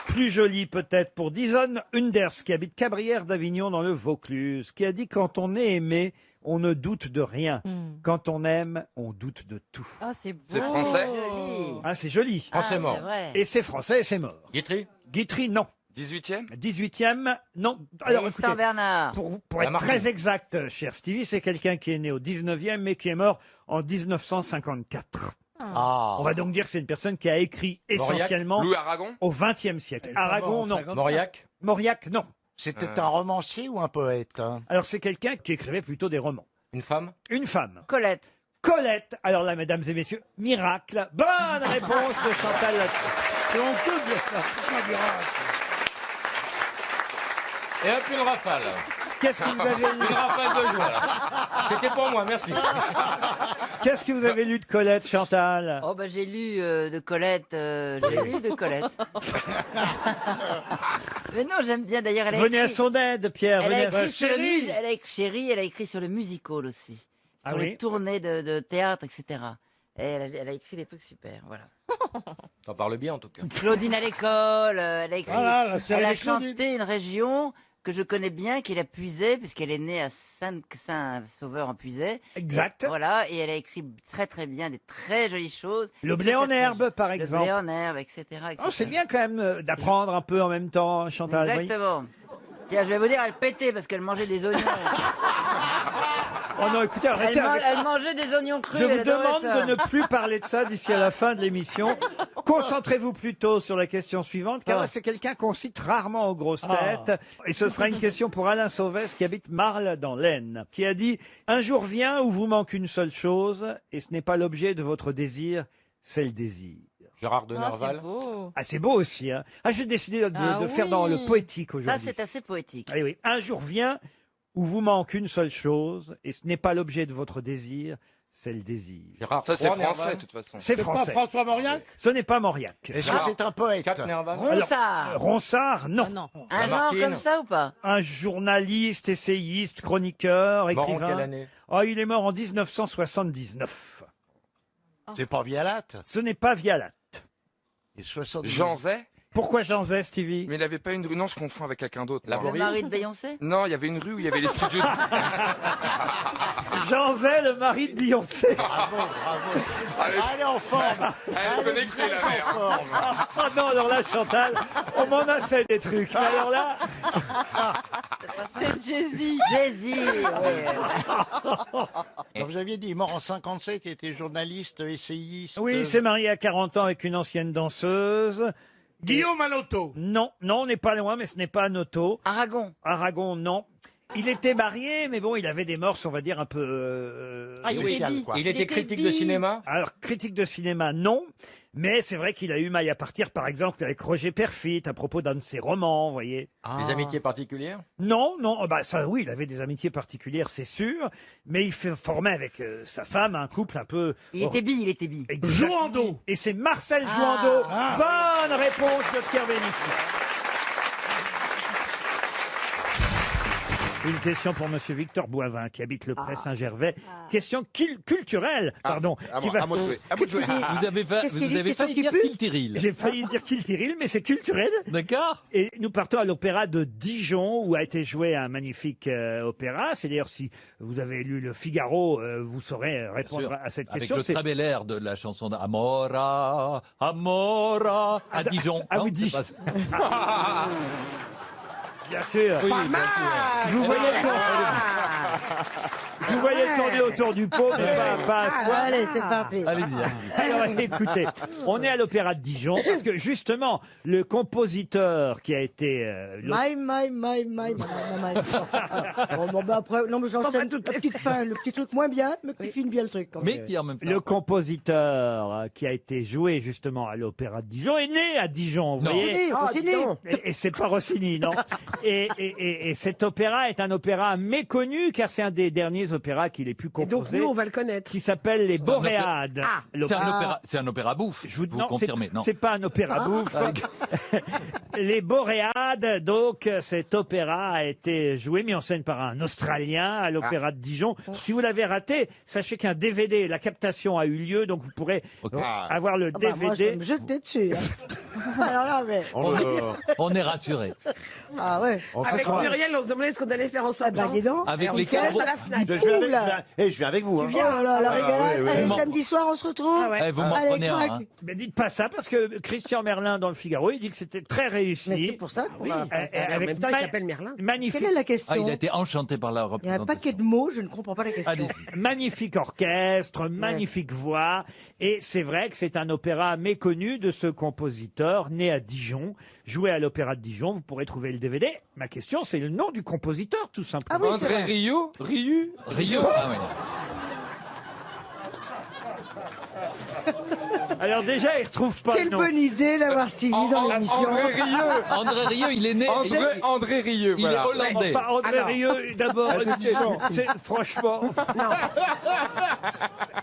Plus joli peut-être pour Dison Unders, qui habite Cabrières d'Avignon dans le Vaucluse, qui a dit « Quand on est aimé, on ne doute de rien. Quand on aime, on doute de tout. » Ah, c'est beau. C'est français? Joli. Ah, c'est joli. Français Ah, mort. c'est vrai. Et c'est français et c'est mort. Guitry? Guitry, non. 18e? 18e, non. Alors, Tristan écoutez, Bernard. pour être très exact, cher Stevie, c'est quelqu'un qui est né au 19e, mais qui est mort en 1954. Ah. On va donc dire que c'est une personne qui a écrit essentiellement Louis Aragon au XXe siècle. Aragon, non. Mauriac. Mauriac, non. C'était un romancier ou un poète hein Alors c'est quelqu'un qui écrivait plutôt des romans. Une femme. Une femme. Colette. Colette. Alors là, mesdames et messieurs, miracle. Bonne réponse de Chantal là-dessus. C'est honteux de dire ça. C'est pas grave. Et hop, une rafale. Qu'est-ce que vous avez lu Une rafale de joie. là. C'était pour moi, merci. Qu'est-ce que vous avez lu de Colette, Chantal? Oh bah j'ai lu de Colette, j'ai lu de Colette. Mais non, j'aime bien d'ailleurs. Elle a Venez à écrit- son aide, Pierre. Elle a Venez à... écrit sur le elle a écrit sur le musical aussi, Ah sur oui les tournées de théâtre, etc. Et elle a écrit des trucs super, voilà. T'en parles bien en tout cas. Claudine à l'école, elle a écrit, Voilà, la série elle a de Claudine. chanté une région que je connais bien, qui est la Puisée, puisqu'elle est née à Saint-Sauveur en Puisée. Exact. Et voilà, et elle a écrit très très bien des très jolies choses. Le Et blé sur en cette herbe, région. par Le exemple. blé en herbe, etc. Oh, c'est bien quand même d'apprendre un peu en même temps, Chantal. oui. Exactement. Bien, je vais vous dire, elle pétait parce qu'elle mangeait des oignons. Oh non, écoutez, arrêtez avec ça. Elle mangeait des oignons crus. Je vous elle adorait demande ça. de ne plus parler de ça d'ici à la fin de l'émission. Concentrez-vous plutôt sur la question suivante, car là, c'est quelqu'un qu'on cite rarement aux grosses têtes. Et ce sera une question pour Alain Sauvès, qui habite Marle, dans l'Aisne, qui a dit « Un jour vient où vous manque une seule chose, et ce n'est pas l'objet de votre désir, c'est le désir. » Gérard de Nerval. Ah, c'est beau aussi. Hein. Ah, j'ai décidé de faire dans le poétique Ça, aujourd'hui. c'est assez poétique. Ah oui. Un jour vient où vous manque une seule chose, et ce n'est pas l'objet de votre désir, c'est le désir. Gérard Ça, c'est Froid, français, Nerval. de toute façon. C'est C'est pas français. François Mauriac? Ce n'est pas Mauriac. Est-ce que c'est un poète Cap Nerval. Ronsard. Ronsard, non. Un genre Lamartine. comme ça ou pas? Un journaliste, essayiste, chroniqueur, Mort en écrivain. quelle année? Oh, il est mort en 1979. C'est pas Vialat Ce n'est pas Vialat. Et 70. Jean Zay Pourquoi Jean Zay, Stevie? Mais il n'avait pas une rue. Non, je confonds avec quelqu'un d'autre. La non. Le Boris. mari de Beyoncé? Non, il y avait une rue où il y avait les studios. Jean Zay, le mari de Beyoncé. Allez en forme. Elle est connectée, la mère. Oh non, alors là, Chantal, on m'en a fait des trucs. Mais alors là, C'est Jay-Z. Jay-Z, ouais. Alors, vous aviez dit, il est mort en 57, il était journaliste, essayiste. oui, il s'est marié à 40 ans avec une ancienne danseuse. Guillaume Alotto. Non, non, on n'est pas loin, mais ce n'est pas Noto. Aragon. Aragon, non. Il était marié, mais bon, il avait des mœurs, on va dire, un peu... Ah, il spécial, était bi. quoi. Il était critique de cinéma. Alors, critique de cinéma, non. Mais c'est vrai qu'il a eu maille à partir, par exemple, avec Roger Perfit, à propos d'un de ses romans, vous voyez. Des amitiés particulières. Non, non, oh, bah ça, oui, il avait des amitiés particulières, c'est sûr. Mais il formait avec sa femme un couple un peu... Il était bi, il était bi. Exact. Jouando. Et c'est Marcel Jouando. Bonne réponse de Pierre Bénichou. Une question pour Monsieur Victor Boivin, qui habite le Pré Saint-Gervais. Question culturelle, pardon. qui va- À moi de jouer. À moi de jouer. Vous avez, Qu'est-ce qu'il dit, failli question qui dire pue Kiltiril. J'ai failli dire Kiltiril, mais c'est culturel. D'accord. Et nous partons à l'opéra de Dijon, où a été joué un magnifique opéra. C'est d'ailleurs, si vous avez lu le Figaro, vous saurez répondre Sûr. à cette Avec question. le C'est- très bel air de la chanson d'Amora, Amora, à Dijon. Ah Non, oui, c'est Dijon. pas ça. Bien sûr. Oui, bien sûr. Vous voyez vous voyez tourner autour du pot, mais pas à ce point. Allez, c'est parti. Allez-y. hein. Alors écoutez, on est à l'Opéra de Dijon parce que justement le compositeur qui a été My. Bon, bah après, non, mais j'enchaîne la petite fin, le petit truc moins bien, mais qui filme bien le truc. quand Mais même. qui en même temps. le compositeur qui a été joué justement à l'Opéra de Dijon est né à Dijon, vous Non. voyez. Rossini. Et c'est pas Rossini, non. Et cet opéra est un opéra méconnu car c'est un des derniers opéras qu'il ait pu composer. va le connaître. Qui s'appelle Les Boréades. C'est un opéra bouffe. Je vous vous non, confirmez, non c'est pas un opéra bouffe. Les Boréades, donc cet opéra a été joué, mis en scène par un Australien à l'Opéra de Dijon. Si vous l'avez raté, sachez qu'un DVD, la captation a eu lieu, donc vous pourrez avoir le Moi, je vais DVD. me jeter dessus. hein. Alors là, mais... On est rassurés. Ah ouais. Avec Muriel, on se demandait ce qu'on allait faire ensemble. Ah bah dis donc. Avec Et on les se laisse corbeaux. à la fenêtre. Je viens avec vous. Tu viens, alors, la régalade. ouais, Allez, ouais. samedi soir, on se retrouve. Eh, vous m'en Allez, prenez un. crac. Hein. Mais dites pas ça, parce que Christian Merlin, dans le Figaro, il dit que c'était très réussi. Mais c'est pour ça qu'on va... En même temps, il s'appelle Merlin. Magnifique. Quelle est la question? Ah, il a été enchanté par la Il y a un représentation. paquet de mots, je ne comprends pas la question. Allez-y. Magnifique orchestre, magnifique voix, et c'est vrai que c'est un opéra méconnu de ce compositeur né à Dijon, joué à l'Opéra de Dijon. Vous pourrez trouver le DVD. Ma question, c'est le nom du compositeur, tout simplement. Ah oui, c'est André vrai. Rieu Rio. Ah, oui. Alors déjà, il ne retrouve pas Quelle le nom. bonne idée d'avoir Stevie dans l'émission. André Rieu. André Rieu, il est né. André Rieu, Il est voilà. hollandais. Enfin, André Rieu, d'abord, franchement.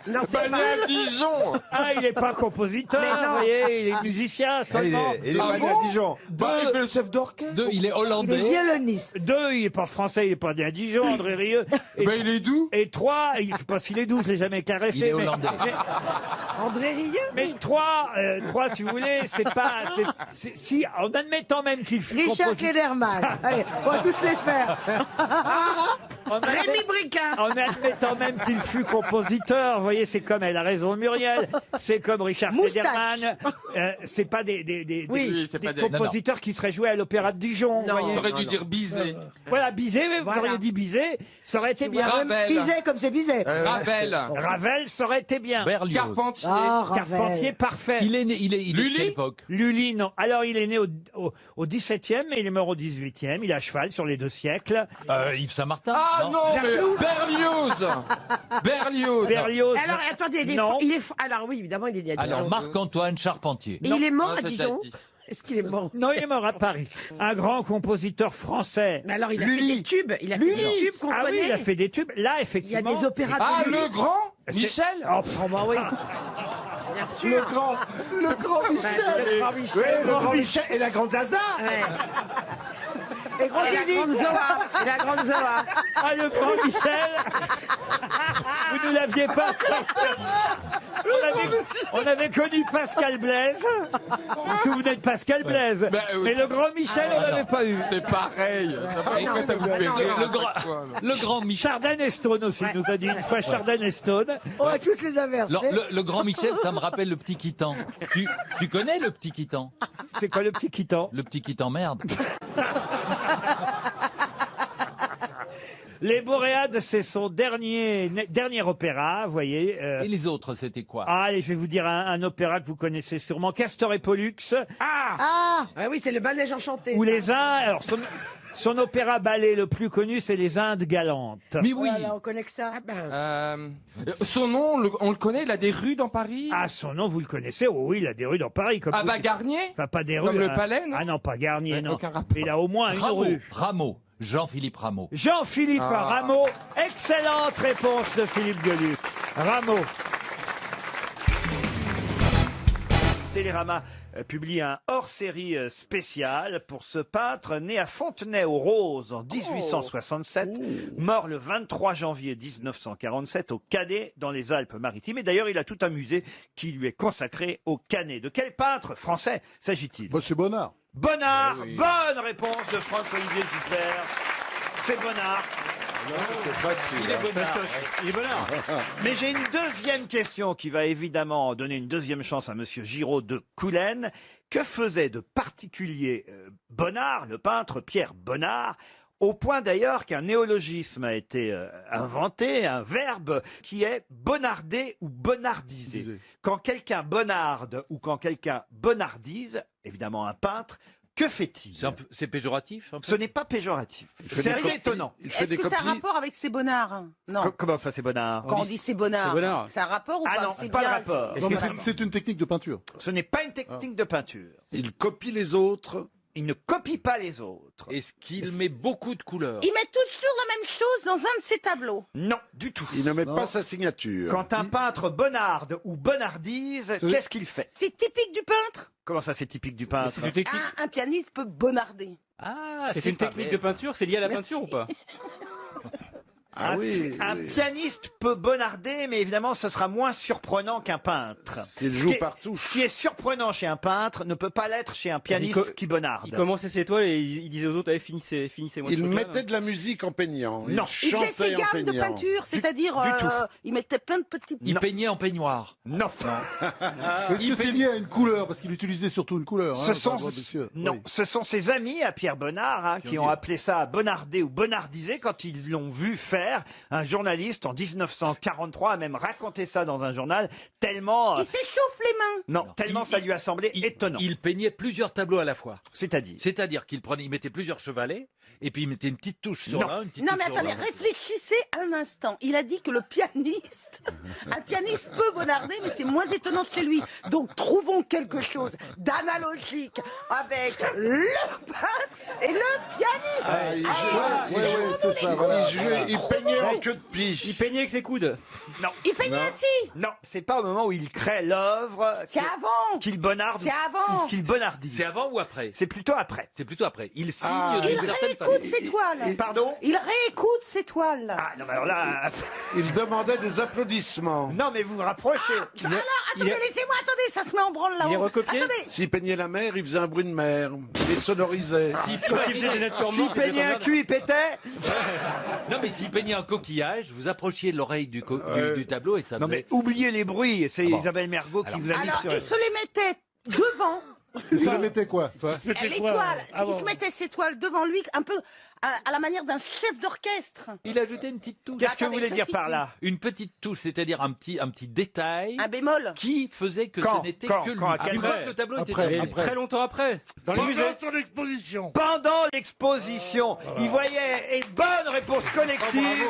Non, c'est Né pas... à Dijon. Ah, il n'est pas compositeur, Mais non. vous voyez, il est musicien seulement. Il est Ah pas né bon à Dijon. Bah, il fait le chef d'orchestre. Deux, il est Il est hollandais. violoniste. Deux, il n'est pas français, il n'est pas né à Dijon, André Rieu. Et, Ben, il est d'où? et trois, je ne sais pas s'il est doux, je ne l'ai jamais caressé. Il est mais- hollandais. André Rieu. Mais trois, si vous voulez, c'est pas. Si, en admettant même qu'il fut Richard compositeur. Klederman. Allez, on va tous les faire. Rémi Bricard. En admettant même qu'il fut compositeur, vous voyez, c'est comme elle a raison, Muriel, c'est comme Richard Moustache. Klederman, c'est pas des Oui, c'est pas des- compositeurs qui seraient joués à l'Opéra de Dijon. Non. vous voyez. J'aurais dû dire Bizet. Voilà, Bizet, vous Voilà. auriez dit Bizet, ça aurait été bien. Ravel. Bizet comme c'est Bizet. Ravel. Ravel, ça aurait été bien. Berlioz. Carpentier. Ah, Carpentier, Ravel. parfait. Il est né. Il est de Lully quelle époque? Lully, non. Alors, il est né au 17e, mais il est mort au 18e. Il est à cheval sur les 2 siècles. Yves Saint-Martin. Ah non, mais Berlioz. Berlioz. Berlioz. Alors, attendez, Non. alors oui, évidemment, il est né à Dijon. Alors Marc-Antoine Charpentier. Et il est mort Non, à ça, Dijon. t'as dit. Est-ce qu'il est mort? Non, il est mort à Paris. Un grand compositeur français. Mais alors, il a fait des tubes. Il a fait Lully. des tubes qu'on Ah oui, connaît. il a fait des tubes. Là, Il y a effectivement. des opéras de Ah, Lully. le grand C'est- Michel. Oh, Oh, bah oui. Bien sûr. Le grand Michel. Le grand Michel. Le grand Michel et la grande Zaza. Ouais. Et gros Et la zizi. grande Zoa. Et la grande Zoa. Ah, le grand Michel. Vous ne l'aviez pas. On avait connu Pascal Blaise. Vous vous souvenez de Pascal Blaise. Bah, oui. Mais le grand Michel, on l'avait pas eu. C'est pareil. Pourquoi ça vous fait rire à chaque fois, là Le grand Michel. Chardin et Stone aussi, nous a dit une fois Chardin et Stone. On va tous les inverser. Le grand Michel, ça me rappelle le petit Quitan. Tu connais le petit Quitan? C'est quoi le petit Quitan? Le petit Quitan, merde. Les Boréades, c'est son dernier opéra, vous voyez. Et les autres, c'était quoi? Ah, allez, je vais vous dire un opéra que vous connaissez sûrement, Castor et Pollux, Ah oui, c'est le manège enchanté. où ça. les Indes... Alors, son opéra ballet le plus connu, c'est les Indes galantes. Mais oui. Voilà, on connaît que ça. Ah ben, Son nom, on le connaît, il a des rues dans Paris. Ah, son nom, vous le connaissez? Oh oui, il a des rues dans Paris. Comme Ah vous. bah Garnier. Enfin, pas des rues. Comme le hein. Palais, non Ah non, pas Garnier, Ouais, non. aucun rapport. Il a au moins une rue. Rameau. Jean-Philippe Rameau. Jean-Philippe Ah. Rameau. Excellente réponse de Philippe Gueluc. Rameau. Télérama publie un hors-série spécial pour ce peintre né à Fontenay-aux-Roses en 1867, mort le 23 janvier 1947 au Canet dans les Alpes-Maritimes. Et d'ailleurs, il a tout un musée qui lui est consacré au Canet. De quel peintre français s'agit-il? Bah, c'est Bonnard. Bonnard. Eh oui. Bonne réponse de Franck-Olivier Gisbert. C'est Bonnard. Il est Bonnard. Il est Bonnard. Mais j'ai une deuxième question qui va évidemment donner une deuxième chance à Monsieur Giraud de Coulennes. Que faisait de particulier Bonnard, le peintre Pierre Bonnard, au point d'ailleurs qu'un néologisme a été inventé, un verbe qui est bonnarder ou bonnardiser. Quand quelqu'un bonnarde ou quand quelqu'un bonnardise, évidemment un peintre, que fait-il? C'est péjoratif un peu. Ce n'est pas péjoratif. C'est assez étonnant. Est-ce que ça a un rapport avec ces bonnards? Non. Comment ça, c'est Bonnard? Quand on dit c'est bonnard, C'est Bonnard. ça a un rapport ou Ah pas? non, C'est pas bien, de rapport. c'est- Non, mais c'est une technique de peinture. Ce n'est pas une technique de peinture. Il copie les autres. Il ne copie pas les autres. Est-ce qu'il met beaucoup de couleurs? Il met toujours la même chose dans un de ses tableaux. Non, du tout. Il ne met Non. pas sa signature. Quand un peintre bonnarde ou bonnardise, qu'est-ce qu'il fait? C'est typique du peintre. Comment ça, c'est typique du peintre? C'est une technique. Un pianiste peut bonnarder. C'est une technique de peinture. C'est lié à la peinture ou pas? Un pianiste peut bonarder, mais évidemment, ce sera moins surprenant qu'un peintre. S'il joue partout. Ce qui est surprenant chez un peintre ne peut pas l'être chez un pianiste qui bonarde. Il commençait ses toiles et il disait aux autres, allez, finissez moi. Il mettait de la musique en peignant. Non. Il faisait ses gammes de peinture, c'est-à-dire il mettait plein de petits... Il peignait en peignoir. Non. Est-ce que c'est lié à une couleur? Parce qu'il utilisait surtout une couleur. Ce sont ses amis à Pierre Bonnard qui ont appelé ça bonarder ou bonardiser quand ils l'ont vu faire. Un journaliste en 1943 a même raconté ça dans un journal tellement... Il s'échauffe les mains. Non, tellement ça lui a semblé étonnant. Il peignait plusieurs tableaux à la fois. C'est-à-dire qu'il mettait plusieurs chevalets et puis il mettait une petite touche sur l'un, une petite Non touche mais sur attendez, l'autre. réfléchissez un instant. Il a dit que un pianiste peut bonarder, mais c'est moins étonnant chez lui. Donc trouvons quelque chose d'analogique avec le peintre et le pianiste. C'est ça. Voilà. Il peignait en queue de pie. Il peignait avec ses coudes. Non. Il peignait ainsi. Non, c'est pas au moment où il crée l'œuvre. C'est avant. Qu'il bonarde. C'est avant. Qu'il bonardise. C'est avant ou après? C'est plutôt après. C'est plutôt après. Il signe Il d'une certaine réécoute façon. ses toiles. Pardon? Il réécoute ses toiles. Ah non, mais alors là... Il demandait des applaudissements. Non, mais vous vous rapprochez. Alors, attendez, laissez-moi, attendez, ça se met en branle là-haut. Il est recopié. Attendez. S'il peignait la mer, il faisait un bruit de mer. Il les sonorisait. Quand il faisait des natures S'il mortes, peignait un cul, il pétait. Non, mais s'il peignait un coquillage, vous approchiez l'oreille du tableau et ça Non, faisait... mais oubliez les bruits. C'est Isabelle Mergo qui vous a mis Alors, sur... il se les mettait devant. Il se mettait quoi? Les toiles. Il se mettait ses toiles devant lui, un peu à la manière d'un chef d'orchestre. Il ajoutait une petite touche. Qu'est-ce que vous voulez dire par là? Une petite touche, c'est-à-dire un petit détail. Un bémol. Qui faisait que ce n'était que lui. Une fois que le tableau était terminé. Très longtemps après, dans les musées. Pendant son exposition. Pendant l'exposition, il voyait une bonne réponse collective.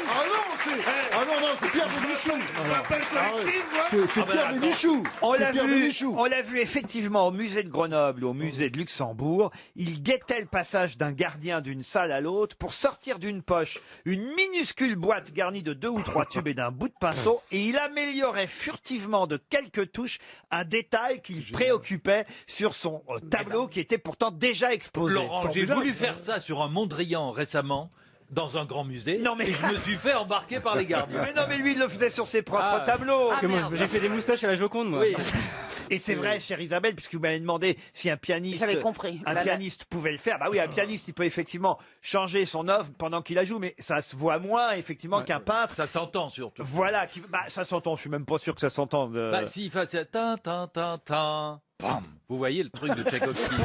Ah non, c'est Pierre Bénichou. C'est Pierre Bénichou. On l'a vu effectivement au musée de Grenoble ou au musée de Luxembourg. Il guettait le passage d'un gardien d'une salle à l'autre pour sortir d'une poche une minuscule boîte garnie de 2 ou 3 tubes et d'un bout de pinceau, et il améliorait furtivement de quelques touches un détail qui le préoccupait sur son tableau qui était pourtant déjà exposé. Laurent, j'ai voulu faire ça sur un Mondrian récemment. Dans un grand musée, et je me suis fait embarquer par les gardiens. Mais non, mais lui, il le faisait sur ses propres tableaux. Parce que moi, j'ai fait des moustaches à la Joconde, moi. Oui. Et c'est vrai, chère Isabelle, puisque vous m'avez demandé si un pianiste, J'avais compris. Pianiste pouvait le faire. Bah oui, un pianiste, il peut effectivement changer son œuvre pendant qu'il la joue, mais ça se voit moins, effectivement, qu'un peintre. Ça s'entend surtout. Voilà, ça s'entend. Je suis même pas sûr que ça s'entende. Bah si, il fait tin tin tin tin. Pam. Vous voyez le truc de Tchaïkovski.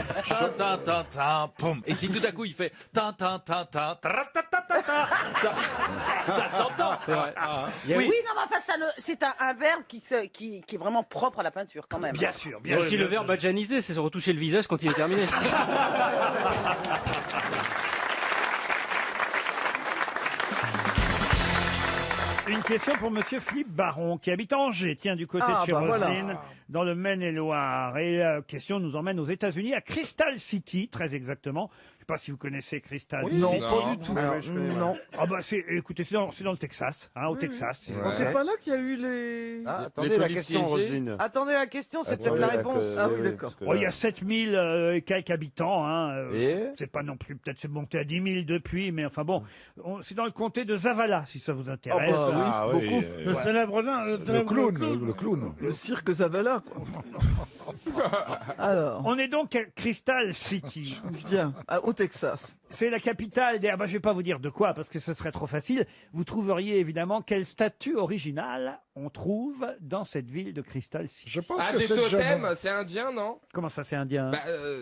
Tin tin tin pum. Et si tout à coup il fait tin tin tin tin ça s'entend. Oui, non, mais enfin, c'est un verbe qui est vraiment propre à la peinture quand même. Bien sûr, Il y a aussi le verbe adjaniser, c'est se retoucher le visage quand il est terminé. Une question pour monsieur Philippe Baron, qui habite Angers, tiens, du côté de chez Roselyne, dans le Maine-et-Loire. Et la question nous emmène aux États-Unis, à Crystal City, très exactement. Je ne sais pas si vous connaissez Crystal City. Non, pas du tout. Non. Ah bah écoutez, c'est dans le Texas, au Texas. C'est pas là qu'il y a eu les... Attendez la question, Roselyne. Attendez la question, c'est peut-être la réponse. Ah oui, d'accord. Il y a 7000 et quelques habitants. C'est pas non plus, peut-être c'est monté à 10 000 depuis, mais enfin bon, c'est dans le comté de Zavala, si ça vous intéresse. Beaucoup. Le célèbre nain, le clown. Le cirque Zavala, quoi. Alors, On est donc à Crystal City. bien, au Texas. C'est la capitale des... Ah bah, je vais pas vous dire de quoi, parce que ce serait trop facile. Vous trouveriez évidemment quelle statue originale on trouve dans cette ville de Crystal City. Je pense Ah, que des c'est totems, c'est indien, non? Comment ça, c'est indien? Bah,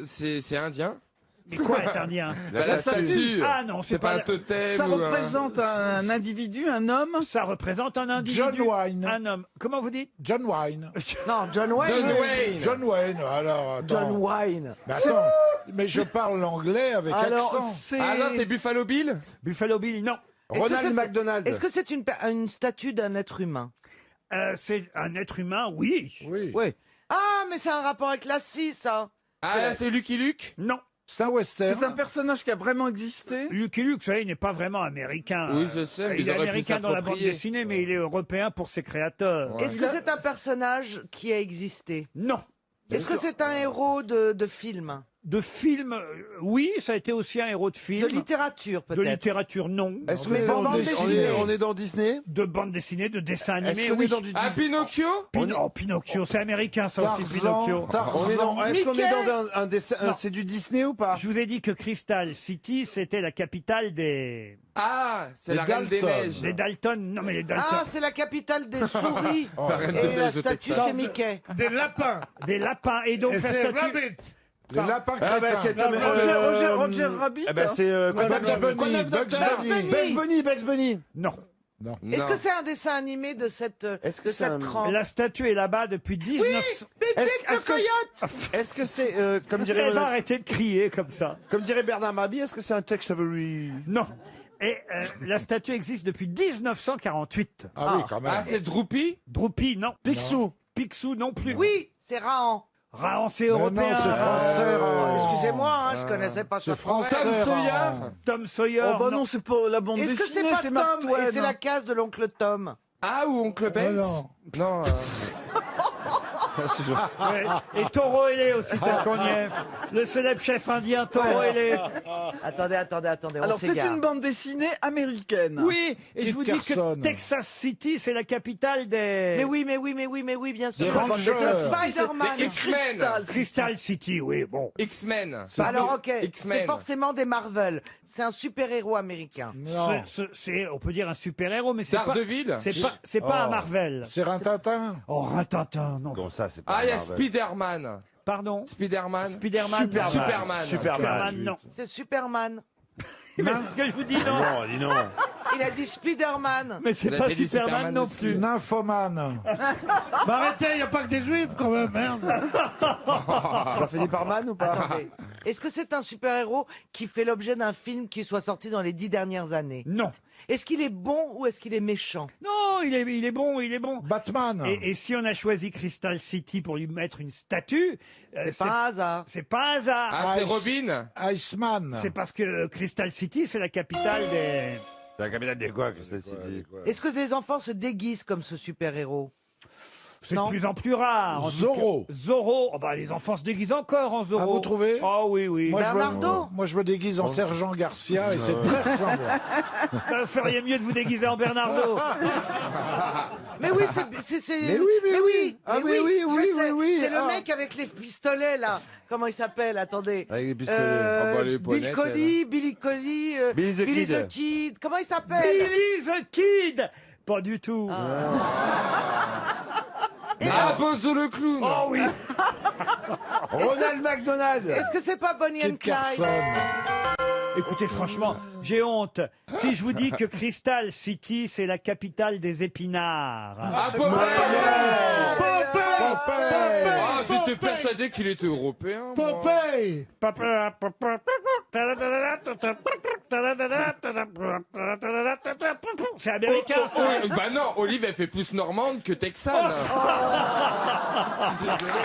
c'est indien. Mais quoi est indien? La statue. Ah non, C'est pas un totem. Ça ou représente un individu, un homme? Ça représente un individu. John Wayne. Un homme. Comment vous dites? John Wayne. Non, John Wayne. John Wayne. John Wayne, alors attends. John Wayne. Mais attends, mais je parle l'anglais avec Alors, accent. c'est... Ah non, c'est Buffalo Bill. Buffalo Bill, non. Ronald McDonald. Est-ce que c'est une statue d'un être humain? C'est un être humain, oui. Oui. Ah, mais c'est un rapport avec la scie, ça. Ah, c'est Lucky Luke. Non. C'est un western. C'est un personnage qui a vraiment existé? Lucky Luke, vous savez, il n'est pas vraiment américain. Oui, je sais, mais il ils est auraient pu américain dans la bande s'approprier. dessinée, mais il est européen pour ses créateurs. Est-ce que c'est un personnage qui a existé? Non. Est-ce que c'est un héros de film? De film, oui, ça a été aussi un héros de film. De littérature, De peut-être. littérature, non. Est-ce qu'on est dans on est dans Disney? De bande dessinée, de dessin Est-ce animé, qu'on oui. est dans du Ah, Pinocchio Oh, Pinocchio, c'est américain ça aussi, Pinocchio. Est-ce qu'on est dans un dessin? Non. C'est du Disney ou pas? Je vous ai dit que Crystal City, c'était la capitale des... Ah, c'est Les la Reine des Dalton. Neiges. Des Dalton. Non mais les Dalton. Ah, c'est la capitale des souris. La Reine des Et la Neiges de statue, Texas. c'est Mickey. Des lapins. Des lapins. Et donc Et la c'est statue... Rabbit. Le lapin Ah bah, c'est Roger Rabbit. Eh ben c'est Bugs Bunny. Bugs Bunny. Non. Est-ce que c'est un dessin animé de cette, Est-ce que de c'est cette un- trempe La statue est là-bas depuis 1900... Est-ce que c'est comme Elle dirait va arrêter de crier comme ça. comme dirait Bernard Mabie, est-ce que c'est un texte Avery? Non. Et la statue existe depuis 1948. Ah oui, quand même. Ah, c'est Droopy. Droopy, non. Picsou. Picsou, non plus. Oui, c'est Rahan. Rahan, c'est européen. non, c'est français, Rahan. Excusez-moi, hein, je connaissais pas ça. Tom Sawyer. Tom Sawyer. Oh bah non. non, c'est pas la bande Est-ce que dessinée, c'est pas c'est Mark Tom Twain. et c'est la case de l'oncle Tom? Ah, ou Oncle Ben. non. Non. Ouais. Et Toro Ailé aussi, tant qu'on y est. Le célèbre chef indien Toro Ailé. Attendez, on Alors c'est s'égare. une bande dessinée américaine. Oui, et je vous dis que Carson. Texas City, c'est la capitale des... Mais oui, bien sûr. Des C'est Rangers. Spider-Man. Des X-Men. Crystal City, oui, bon. X-Men. Alors ok, X-Men. c'est forcément des Marvel. C'est un super-héros américain. Non. C'est, on peut dire un super-héros, mais c'est pas... Daredevil. C'est pas un Marvel. C'est Rintintin. Oh, Rintintin, non. Comme ça, c'est pas Ah, il y a Marvel. Spider-Man. Pardon. Spider-Man. Spider-Man. non. Superman. Superman, non. C'est Superman. Mais ce que je vous dis, non. Non, dis non. Il a dit Spider-Man. Mais c'est Il a pas déjà dit Superman Superman non aussi. plus. Nymphomane. Mais arrêtez, il n'y a pas que des juifs quand même, merde. Ça fait des parman ou pas? Attendez. Est-ce que c'est un super-héros qui fait l'objet d'un film qui soit sorti dans les 10 dernières années? Non. Est-ce qu'il est bon ou est-ce qu'il est méchant? Non, il est bon, il est bon. Batman. Et si on a choisi Crystal City pour lui mettre une statue, C'est pas un hasard. c'est pas un hasard. Ah, c'est Robin. Iceman. C'est parce que Crystal City, c'est la capitale des... la capitale des quoi, Crystal City? Est-ce que des enfants se déguisent comme ce super-héros? C'est de Non. plus en plus rare. en tout Zorro. cas. Zorro. Oh bah, les enfants se déguisent encore en Zorro. Ah, vous trouvez? Oh oui, oui. Moi, je me déguise en Sergent Garcia et c'est très ressemblant. Vous feriez mieux de vous déguiser en Bernardo. Mais oui, Mais oui. Ah, mais oui, je sais. oui. C'est le Ah. mec avec les pistolets, là. Comment il s'appelle? Attendez. Avec les pistolets. Ah bah, les Bill ponnettes, Cody, Billy Cody, Billy the Billy Kid. the Kid. Comment il s'appelle? Billy the Kid. Pas du tout. Ah, Bozo le clown. Oh oui. Ronald McDonald. Est-ce que c'est pas Bonnie and Kid Clyde? Carson. Écoutez, franchement, j'ai honte. Si je vous dis que Crystal City, c'est la capitale des épinards. Ah, Popeye. Ah, j'étais persuadé qu'il était européen. moi. Popeye. C'est américain, ça. Bah non, Olive, elle fait plus normande que texane. Oh. Je suis désolé.